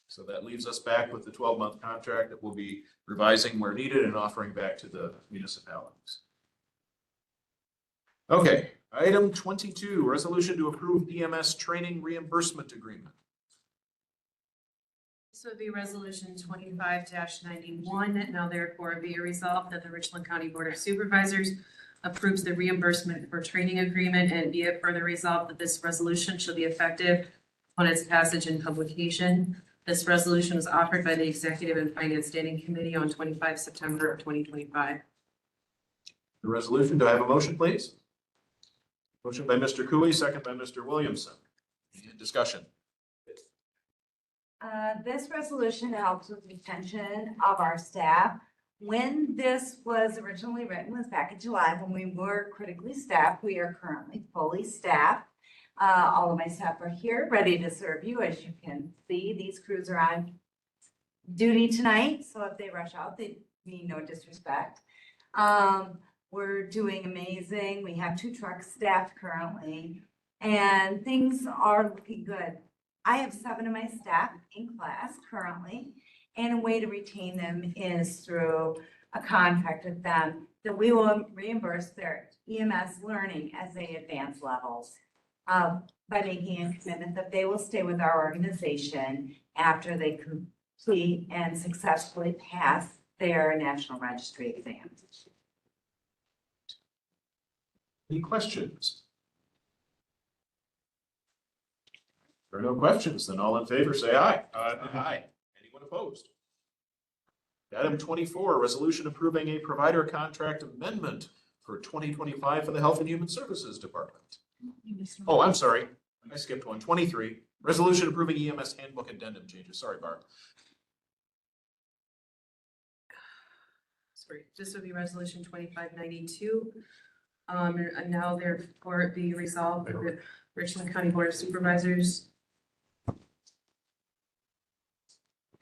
So that leaves us back with the 12-month contract that we'll be revising where needed and offering back to the municipalities. Okay, item 22, resolution to approve EMS training reimbursement agreement. This would be resolution 25-91. Now therefore be it resolved that the Richland County Board of Supervisors approves the reimbursement for training agreement, and be it further resolved that this resolution shall be effective on its passage and publication. This resolution was offered by the Executive and Finance Standing Committee on 25 September of 2025. The resolution, do I have a motion, please? Motion by Mr. Cooley, second by Mr. Williamson. Any discussion? This resolution helps with retention of our staff. When this was originally written was back in July when we were critically staffed. We are currently fully staffed. All of my staff are here, ready to serve you. As you can see, these crews are on duty tonight, so if they rush out, they mean no disrespect. We're doing amazing. We have 2 trucks staffed currently, and things are looking good. I have 7 of my staff in class currently, and a way to retain them is through a contract with them that we will reimburse their EMS learning as they advance levels. By making a commitment that they will stay with our organization after they complete and successfully pass their National Registry exams. Any questions? If there are no questions, then all in favor say aye. Aye. Anyone opposed? Item 24, resolution approving a provider contract amendment for 2025 for the Health and Human Services Department. Oh, I'm sorry. I skipped one. 23, resolution approving EMS handbook addendum changes. Sorry, Barb. Sorry, this would be resolution 2592. And now therefore be resolved that the Richland County Board of Supervisors.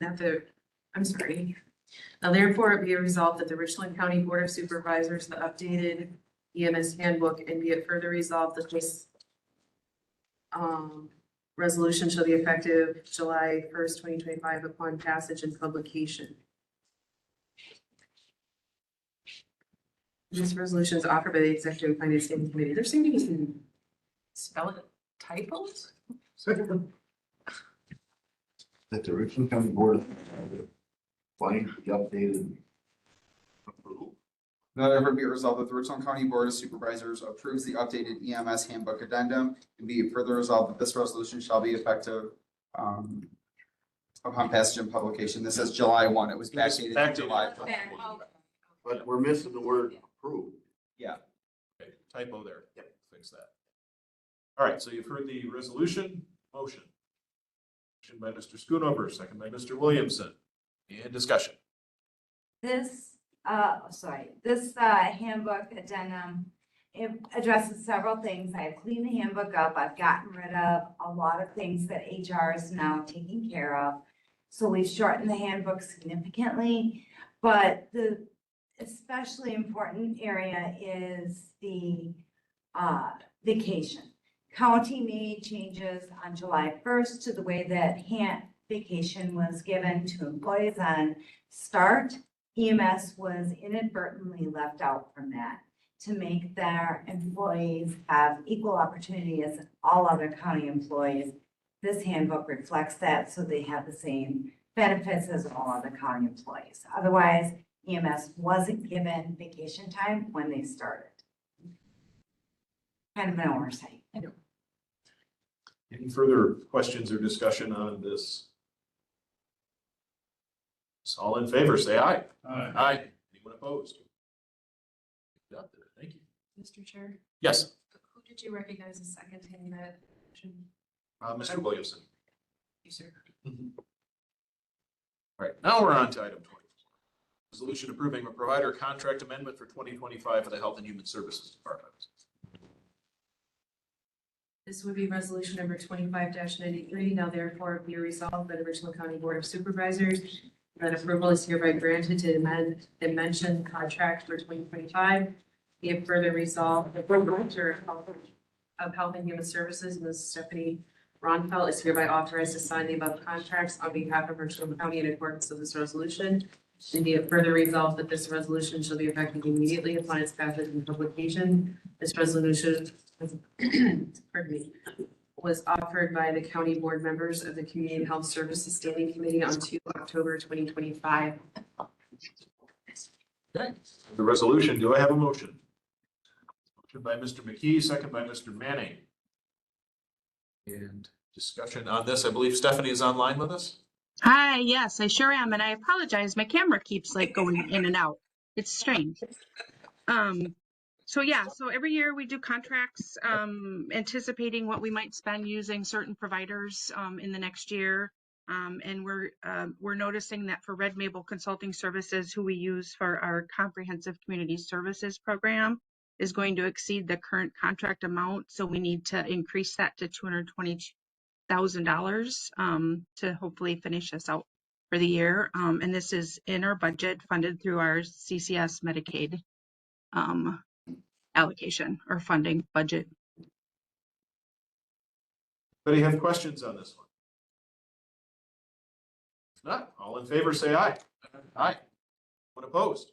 Now therefore be resolved that the Richland County Board of Supervisors, the updated EMS handbook, and be it further resolved that this resolution shall be effective July 1st, 2025 upon passage and publication. This resolution is offered by the Executive and Finance Standing Committee. There seem to be some spelling typos. That the Richland County Board find the updated. Now therefore be it resolved that the Richland County Board of Supervisors approves the updated EMS handbook addendum, and be it further resolved that this resolution shall be effective upon passage and publication. This says July 1. It was backdated to July 1. But we're missing the word approved. Yeah. Okay, typo there. Yep. Fix that. All right, so you've heard the resolution, motion. Motion by Mr. Schoonover, second by Mr. Williamson. And discussion. This handbook addendum, it addresses several things. I've cleaned the handbook up. I've gotten rid of a lot of things that HR is now taking care of. So we've shortened the handbook significantly, but the especially important area is the vacation. County made changes on July 1st to the way that vacation was given to employees on start. EMS was inadvertently left out from that to make their employees have equal opportunity as all other county employees. This handbook reflects that, so they have the same benefits as all other county employees. Otherwise, EMS wasn't given vacation time when they started. Kind of an oversight. Any further questions or discussion on this? So all in favor, say aye. Aye. Aye. Anyone opposed? Adopted. Thank you. Mr. Chair, Yes, who did you recognize as second in that motion? Mr. Williamson. You, sir. All right, now we're on to item 24. Resolution approving a provider contract amendment for 2025 for the Health and Human Services Department. This would be resolution number 25-93. Now therefore be resolved by the Richland County Board of Supervisors that approval is hereby granted to amend the mentioned contract for 2025. Be it further resolved, the Director of Health and Human Services, Ms. Stephanie Ronfeld, is hereby authorized to sign the above contracts on behalf of Richland County in accordance with this resolution. And be it further resolved that this resolution shall be effective immediately upon its passage and publication. This resolution pardon me, was offered by the county board members of the Community and Health Services Standing Committee on 2 October 2025. Okay. The resolution, do I have a motion? Motion by Mr. McKee, second by Mr. Manning. And discussion on this, I believe Stephanie is online with us. Hi, yes, I sure am, and I apologize. My camera keeps like going in and out. It's strange. So every year we do contracts, anticipating what we might spend using certain providers in the next year. And we're noticing that for Red Mabel Consulting Services, who we use for our comprehensive community services program, is going to exceed the current contract amount. So we need to increase that to $220,000 to hopefully finish us out for the year. And this is in our budget, funded through our CCS Medicaid allocation or funding budget. Anybody have questions on this one? If not, all in favor say aye. Aye. When opposed?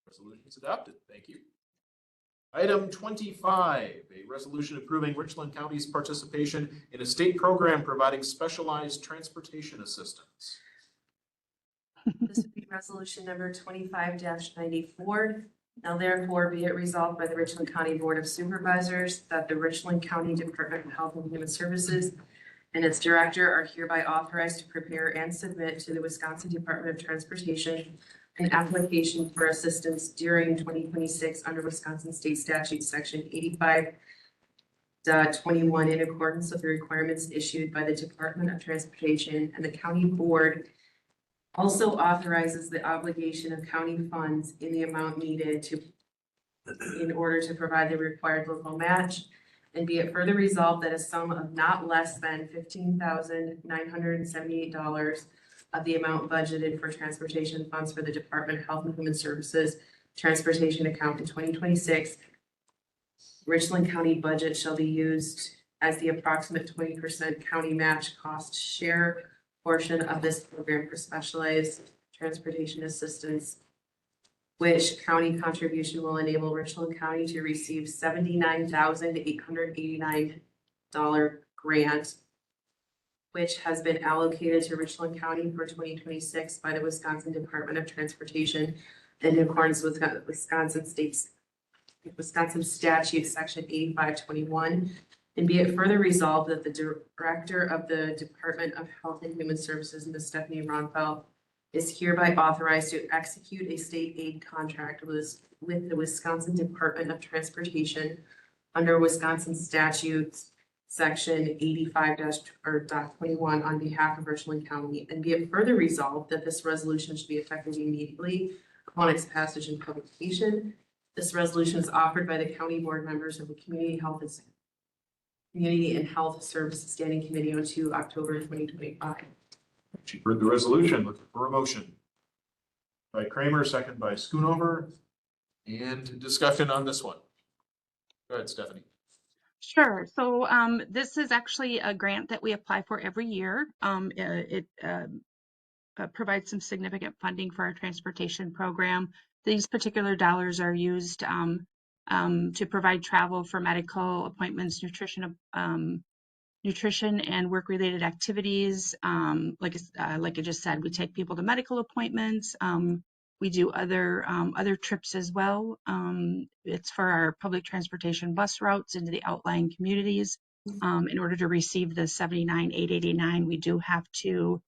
Resolution is adopted. Thank you. Item 25, a resolution approving Richland County's participation in a state program providing specialized transportation assistance. This would be resolution number 25-94. Now therefore be it resolved by the Richland County Board of Supervisors that the Richland County Department of Health and Human Services and its director are hereby authorized to prepare and submit to the Wisconsin Department of Transportation an application for assistance during 2026 under Wisconsin State Statute Section 85.21 in accordance with the requirements issued by the Department of Transportation, and the county board also authorizes the obligation of county funds in the amount needed in order to provide the required local match. And be it further resolved that a sum of not less than $15,978 of the amount budgeted for transportation funds for the Department of Health and Human Services transportation account in 2026, Richland County budget shall be used as the approximate 20% county match cost share portion of this program for specialized transportation assistance, which county contribution will enable Richland County to receive $79,889 grant, which has been allocated to Richland County for 2026 by the Wisconsin Department of Transportation in accordance with Wisconsin statute section 85.21. And be it further resolved that the director of the Department of Health and Human Services, Ms. Stephanie Ronfeld, is hereby authorized to execute a state aid contract with the Wisconsin Department of Transportation under Wisconsin statutes section 85.21 on behalf of Richland County. And be it further resolved that this resolution should be effective immediately upon its passage and publication. This resolution is offered by the county board members of the Community and Health Services Standing Committee on 2 October 2025. You've heard the resolution. Looking for a motion. By Kramer, second by Schoonover. And discussion on this one. Go ahead, Stephanie. Sure. So this is actually a grant that we apply for every year. It provides some significant funding for our transportation program. These particular dollars are used to provide travel for medical appointments, nutrition and work-related activities. Like I just said, we take people to medical appointments. We do other trips as well. It's for our public transportation bus routes into the outlying communities. In order to receive the $79,889, we do have to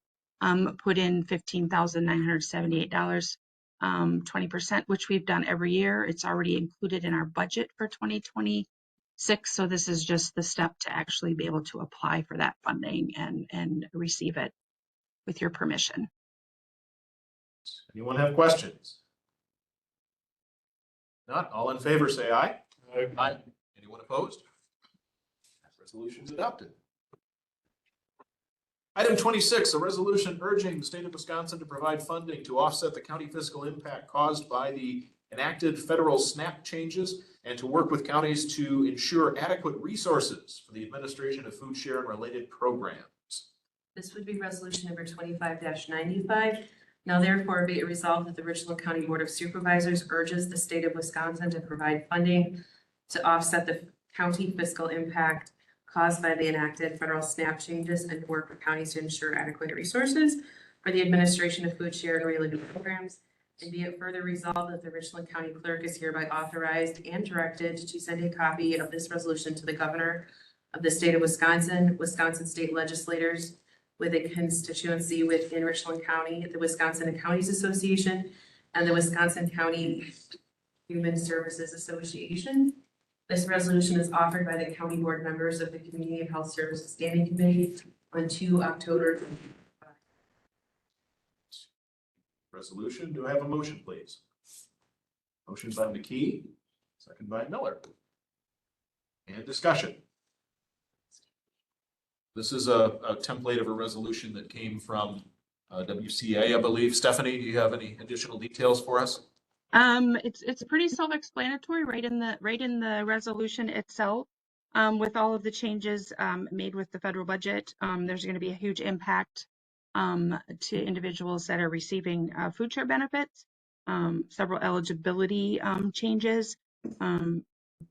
put in $15,978, 20%, which we've done every year. It's already included in our budget for 2026. So this is just the step to actually be able to apply for that funding and receive it with your permission. Anyone have questions? Not, all in favor, say aye. Aye. Anyone opposed? Resolution is adopted. Item 26, a resolution urging the state of Wisconsin to provide funding to offset the county fiscal impact caused by the enacted federal SNAP changes and to work with counties to ensure adequate resources for the administration of food share and related programs. This would be resolution number 25-95. Now therefore be it resolved that the Richland County Board of Supervisors urges the state of Wisconsin to provide funding to offset the county fiscal impact caused by the enacted federal SNAP changes and work with counties to ensure adequate resources for the administration of food share and related programs. And be it further resolved that the Richland County Clerk is hereby authorized and directed to send a copy of this resolution to the governor of the state of Wisconsin, Wisconsin state legislators with a constituency within Richland County, the Wisconsin Counties Association, and the Wisconsin County Human Services Association. This resolution is offered by the county board members of the Community and Health Services Standing Committee on 2 October. Resolution, do I have a motion, please? Motion by McKee, second by Miller. And discussion. This is a template of a resolution that came from WCA, I believe. Stephanie, do you have any additional details for us? It's pretty self-explanatory right in the resolution itself. With all of the changes made with the federal budget, there's going to be a huge impact to individuals that are receiving food share benefits. Several eligibility changes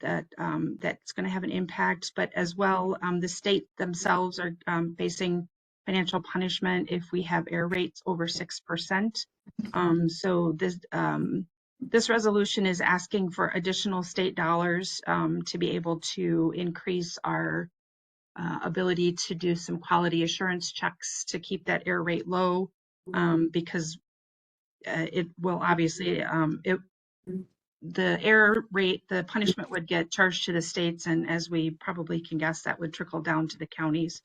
that's going to have an impact, but as well, the state themselves are facing financial punishment if we have error rates over 6%. So this resolution is asking for additional state dollars to be able to increase our ability to do some quality assurance checks to keep that error rate low, because it will obviously, the error rate, the punishment would get charged to the states, and as we probably can guess, that would trickle down to the counties.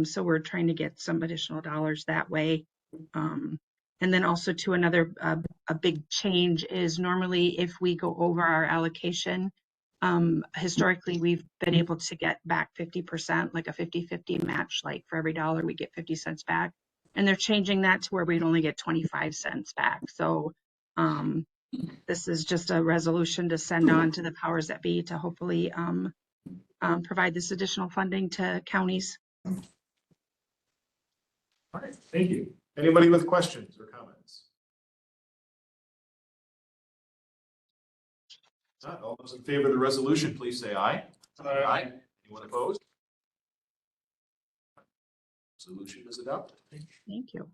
So we're trying to get some additional dollars that way. And then also to another, a big change is normally if we go over our allocation, historically we've been able to get back 50%, like a 50-50 match, like for every dollar we get 50 cents back. And they're changing that to where we'd only get 25 cents back. So this is just a resolution to send on to the powers that be to hopefully provide this additional funding to counties. All right, thank you. Anybody with questions or comments? Not all those in favor of the resolution, please say aye. Aye. Anyone opposed? Resolution is adopted. Thank you.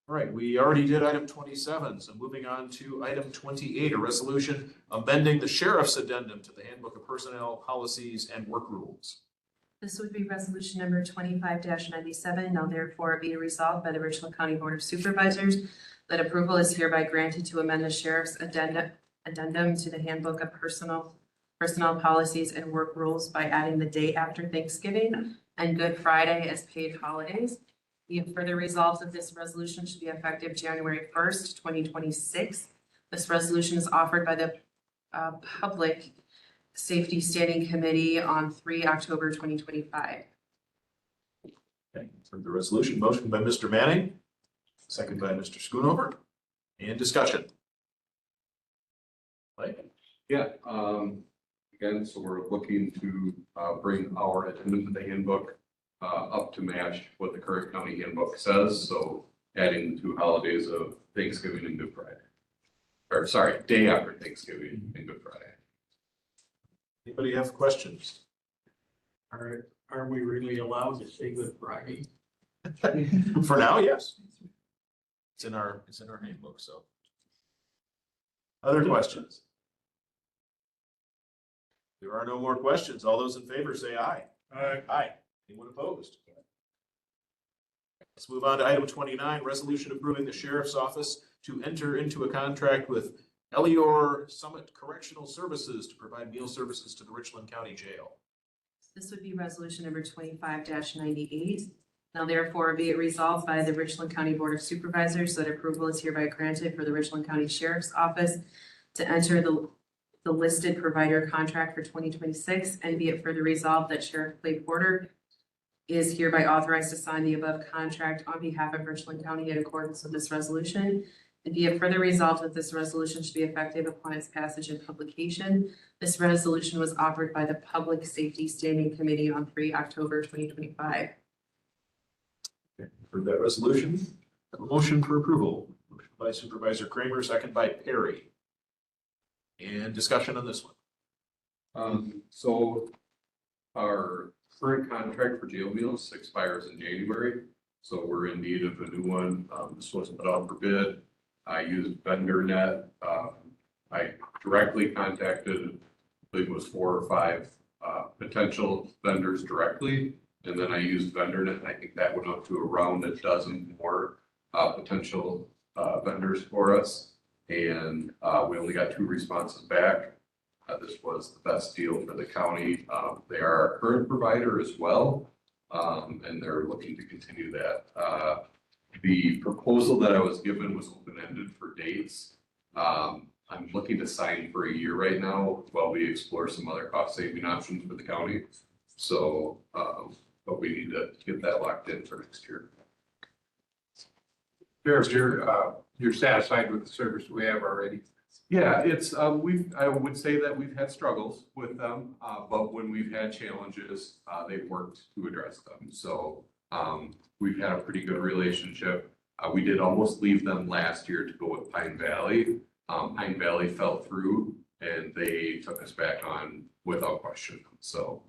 All right, we already did item 27, so moving on to item 28, a resolution amending the sheriff's addendum to the Handbook of Personnel Policies and Work Rules. This would be resolution number 25-97. Now therefore be resolved by the Richland County Board of Supervisors that approval is hereby granted to amend the sheriff's addendum to the Handbook of Personnel Policies and Work Rules by adding the day after Thanksgiving and Good Friday as paid holidays. Be it further resolved that this resolution should be effective January 1st, 2026. This resolution is offered by the Public Safety Standing Committee on 3 October 2025. Okay, for the resolution, motion by Mr. Manning, second by Mr. Schoonover, and discussion. Mike? Yeah, again, so we're looking to bring our addendum to the handbook up to match what the current county handbook says. So adding the 2 holidays of Thanksgiving and Good Friday. Or sorry, day after Thanksgiving and Good Friday. Anybody have questions? Are we really allowed to say Good Friday? For now, yes. It's in our handbook, so. Other questions? There are no more questions. All those in favor say aye. Aye. Aye. Anyone opposed? Let's move on to item 29, resolution approving the sheriff's office to enter into a contract with Elior Summit Correctional Services to provide meal services to the Richland County Jail. This would be resolution number 25-98. Now therefore be it resolved by the Richland County Board of Supervisors that approval is hereby granted for the Richland County Sheriff's Office to enter the listed provider contract for 2026, and be it further resolved that Sheriff Clay Porter is hereby authorized to sign the above contract on behalf of Richland County in accordance with this resolution. And be it further resolved that this resolution should be effective upon its passage and publication. This resolution was offered by the Public Safety Standing Committee on 3 October 2025. For that resolution, a motion for approval. Motion by Supervisor Kramer, second by Perry. And discussion on this one. So our current contract for jail meals expires in January. So we're in need of a new one. This was put out for bid. I used VendorNet. I directly contacted, I believe it was 4 or 5 potential vendors directly. And then I used VendorNet. I think that went up to around a dozen more potential vendors for us. And we only got 2 responses back. This was the best deal for the county. They are our current provider as well, and they're looking to continue that. The proposal that I was given was open-ended for dates. I'm looking to sign for a year right now while we explore some other cost-saving options for the county. So, but we need to get that locked in for next year. Sheriff, you're satisfied with the service we have already? Yeah, it's, I would say that we've had struggles with them, but when we've had challenges, they've worked to address them. So, we've had a pretty good relationship. We did almost leave them last year to go with Pine Valley. Pine Valley fell through and they took us back on without question. So,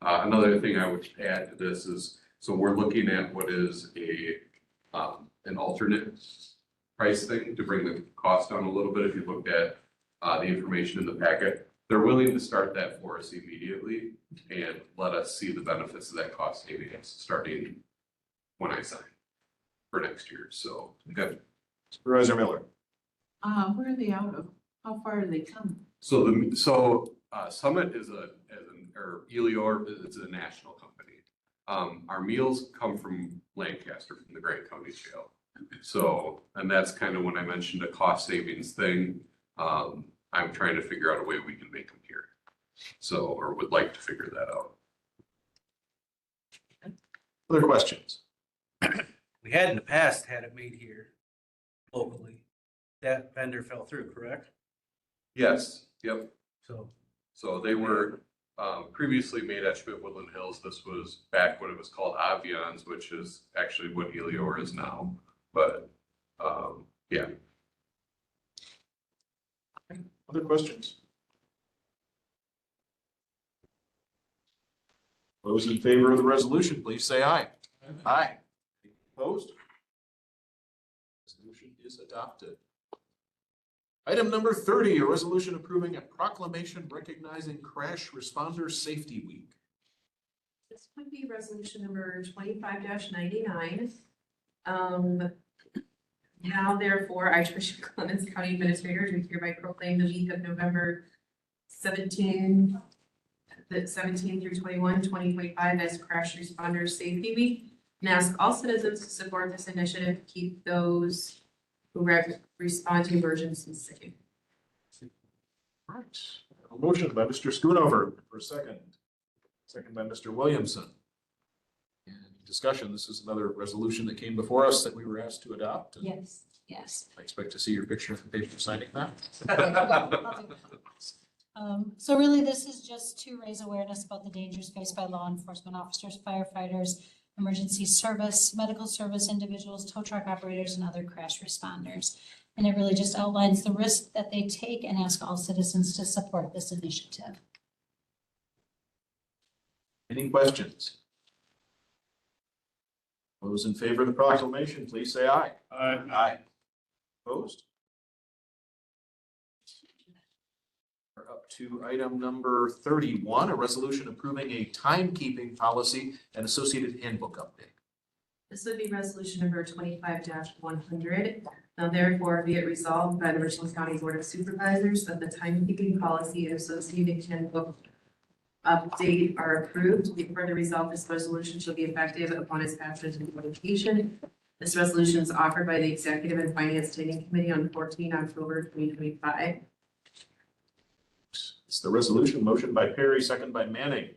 another thing I would add to this is, so we're looking at what is an alternate price thing to bring the cost down a little bit. If you looked at the information in the packet, they're willing to start that for us immediately and let us see the benefits of that cost savings starting when I sign for next year. So good. Supervisor Miller. Where are they out of? How far do they come? So Summit is or Elior is a national company. Our meals come from Lancaster, from the Grant County Jail. So, and that's kind of when I mentioned a cost savings thing. I'm trying to figure out a way we can make them here. So, or would like to figure that out. Other questions? We had in the past had it made here locally. That vendor fell through, correct? Yes, yep. So they were previously made at Schmidt Woodland Hills. This was back when it was called Avians, which is actually what Elior is now. But yeah. Other questions? Those in favor of the resolution, please say aye. Aye. Opposed? Resolution is adopted. Item number 30, a resolution approving a proclamation recognizing Crash Responder Safety Week. This would be resolution number 25-99. Now therefore, I, Tricia Clemens, County Administrator, do hereby proclaim the week of November 17 through 21, 2025 as Crash Responder Safety Week, and ask all citizens to support this initiative to keep those who respond to emergencies safe. All right. A motion by Mr. Schoonover for second. Second by Mr. Williamson. And discussion, this is another resolution that came before us that we were asked to adopt. Yes, yes. I expect to see your picture on the page for signing that. So really, this is just to raise awareness about the dangers faced by law enforcement officers, firefighters, emergency service, medical service individuals, tow truck operators, and other crash responders. And it really just outlines the risk that they take and ask all citizens to support this initiative. Any questions? Those in favor of the proclamation, please say aye. Aye. Aye. Opposed? We're up to item number 31, a resolution approving a timekeeping policy and associated handbook update. This would be resolution number 25-100. Now therefore be it resolved by the Richland County Board of Supervisors that the timekeeping policy and associated handbook update are approved. Be further resolved, this resolution shall be effective upon its passage and notification. This resolution is offered by the Executive and Finance Standing Committee on 14 October 2025. It's the resolution, motion by Perry, second by Manning.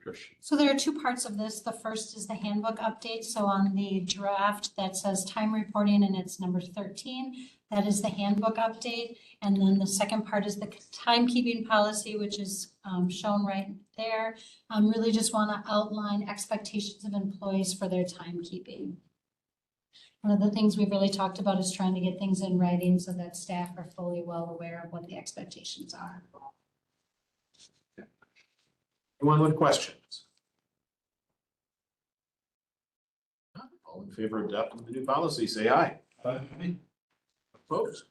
Trish. So there are two parts of this. The first is the handbook update. So on the draft that says time reporting and it's number 13, that is the handbook update. And then the second part is the timekeeping policy, which is shown right there. Really just want to outline expectations of employees for their timekeeping. One of the things we've really talked about is trying to get things in writing so that staff are fully well aware of what the expectations are. Anyone with questions? All in favor of adopting the new policy, say aye. Aye. Opposed?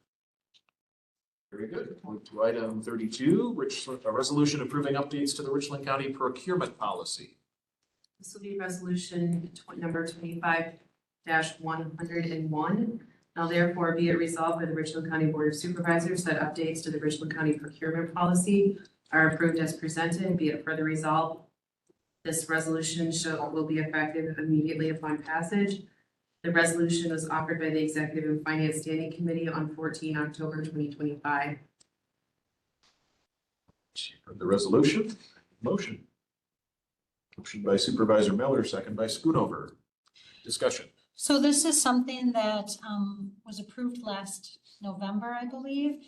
Very good. On to item 32, a resolution approving updates to the Richland County procurement policy. This will be resolution number 25-101. Now therefore be it resolved by the Richland County Board of Supervisors that updates to the Richland County procurement policy are approved as presented. Be it further resolved, this resolution will be effective immediately upon passage. The resolution was offered by the Executive and Finance Standing Committee on 14 October 2025. The resolution, motion. Motion by Supervisor Miller, second by Schoonover. Discussion. So this is something that was approved last November, I believe.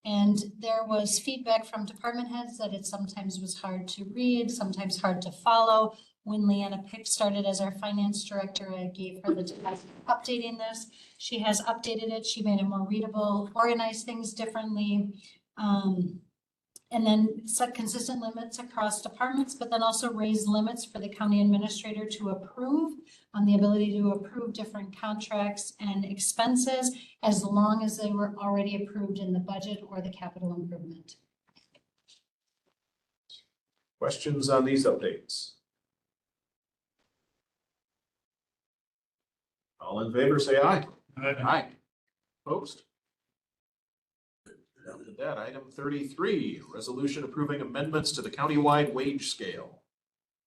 And there was feedback from department heads that it sometimes was hard to read, sometimes hard to follow. When Leanna Pick started as our finance director, I gave her the task of updating this. She has updated it. She made it more readable, organized things differently. And then set consistent limits across departments, but then also raise limits for the county administrator to approve on the ability to approve different contracts and expenses as long as they were already approved in the budget or the capital improvement. Questions on these updates? All in favor, say aye. Aye. Opposed? With that, item 33, resolution approving amendments to the countywide wage scale.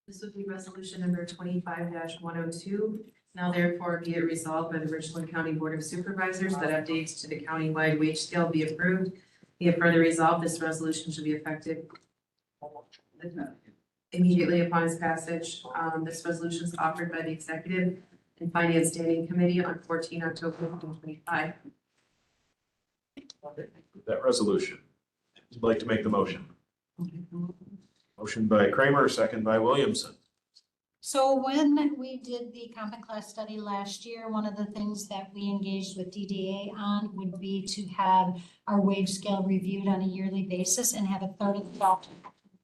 This would be resolution number 25-102. Now therefore be it resolved by the Richland County Board of Supervisors that updates to the countywide wage scale be approved. Be it further resolved, this resolution should be effective immediately upon its passage. This resolution is offered by the Executive and Finance Standing Committee on 14 October 2025. That resolution. Who'd like to make the motion? Motion by Kramer, second by Williamson. So when we did the common class study last year, one of the things that we engaged with DDA on would be to have our wage scale reviewed on a yearly basis and have a third of the staff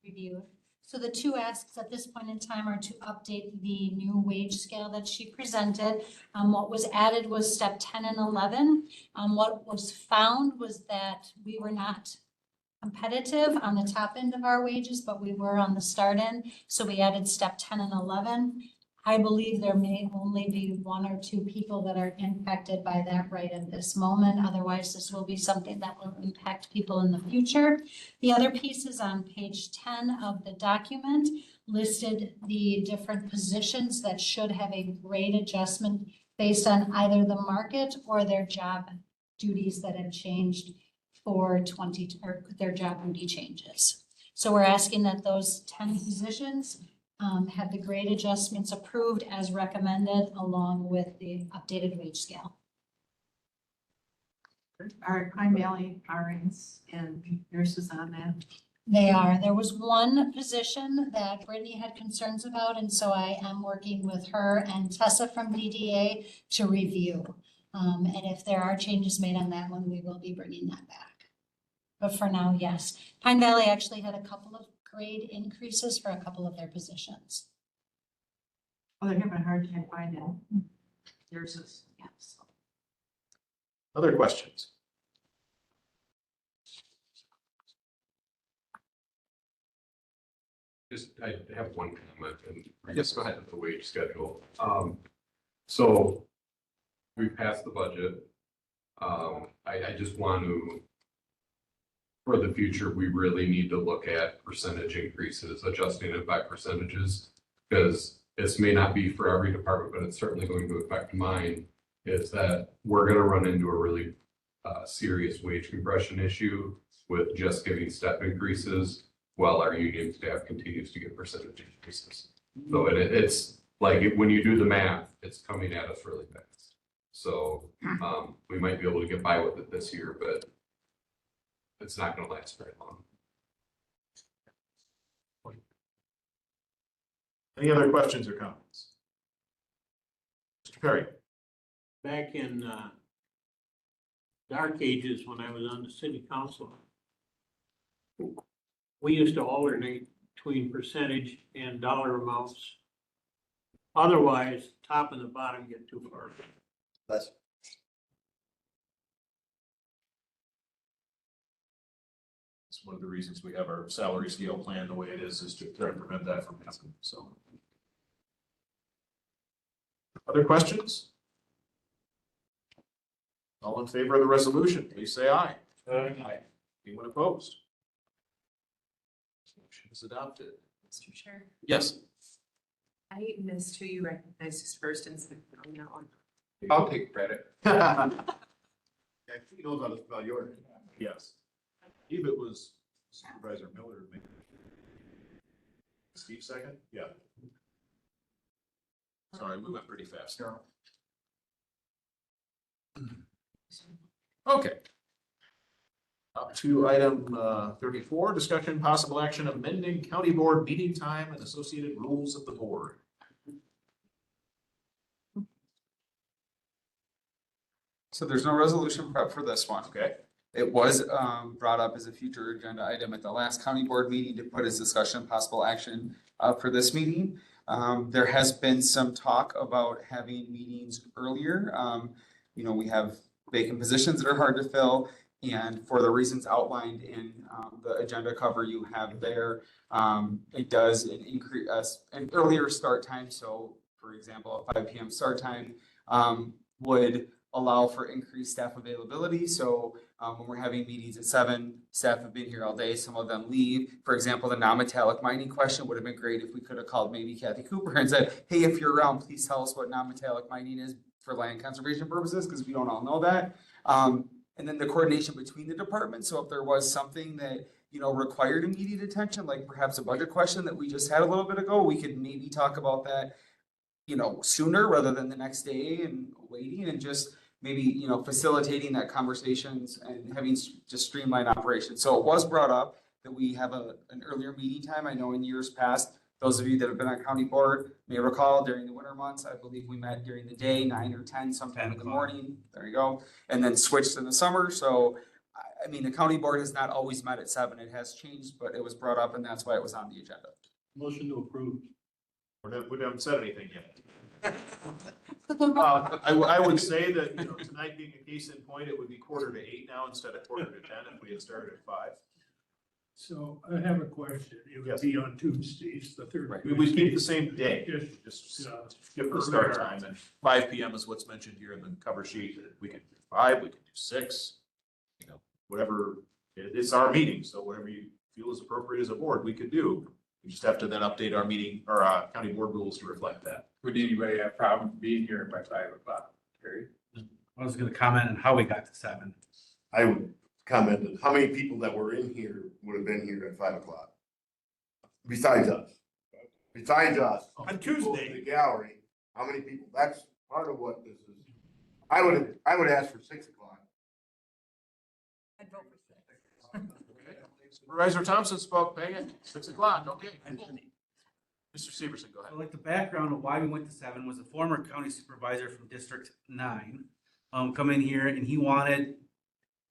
reviewed. So the two asks at this point in time are to update the new wage scale that she presented. What was added was step 10 and 11. What was found was that we were not competitive on the top end of our wages, but we were on the start end. So we added step 10 and 11. I believe there may only be one or two people that are impacted by that right at this moment. Otherwise, this will be something that will impact people in the future. The other piece is on page 10 of the document, listed the different positions that should have a grade adjustment based on either the market or their job duties that have changed for their job duty changes. So we're asking that those 10 positions have the grade adjustments approved as recommended along with the updated wage scale. Are Pine Valley RNs and nurses on that? They are. There was one position that Brittany had concerns about, and so I am working with her and Tessa from DDA to review. And if there are changes made on that one, we will be bringing that back. But for now, yes. Pine Valley actually had a couple of grade increases for a couple of their positions. Oh, they're having a hard time finding nurses. Yes. Other questions? I have one comment, and I guess go ahead with the wage schedule. So we passed the budget. I just want to for the future, we really need to look at percentage increases, adjusting it by percentages. Because this may not be for every department, but it's certainly going to affect mine, is that we're gonna run into a really serious wage compression issue with just giving step increases while our union staff continues to get percentage increases. So it's like, when you do the math, it's coming at us really fast. So we might be able to get by with it this year, but it's not gonna last very long. Any other questions or comments? Mr. Perry? Back in dark ages, when I was on the city council, we used to alternate between percentage and dollar amounts. Otherwise, top and the bottom get too far. That's It's one of the reasons we have our salary scale plan the way it is to try to prevent that from happening, so. Other questions? All in favor of the resolution, please say aye. Aye. Anyone opposed? Motion is adopted. Mr. Chair, Yes. I missed who you recognized as first and second on that one. I'll take credit. Yeah, he knows how to spell yours. yes. I believe it was Supervisor Miller. Maybe. Steve second? Yeah. Sorry, we went pretty fast. Okay. Up to item 34, discussion possible action amending county board meeting time and associated rules of the board. So there's no resolution prep for this one. Okay. It was brought up as a future agenda item at the last county board meeting to put as discussion possible action for this meeting. There has been some talk about having meetings earlier. You know, we have vacant positions that are hard to fill. And for the reasons outlined in the agenda cover you have there, it does increase an earlier start time. So for example, a 5 p.m. start time would allow for increased staff availability. So when we're having meetings at 7, staff have been here all day. Some of them leave. For example, the non-metallic mining question would have been great if we could have called maybe Kathy Cooper and said, hey, if you're around, please tell us what non-metallic mining is for land conservation purposes, because we don't all know that. And then the coordination between the departments. So if there was something that, you know, required immediate attention, like perhaps a budget question that we just had a little bit ago, we could maybe talk about that, you know, sooner rather than the next day and waiting, and just maybe, you know, facilitating that conversations and having just streamlined operations. So it was brought up that we have an earlier meeting time. I know in years past, those of you that have been on county board may recall during the winter months, I believe we met during the day, 9 or 10, sometime in the morning. There you go. And then switched in the summer. So, I mean, the county board has not always met at 7. It has changed, but it was brought up and that's why it was on the agenda. Motion to approve. We haven't said anything yet. I would say that, you know, tonight being a case in point, it would be 7:45 now instead of 8:45 if we had started at 5. So I have a question. It would be on Tuesdays, the third. We would keep the same day, just skip the start earlier. time, and 5 p.m. is what's mentioned here in the cover sheet. We can do 5, we can do 6, you know, whatever. It's our meeting, so whatever you feel is appropriate as a board, we could do. We just have to then update our meeting, our county board rules to reflect that. Would anybody have a problem being here by 5 o'clock? Terry? I was gonna comment on how we got to 7. I would comment on how many people that were in here would have been here at 5 o'clock. Besides us. On Tuesday. In the gallery, how many people, that's part of what this is. I would ask for 6 o'clock. I'd vote for 6. Supervisor Thompson spoke, paying it 6 o'clock, okay. Mr. Severson, go ahead. So like the background of why we went to 7 was a former county supervisor from District 9 come in here, and he wanted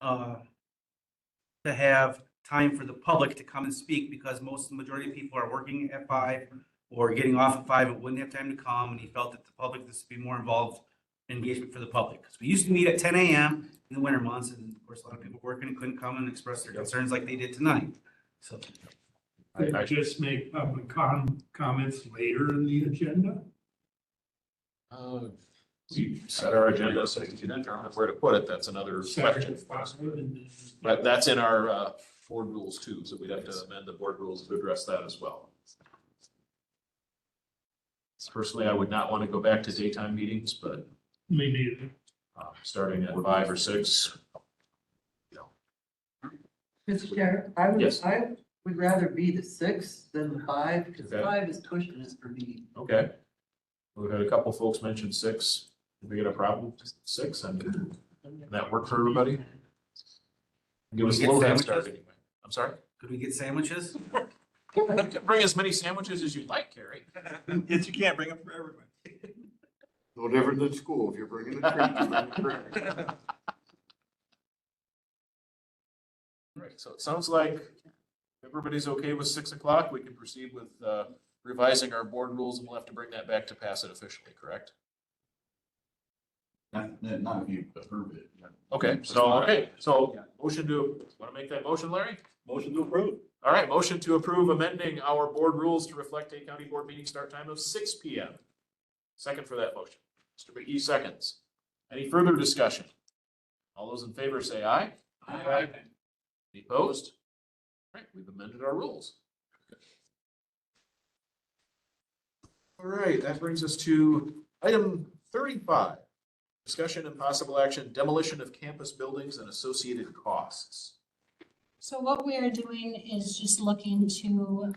to have time for the public to come and speak, because the majority of people are working at 5 or getting off at 5 and wouldn't have time to come, and he felt that the public needs to be more involved engagement for the public. Because we used to meet at 10 a.m. in the winter months, and of course a lot of people working and couldn't come and express their concerns like they did tonight. So I just make public comments later in the agenda. We set our agenda, so you can determine where to put it. That's another question. But that's in our board rules too, so we'd have to amend the board rules to address that as well. Personally, I would not want to go back to daytime meetings, but Me neither. starting at 5 or 6. Mr. Chair, I would, Yes. I would rather be the 6 than the 5, because Okay. 5 is pushing it for me. Okay. We've had a couple folks mention 6. Did we get a problem with 6? I mean, can that work for everybody? Give us a Get little head sandwiches? start anyway. I'm sorry? Could we get sandwiches? Bring as many sandwiches as you'd like, Carrie. Yes, you can, bring them for everybody. No different than school. If you're bringing a treat, you bring a treat. Right, so it sounds like everybody's okay with 6 o'clock. We can proceed with revising our board rules, and we'll have to bring that back to pass it officially, correct? Not if you approve it. Okay, so motion to, want to make that motion, Larry? Motion to approve. All right, motion to approve amending our board rules to reflect a county board meeting start time of 6 PM. Second for that motion. Mr. McGee seconds. Any further discussion? All those in favor say aye. Aye. Any opposed? All right, we've amended our rules. All right, that brings us to item 35. Discussion and possible action, demolition of campus buildings and associated costs. So what we are doing is just looking to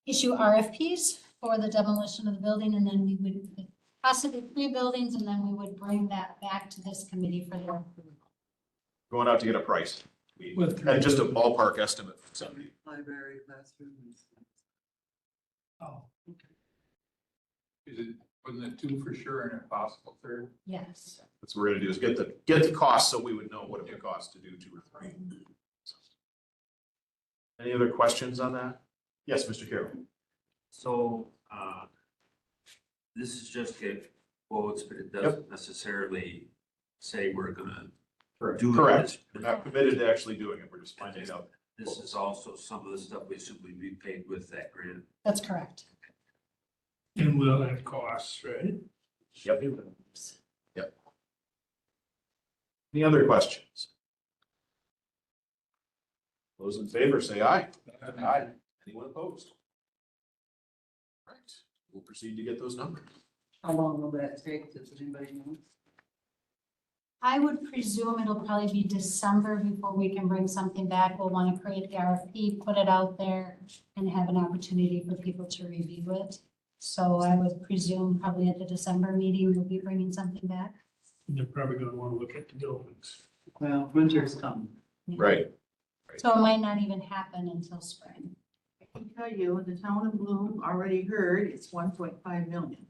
issue RFPs for the demolition of the building, and then we would possibly 3 buildings, and then we would bring that back to this committee for their approval. Going out to get a price. We With had just a ballpark estimate for somebody. Library, classrooms. Oh, Is it, wasn't it 2 for sure and a possible 3rd? Yes. That's what we're gonna do is get the cost so we would know what it would cost to do 2 or 3. Any other questions on that? Yes, Mr. Carroll. So, this is just get quotes, but it doesn't necessarily say we're gonna do it. Correct. We're not committed to actually doing it. We're just finding out. This is also some of the stuff we should be paid with that grant. That's correct. and we'll have costs, right? Yep. Yep. Any other questions? Those in favor say aye. Aye. Anyone opposed? All right, we'll proceed to get those numbers. How long will that take? Does anybody know? I would presume it'll probably be December before we can bring something back. We'll want to create the RFP, put it out there, and have an opportunity for people to review it. So I would presume probably at the December meeting, we'll be bringing something back. And they're probably gonna wanna look at the buildings. Well, winter's coming. Right. So it might not even happen until spring. I can tell you, the town of Bloom already heard it's 1.5 million.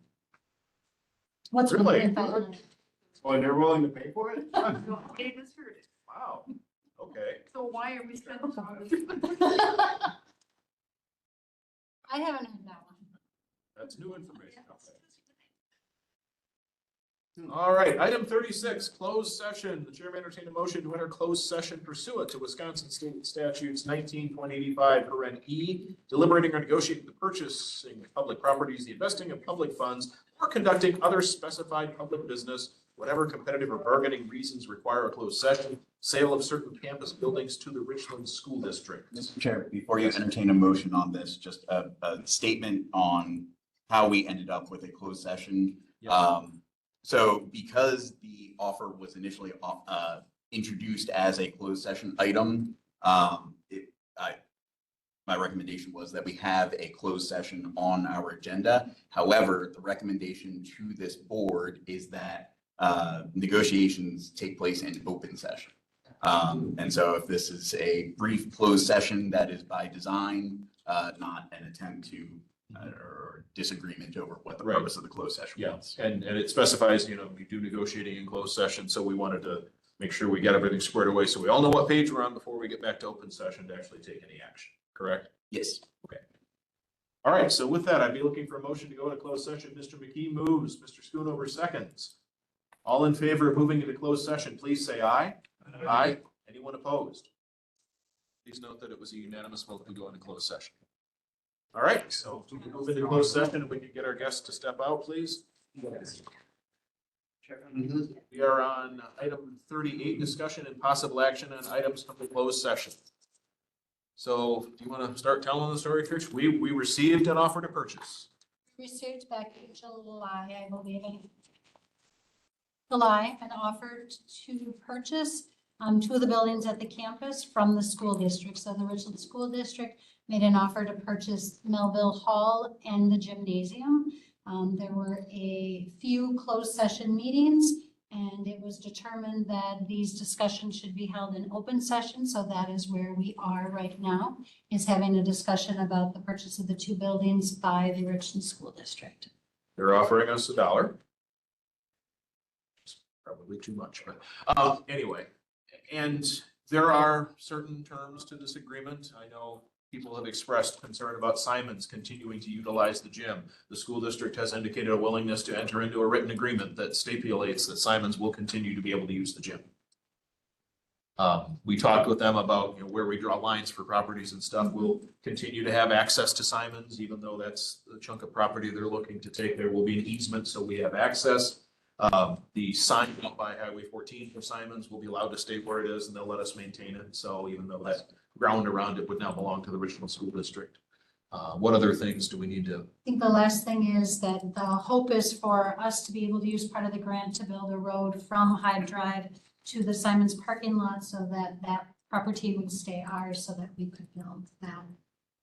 What's Really? 1.5? Oh, and they're willing to pay for it? They just heard it. Wow, okay. So why are we spending all this? I haven't heard that one. That's new information. Okay. All right, item 36, closed session. The chair may entertain a motion to enter closed session pursuant to Wisconsin State Statutes 19.85 E, deliberating or negotiating the purchasing of public properties, the investing of public funds, or conducting other specified public business, whatever competitive or bargaining reasons require a closed session, sale of certain campus buildings to the Richland School District. Mr. Chair, before you entertain a motion on this, just a statement on how we ended up with a closed session. So because the offer was initially introduced as a closed session item, my recommendation was that we have a closed session on our agenda. However, the recommendation to this board is that negotiations take place in open session. And so if this is a brief closed session, that is by design, not an attempt to or disagreement over what the purpose of the closed session was. And it specifies, we do negotiating in closed session, so we wanted to make sure we get everything squared away, so we all know what page we're on before we get back to open session to actually take any action, correct? Yes. Okay. All right, so with that, I'd be looking for a motion to go into closed session. Mr. McKee moves, Mr. Schoonover seconds. All in favor of moving into closed session, please say aye. Aye. Anyone opposed? Please note that it was a unanimous vote to go into closed session. All right, so we can move into closed session and we can get our guests to step out, please. We are on item 38, discussion and possible action on items from the closed session. So do you want to start telling the story, Trish? We received an offer to purchase. Received back in July, I believe, July, an offer to purchase two of the buildings at the campus from the school district. So the Richland School District made an offer to purchase Melville Hall and the gymnasium. There were a few closed session meetings, and it was determined that these discussions should be held in open session. So that is where we are right now, is having a discussion about the purchase of the two buildings by the Richland School District. They're offering us $1. It's probably too much, but anyway. And there are certain terms to this agreement. I know people have expressed concern about Simons continuing to utilize the gym. The school district has indicated a willingness to enter into a written agreement that stipulates that Simons will continue to be able to use the gym. We talked with them about, where we draw lines for properties and stuff. We'll continue to have access to Simons, even though that's the chunk of property they're looking to take. There will be an easement, so we have access. The sign up by Highway 14 for Simons will be allowed to stay where it is, and they'll let us maintain it. So even though that ground around it would now belong to the Richland School District. What other things do we need to? I think the last thing is that the hope is for us to be able to use part of the grant to build a road from Hyde Drive to the Simons parking lot, so that that property would stay ours, so that we could build that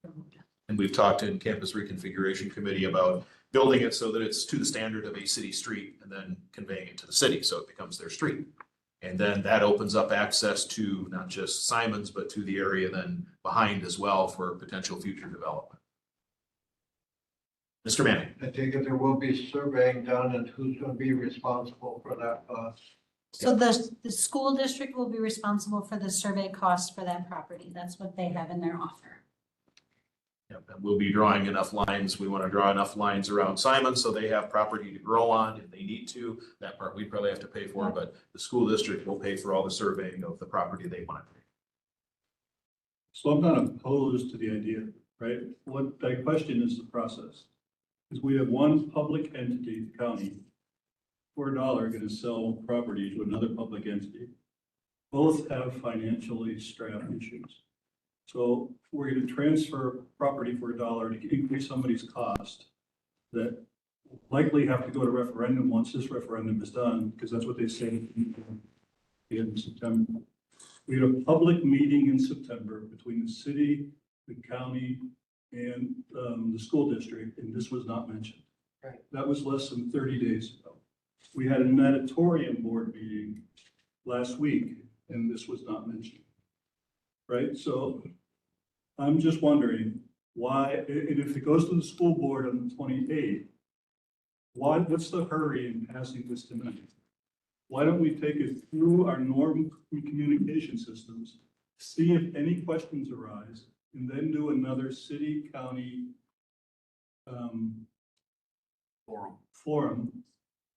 road. And we've talked in Campus Reconfiguration Committee about building it so that it's to the standard of a city street and then conveying it to the city, so it becomes their street. And then that opens up access to not just Simons, but to the area then behind as well for potential future development. Mr. Manning. I take it there will be surveying done, and who's going to be responsible for that cost? So the school district will be responsible for the survey cost for that property. That's what they have in their offer. Yep, and we'll be drawing enough lines. We want to draw enough lines around Simon so they have property to grow on if they need to. That part we probably have to pay for, but the school district will pay for all the surveying of the property they want to pay. So I'm not opposed to the idea, right? What I question is the process. Because we have one public entity, the county, for $1 going to sell property to another public entity. Both have financially strapped issues. So we're going to transfer property for $1 to increase somebody's cost that likely have to go to referendum once this referendum is done, because that's what they say in September. We had a public meeting in September between the city, the county, and the school district, and this was not mentioned. Right. That was less than 30 days ago. We had a natatorium board meeting last week, and this was not mentioned. Right, so I'm just wondering why, and if it goes to the school board on the 28th, what's the hurry in passing this tonight? Why don't we take it through our normal communication systems, see if any questions arise, and then do another city-county forum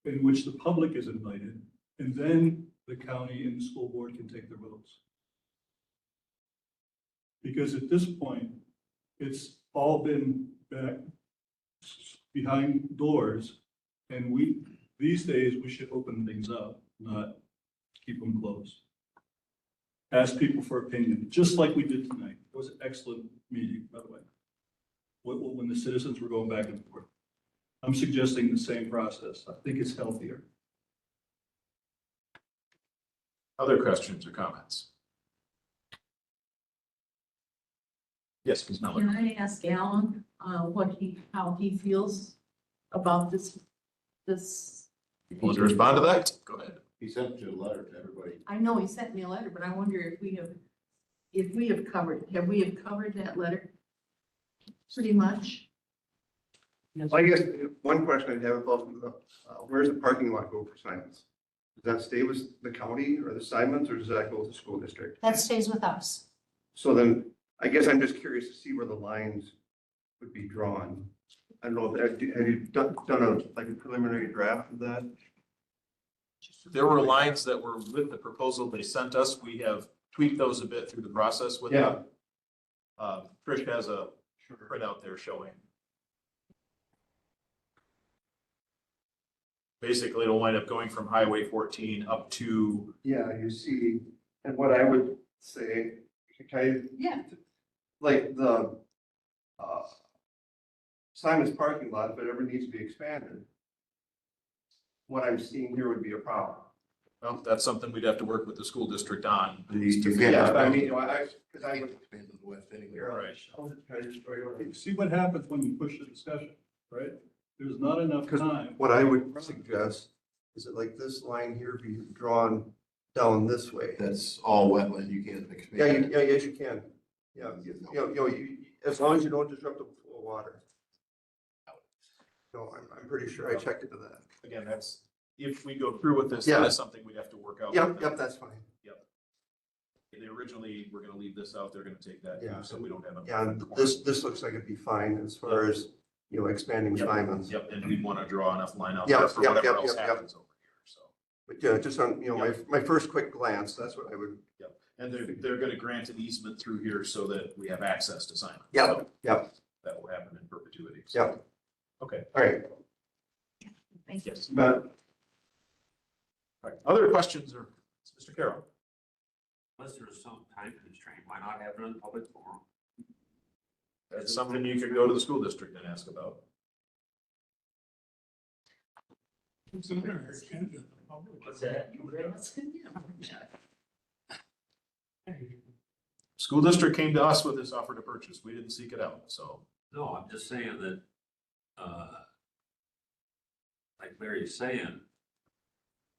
in which the public is invited, and then the county and the school board can take their votes. Because at this point, it's all been back behind doors, and these days, we should open things up, not keep them closed. Ask people for opinion, just like we did tonight. It was an excellent meeting, by the way. When the citizens were going back and forth. I'm suggesting the same process. I think it's healthier. Other questions or comments? Yes, Ms. Miller. Can I ask Alan, how he feels about this? Want to respond to that? Go ahead. He sent you a letter to everybody. I know he sent me a letter, but I wonder if we have covered that letter pretty much. I guess one question I'd have about, where's the parking lot go for Simons? Does that stay with the county or the Simons, or does that go to the school district? That stays with us. So then, I guess I'm just curious to see where the lines would be drawn. I don't know, have you done a preliminary draft of that? There were lines that were with the proposal they sent us. We have tweaked those a bit through the process with them. Trish has a printout there showing. basically it'll wind up going from Highway 14 up to, Yeah, you see, and what I would say, Yeah. like the, Simon's parking lot, if it ever needs to be expanded, what I'm seeing here would be a problem. well, that's something we'd have to work with the school district on. Yeah, I mean, because I would. Expand to the west anyway. Right. See what happens when you push the discussion, right? There's not enough time. What I would suggest is that like this line here be drawn down this way. That's all wetland, you can't expand. Yes, you can. Yeah, as long as you don't disrupt the flow of water. No, I'm pretty sure I checked into that. Again, that's, if we go through with this, Yeah. that is something we'd have to work out. Yep, with them. yep, that's fine. Yep. They originally were gonna leave this out, they're gonna take that, Yeah. too, so we don't have. Yeah, and this looks like it'd be fine as far as, expanding Simon's. Yep, and we'd wanna draw enough line out Yep, there for yep, whatever yep, else yep, yep. happens over here, so. But yeah, just on, my first quick glance, that's what I would. Yep, and they're gonna grant an easement through here so that we have access to Simon. Yep, So yep, that will happen in perpetuity. So. yep. Okay. All right. Thank you. Yes. But All right. Other questions or Mr. Carroll? Unless there's some time constraint, why not have it in a public forum? That's something you could go to the school district and ask about. What's that? School district came to us with this offer to purchase. We didn't seek it out, so. No, I'm just saying that, like Larry's saying,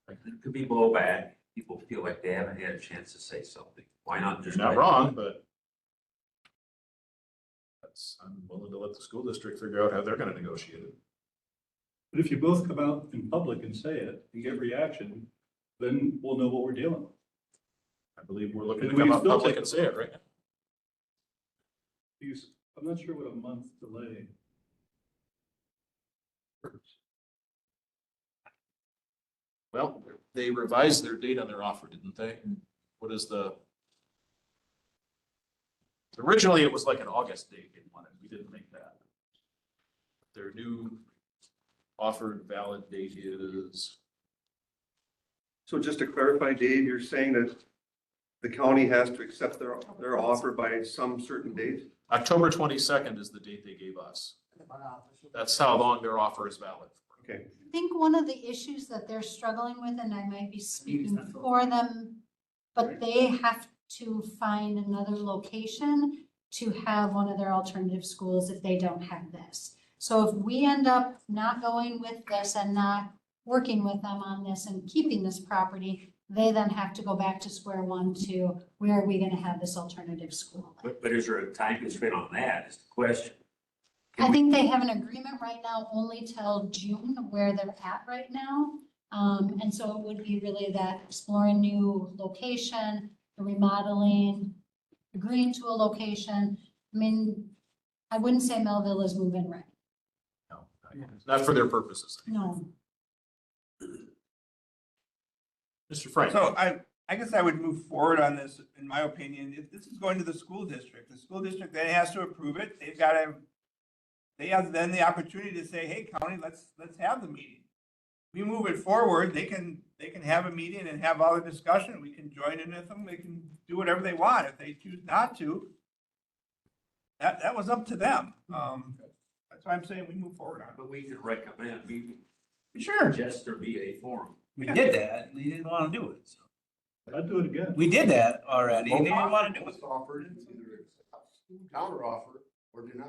like there could be blowback. People feel like they haven't had a chance to say something. Why not just? You're not wrong, but I'm willing to let the school district figure out how they're gonna negotiate it. But if you both come out in public and say it, and get reaction, then we'll know what we're dealing with. I believe we're looking to And we come out still public take- and say it right now. Because I'm not sure what a month delay. Well, they revised their date on their offer, didn't they? What is originally it was like an August date they wanted. We didn't make that. Their new offered valid date is, So just to clarify, Dave, you're saying that the county has to accept their offer by some certain date? October 22nd is the date they gave us. That's how long their offer is valid. Okay. I think one of the issues that they're struggling with, and I might be speaking for them, but they have to find another location to have one of their alternative schools if they don't have this. So if we end up not going with this and not working with them on this and keeping this property, they then have to go back to square one to where are we gonna have this alternative school? But is there a time constraint on that is the question. I think they have an agreement right now only till June where they're at right now. And so it would be really that exploring new location, remodeling, agreeing to a location. I mean, I wouldn't say Melville is move-in ready. No, not for their purposes. No. Mr. Frank. So I guess I would move forward on this, in my opinion. If this is going to the school district then has to approve it. They have then the opportunity to say, hey, county, let's have the meeting. We move it forward, they can have a meeting and have all the discussion. We can join in with them. They can do whatever they want. If they choose not to, that was up to them. That's why I'm saying we move forward on it. But we could recommend, we Sure. suggest there be a forum. We did that, and they didn't want to do it. So I'd do it again. we did that already, and they didn't want to do it. Offered, it's either counter offer or deny.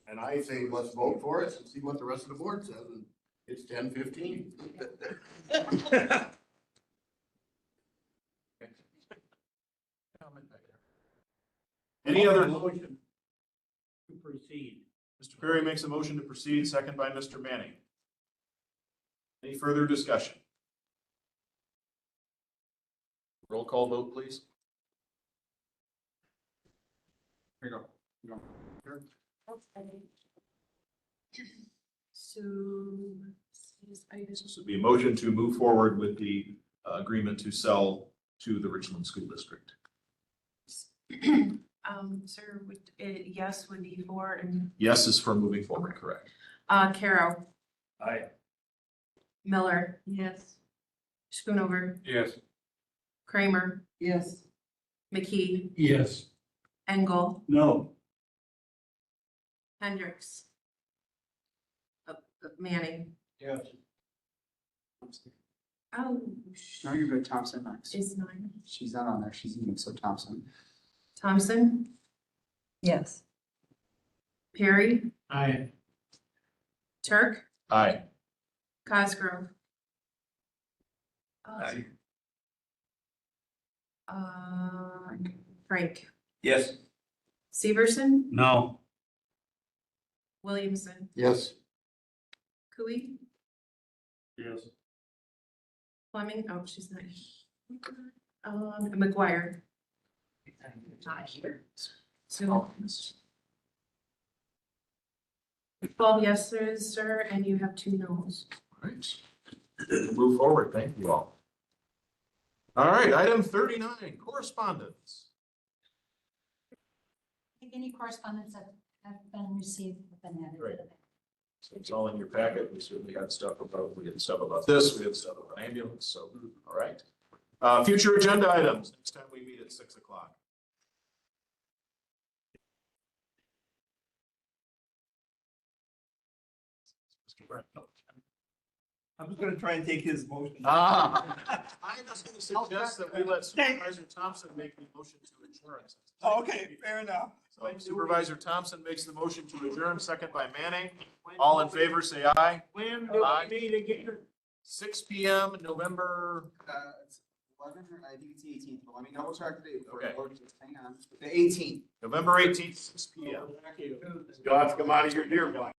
And I say, let's vote for it and see what the rest of the board says, and it's 10:15. Any other? Motion to proceed. Mr. Perry makes a motion to proceed, second by Mr. Manning. Any further discussion? Roll call vote, please. Here you go. So This would be a motion to move forward with the agreement to sell to the Richland School District. Sir, yes would be for, and Yes is for moving forward, correct? Carol, Aye. Miller, Yes. Schoonover, Yes. Kramer, Yes. McKee, Yes. Engel, No. Hendricks. Manning. Yes. Oh. No, you're good. Thompson next. Is 9. She's not on there. She's eating, so Thompson. Thompson, Yes. Perry, Aye. Turk, Aye. Cosgrove. Aye. Frank, Yes. Severson, No. Williamson, Yes. Cooey, Yes. Fleming, oh, she's not. McGuire. Not here. So. 12 yeses, sir, and you have 2 noes. All right. Move forward. Thank you all. All right, item 39, correspondence. I think any correspondence that have been received have been added. Great. So it's all in your packet. We certainly had stuff about, we had stuff about this, we had stuff about ambulance, so, all right. Future agenda items, next time we meet at 6 o'clock. I'm just gonna try and take his motion. I'm just gonna suggest that we let Supervisor Thompson make the motion to adjourn. Oh, okay, fair enough. So Supervisor Thompson makes the motion to adjourn, second by Manning. All in favor, say aye. When do Aye. we meet again? 6 PM, November, It's 11, I think it's the 18th, but let me double check the date. Okay. Just hang on. The 18th. November 18th, 6 PM. You'll have to come out of your deer blind.